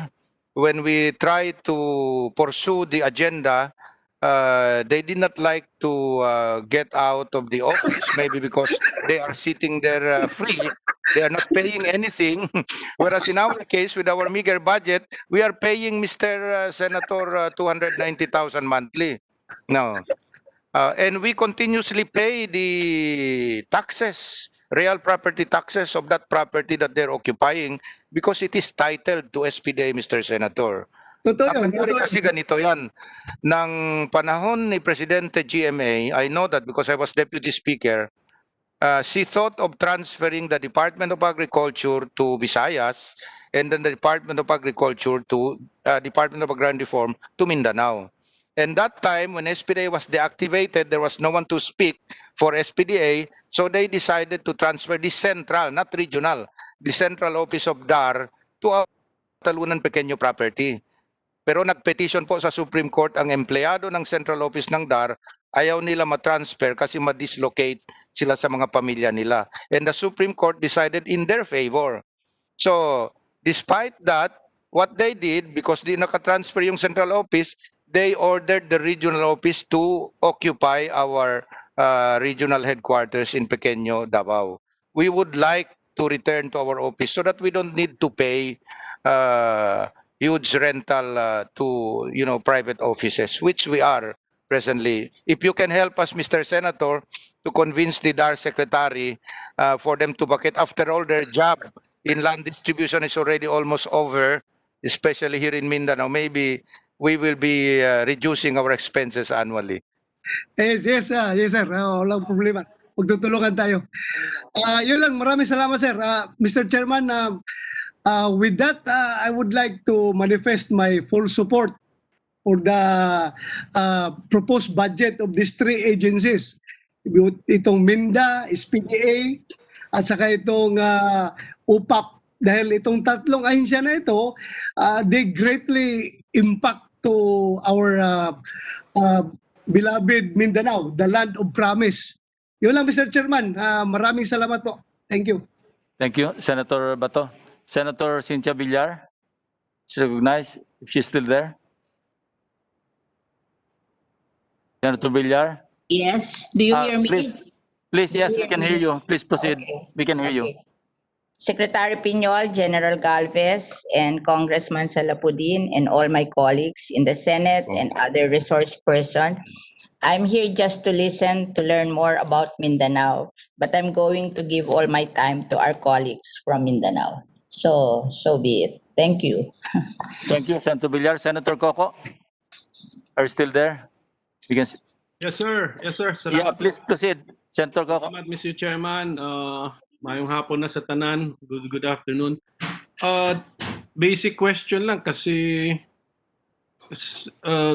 when we try to pursue the agenda, they did not like to get out of the office, maybe because they are sitting there free. They are not paying anything. Whereas in our case, with our meager budget, we are paying Mr. Senator 290,000 monthly. No. And we continuously pay the taxes, real property taxes of that property that they're occupying because it is titled to SPDA, Mr. Senator. Totoo Ang yun. nangyari kasi ganito yan. Nang panahon ni Presidente GMA, I know that because I was Deputy Speaker, she thought of transferring the Department of Agriculture to Visayas and then the Department of Agriculture to Department of Agrarian Reform to Mindanao. And that time, when SPDA was deactivated, there was no one to speak for SPDA, so they decided to transfer the central, not regional, the central office of DAR to our Talunan Pequeño property. Pero nagpetition po sa Supreme Court ang empleyado ng central office ng DAR, ayaw nila matransfer kasi ma-dislocate sila sa mga pamilya nila. And the Supreme Court decided in their favor. So, despite that, what they did, because di nakatransfer yung central office, they ordered the regional office to occupy our regional headquarters in Pequeño, Davao. We would like to return to our office so that we don't need to pay huge rental to private offices, which we are presently. If you can help us, Mr. Senator, to convince the DAR Secretary for them to vacate. After all, their job in land distribution is already almost over, especially here in Mindanao. Maybe we will be reducing our expenses annually. Yes, sir. Walang problema. Magtutulungan tayo. Yun lang, maraming salamat, sir. Mr. Chairman, with that, I would like to manifest my full support for the proposed budget of these three agencies. Itong MinDA, SPDA, at saka itong OPAPP. Dahil itong tatlong ahensya na ito, they greatly impact to our beloved Mindanao, the land of promise. Yun lang, Mr. Chairman. Maraming salamat po. Thank you. Thank you, Senator Bato. Senator Cynthia Villar is recognized if she's still there. Senator Villar? Yes, do you hear me? Please, Do you yes, we hear can me? hear you. Please proceed. Okay. We can hear you. Okay. Secretary Piñol, General Galvez, and Congressman Salapudin, and all my colleagues in the Senate and other resource person. I'm here just to listen to learn more about Mindanao, but I'm going to give all my time to our colleagues from Mindanao. So be it. Thank you. Thank you, Senator Villar. Senator Coco, are you still there? We can. Yes, sir. Yes, sir. Yeah, Salamat please po. proceed, Senator Coco. Salamat, Mr. Chairman. Mayong hapon na sa tanan. Good afternoon. Basic question lang kasi uh,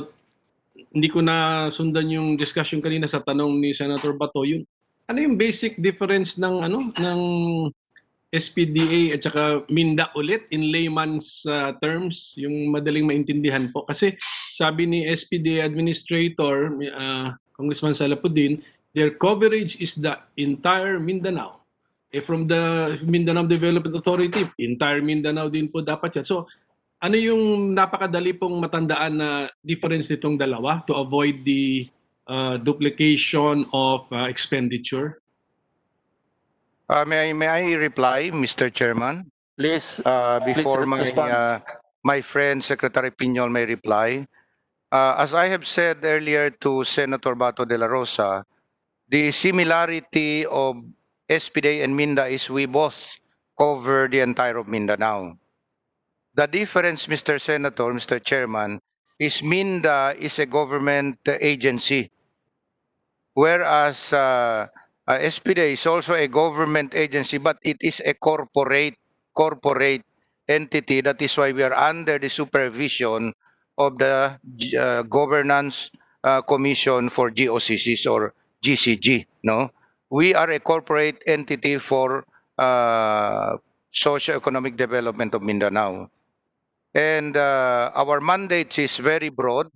hindi ko na sundan yung discussion kanina sa tanong ni Senator Bato. Ano yung basic difference ng SPDA at saka MinDA ulit in layman's terms, yung madaling maintindihan po. Kasi sabi ni SPDA Administrator, Congressman Salapudin, their coverage is the entire Mindanao. From the Mindanao Development Authority, entire Mindanao din po dapat yan. So ano yung napakadali pong matandaan na difference nitong dalawa to avoid the duplication of expenditure? May I reply, Mr. Chairman? Please, Before respond. my friend Secretary Piñol may reply. As I have said earlier to Senator Bato de la Rosa, the similarity of SPDA and MinDA is we both cover the entire of Mindanao. The difference, Mr. Senator, Mr. Chairman, is MinDA is a government agency, whereas SPDA is also a government agency, but it is a corporate entity. That is why we are under the supervision of the Governance Commission for GOCCs or GCG. No, we are a corporate entity for socio-economic development of Mindanao, and our mandate is very broad.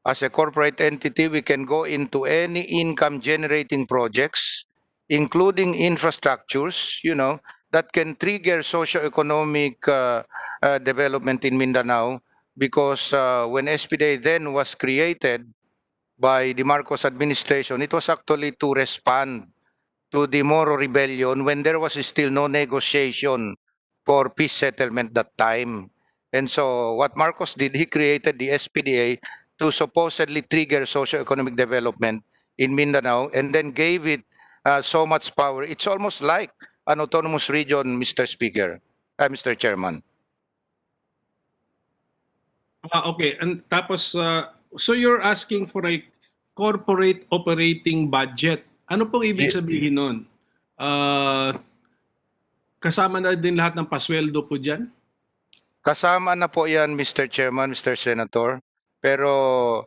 As a corporate entity, we can go into any income generating projects, including infrastructures, that can trigger socio-economic development in Mindanao. Because when SPDA then was created by the Marcos administration, it was actually to respond to the Moro rebellion when there was still no negotiation for peace settlement that time. And so what Marcos did, he created the SPDA to supposedly trigger socio-economic development in Mindanao and then gave it so much power. It's almost like an autonomous region, Mr. Speaker, Mr. Chairman. Okay, and tapos so you're asking for a corporate operating budget. Ano pong ibig sabihin nun? Kasama na din lahat ng pasweldo po dyan? Kasama na po yan, Mr. Chairman, Mr. Senator. Pero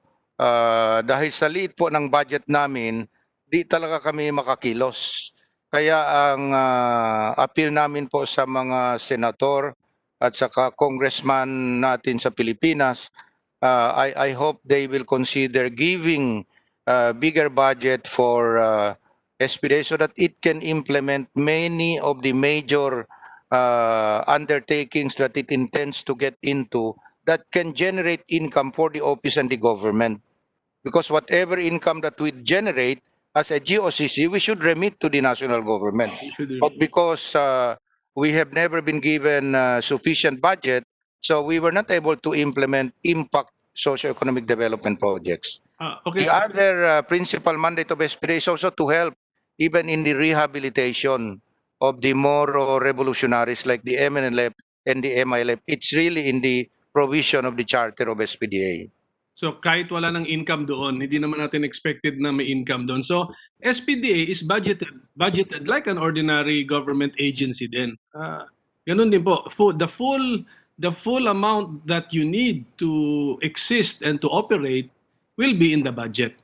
dahil sa liit po ng budget namin, di talaga kami makakilos. Kaya ang appeal namin po sa mga senator at saka congressman natin sa Pilipinas, I hope they will consider giving bigger budget for SPDA so that it can implement many of the major undertakings that it intends to get into that can generate income for the office and the government. Because whatever income that we generate as a GOCC, we should remit to the national government. But because we have never been given sufficient budget, so we were not able to implement impact socio-economic development projects. Okay, The other principal mandate of SPDA is also to help even in the rehabilitation of the Moro revolutionaries like the MNLF and the MILF. It's really in the provision of the charter of SPDA. so kahit wala ng income doon, hindi naman natin expected na may income doon. So SPDA is budgeted like an ordinary government agency din. Ganun din po. The full amount that you need to exist and to operate will be in the budget.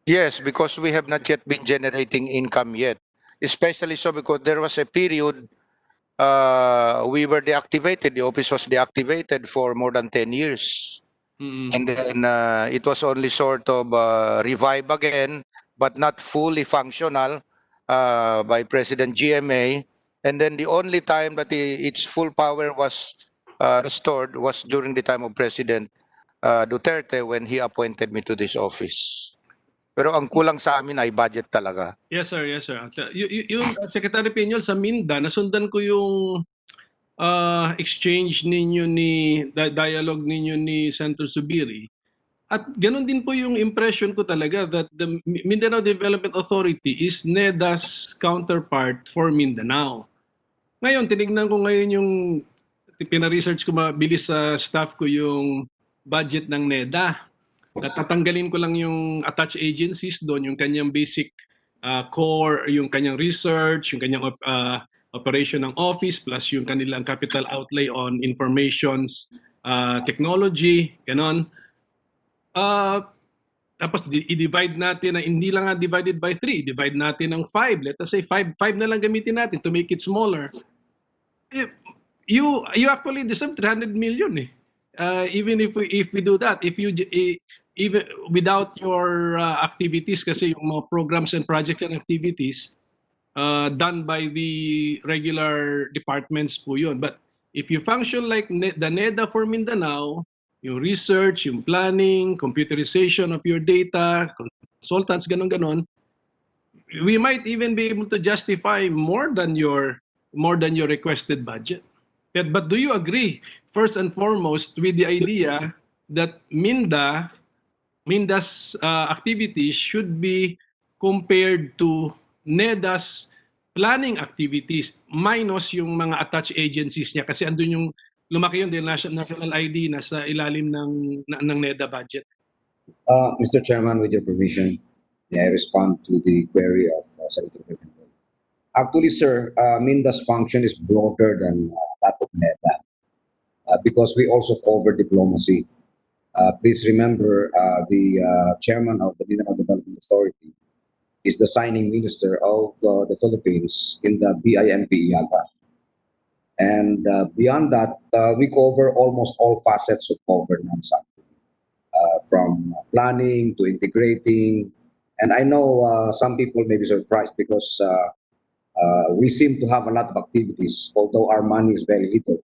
Yes, because we have not yet been generating income yet. Especially so because there was a period we were deactivated. The office was deactivated for more than 10 years. Mm. And then it was only sort of revived again, but not fully functional by President GMA. And then the only time that its full power was restored was during the time of President Duterte when he appointed me to this office. Pero ang kulang sa amin ay budget talaga. Yes, sir. Yes, sir. Yung Secretary Piñol sa MinDA, nasundan ko yung exchange ninyo dialogue ninyo ni Senator Zubiri. At ganun din po yung impression ko talaga that the Mindanao Development Authority is NEDA's counterpart for Mindanao. Ngayon, tinignan ko ngayon yung pina-research ko mabilis sa staff ko yung budget ng NEDA. Tatanggalin ko lang yung attached agencies doon, yung kanyang basic core, yung kanyang research, yung kanyang operation ng office, plus yung kanilang capital outlay on informations, technology, ganon. Tapos i-divide natin na hindi lang nga divided by 3, divide natin ng 5. Let us say 5 na lang gamitin natin to make it smaller. You actually deserve 300 million eh. Even if we do that, even without your activities, kasi yung mga programs and project and activities done by the regular departments po yun. But if you function like the NEDA for Mindanao, yung research, yung planning, computerization of your data, consultants, ganon-ganon, we might even be able to justify more than your requested budget. But do you agree, first and foremost, with the idea that MinDA's activities should be compared to NEDA's planning activities minus yung mga attached agencies niya, kasi andun yung lumaki yun, the national ID nasa ilalim ng NEDA budget. Mr. Chairman, with your permission, may I respond to the query of Senator Pimentel? Actually, sir, MinDA's function is broader than that of NEDA because we also cover diplomacy. Please remember, the chairman of the Mindanao Development Authority is the signing minister of the Philippines in the BIMP-IAGA. And beyond that, we cover almost all facets of governance, from planning to integrating. And I know some people may be surprised because we seem to have a lot of activities, although our money is very little.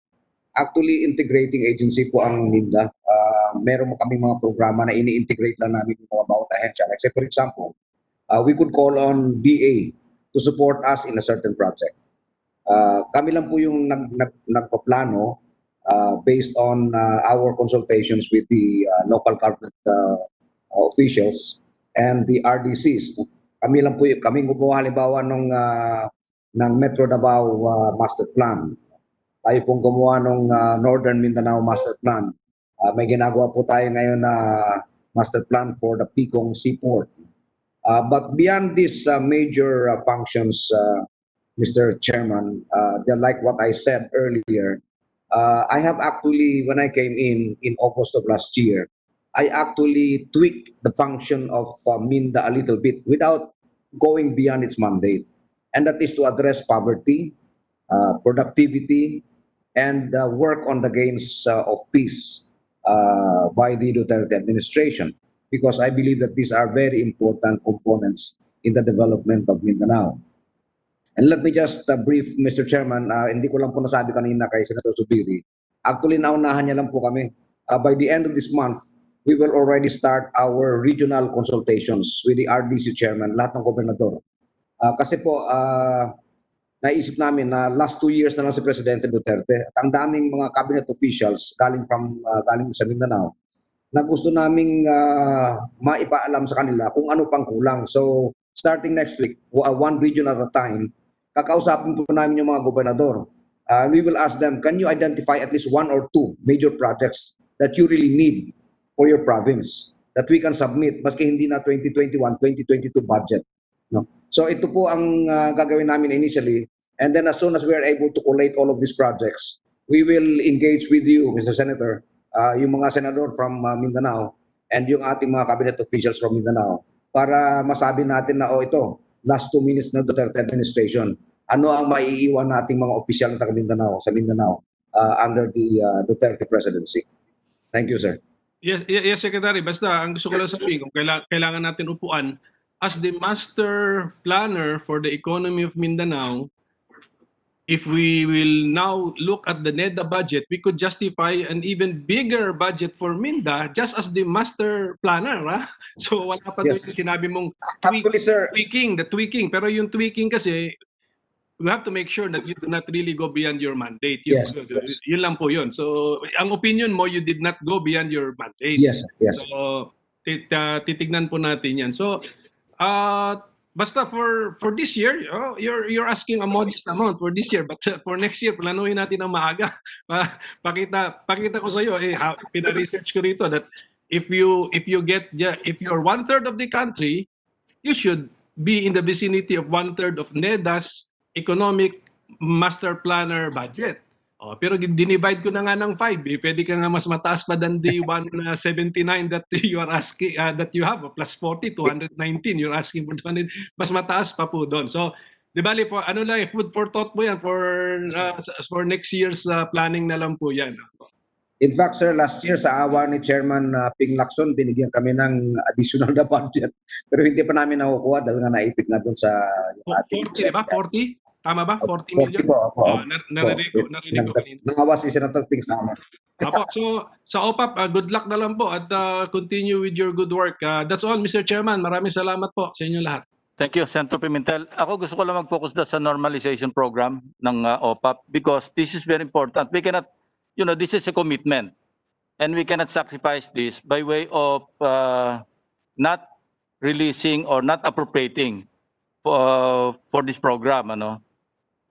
Actually, integrating agency po ang MinDA. Meron kami mga programa na ini-integrate lang namin yung mga bawat ahensya. Like say, for example, we could call on BA to support us in a certain project. Kami lang po yung nagpaplano based on our consultations with the local government officials and the RDCs. Kami lang po, kami gumawa halimbawa ng Metro Davao Master Plan. Tayo pong gumawa ng Northern Mindanao Master Plan. May ginagawa po tayo ngayon na Master Plan for the Picong Seaport. But beyond these major functions, Mr. Chairman, like what I said earlier, I have actually, when I came in August of last year, I actually tweaked the function of MinDA a little bit without going beyond its mandate. And that is to address poverty, productivity, and work on the gains of peace by the Duterte administration. Because I believe that these are very important components in the development of Mindanao. And let me just brief, Mr. Chairman, hindi ko lang po nasabi kanina kay Senator Zubiri. Actually, naunahan niya lang po kami. By the end of this month, we will already start our regional consultations with the RDC chairman, lahat ng gobernador. Kasi po, naisip namin na last 2 years na lang si Presidente Duterte at ang daming mga cabinet officials galing sa Mindanao na gusto naming maipaalam sa kanila kung ano pang kulang. So, starting next week, one region at a time, kakausapin po namin yung mga gobernador. We will ask them, can you identify at least 1 or 2 major projects that you really need for your province that we can submit maski hindi na 2021, 2022 budget. No? So ito po ang gagawin namin initially, and then as soon as we are able to collate all of these projects, we will engage with you, Mr. Senator, yung mga senador from Mindanao and yung ating mga cabinet officials from Mindanao para masabi natin na ito, last 2 minutes na Duterte administration, ano ang maiiwan nating mga opisyal ng taga Mindanao sa Mindanao under the Duterte presidency. Thank you, sir. Yes, Secretary. Basta, ang gusto ko lang sabihin, kung kailangan natin upuan, as the master planner for the economy of Mindanao, if we will now look at the NEDA budget, we could justify an even bigger budget for MinDA just as the master planner. Ha? So wala pa doon Yes. yung sinabi mong Actually, sir, tweaking. Pero yung tweaking kasi, we have to make sure that you do not really go beyond your mandate. Yun, Yes, yes. yun lang po yun. So, ang opinion mo, you did not go beyond your mandate. yes, yes. So, titignan po natin yan. So, basta for this year, you're asking a modest amount for this year, but for next year, planuhin natin ng maaga. Pakita ko sa iyo, pina-research ko rito that if you're 1/3 of the country, you should be in the vicinity of 1/3 of NEDA's economic master planner budget. Pero dinivide ko na nga ng 5. Pwede ka nga mas mataas pa than the 179 that you are asking, that you have, plus 40, 219. You're asking for 200. Mas mataas pa po doon. So, di bali po, ano lang, food for thought po yan for next year's planning na lang po yan. In fact, sir, last year sa awa ni Chairman Ping Lacson, binigyan kami ng additional na budget. Pero hindi pa namin nakukuha dahil nga naipit na doon sa yung ating... 40, di ba? 40? Tama ba? 40 million? 40 po, opo. Narinig ko kanina. Nangawas si Senator Ping sa amin. Apo, so sa OPAPP, good luck na lang po at continue with your good work. That's all, Mr. Chairman. Maraming salamat po sa inyo lahat. Thank you, Senator Pimentel. Ako gusto ko lang mag-focus na sa normalization program ng OPAPP because this is very important. We cannot, this is a commitment and we cannot sacrifice this by way of not releasing or not appropriating for this program.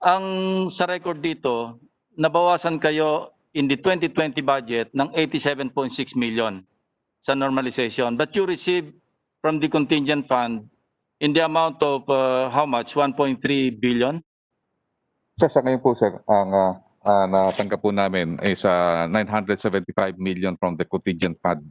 Ang sa record dito, nabawasan kayo in the 2020 budget ng 87.6 million sa normalization. But you receive from the contingent fund in the amount of how much? 1.3 billion? Sir, sa ngayon po, sir, ang natanggap po namin is 975 million from the contingent fund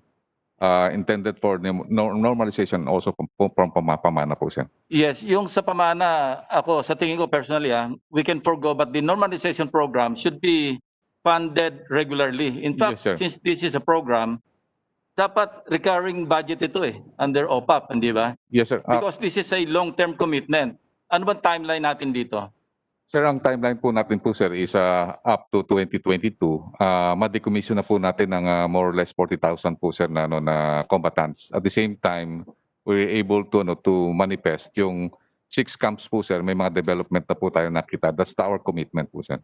intended for normalization also from pamana po, sir. Yes, yung sa pamana, ako sa tingin ko personally, we can forgo, but the normalization program should be funded regularly. In fact, Yes, sir. since this is a program, dapat recurring budget ito under OPAPP, hindi ba? Yes, sir. Because this is a long-term commitment. Ano ba timeline natin dito? Sir, ang timeline po natin po, sir, is up to 2022. Ma-decommission na po natin ng more or less 40,000 po, sir, na combatants. At the same time, we're able to manifest yung 6 camps po, sir. May mga development na po tayo nakita. That's our commitment po, sir.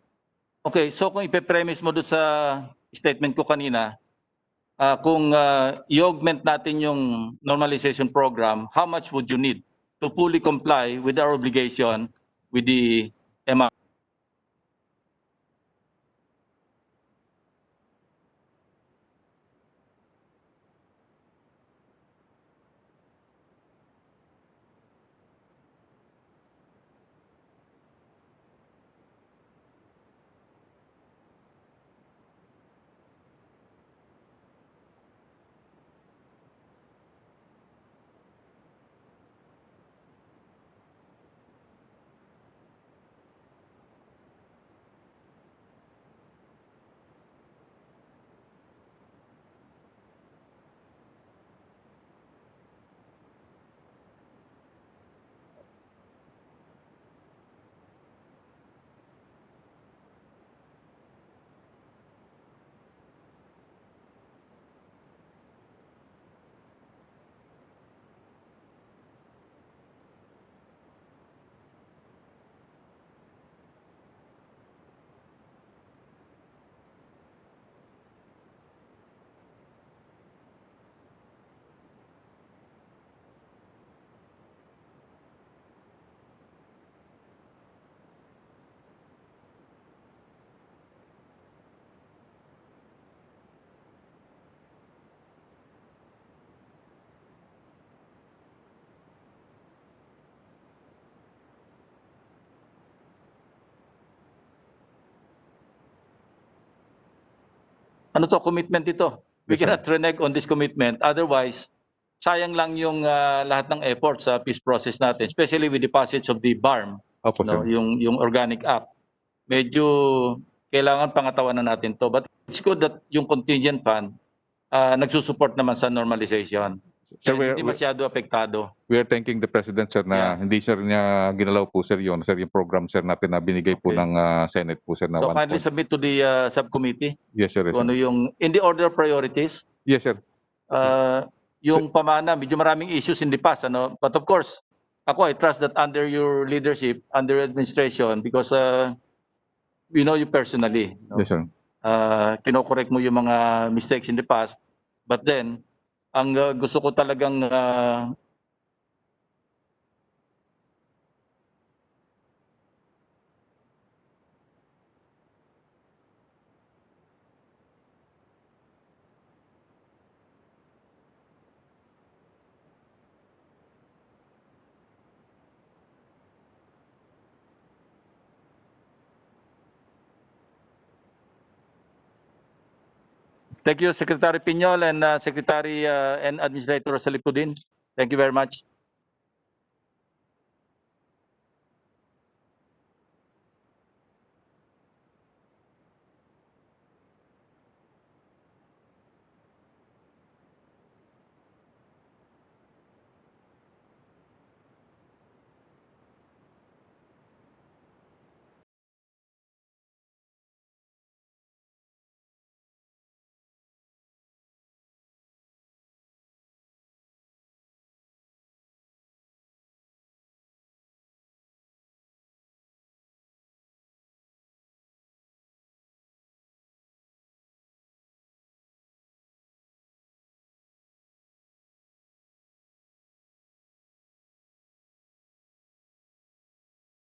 Okay, so kung ipe-premise mo doon sa statement ko kanina, kung i-augment natin yung normalization program, how much would you need to fully comply with our obligation with the MR? Ano to, commitment ito? We Yes, sir. cannot renege on this commitment. Otherwise, sayang lang yung lahat ng effort sa peace process natin, especially with the passage of the BARM, Opo, sir. yung Organic Act. Medyo kailangan pangatawanan natin to. But it's good that yung contingent fund nagsusupport naman sa normalization. Sir, And hindi masyado apektado. we are thanking the President, sir, na Yeah. hindi, sir, niya ginalaw po, sir, sir, yung program, sir, na binigay po Okay. ng Senate po, sir, na So 1 kindly submit to the subcommittee Yes, sir. Yes, kung ano sir. yung, in the order of priorities, Yes, sir. yung pamana, medyo maraming issues in the past, ano? But of course, I trust that under your leadership, under administration, because we know you personally. No? Yes, sir. Kinokorek mo yung mga mistakes in the past. But then, ang gusto ko talagang thank you, Secretary Piñol and Secretary and Administrator Salipudin. Thank you very much.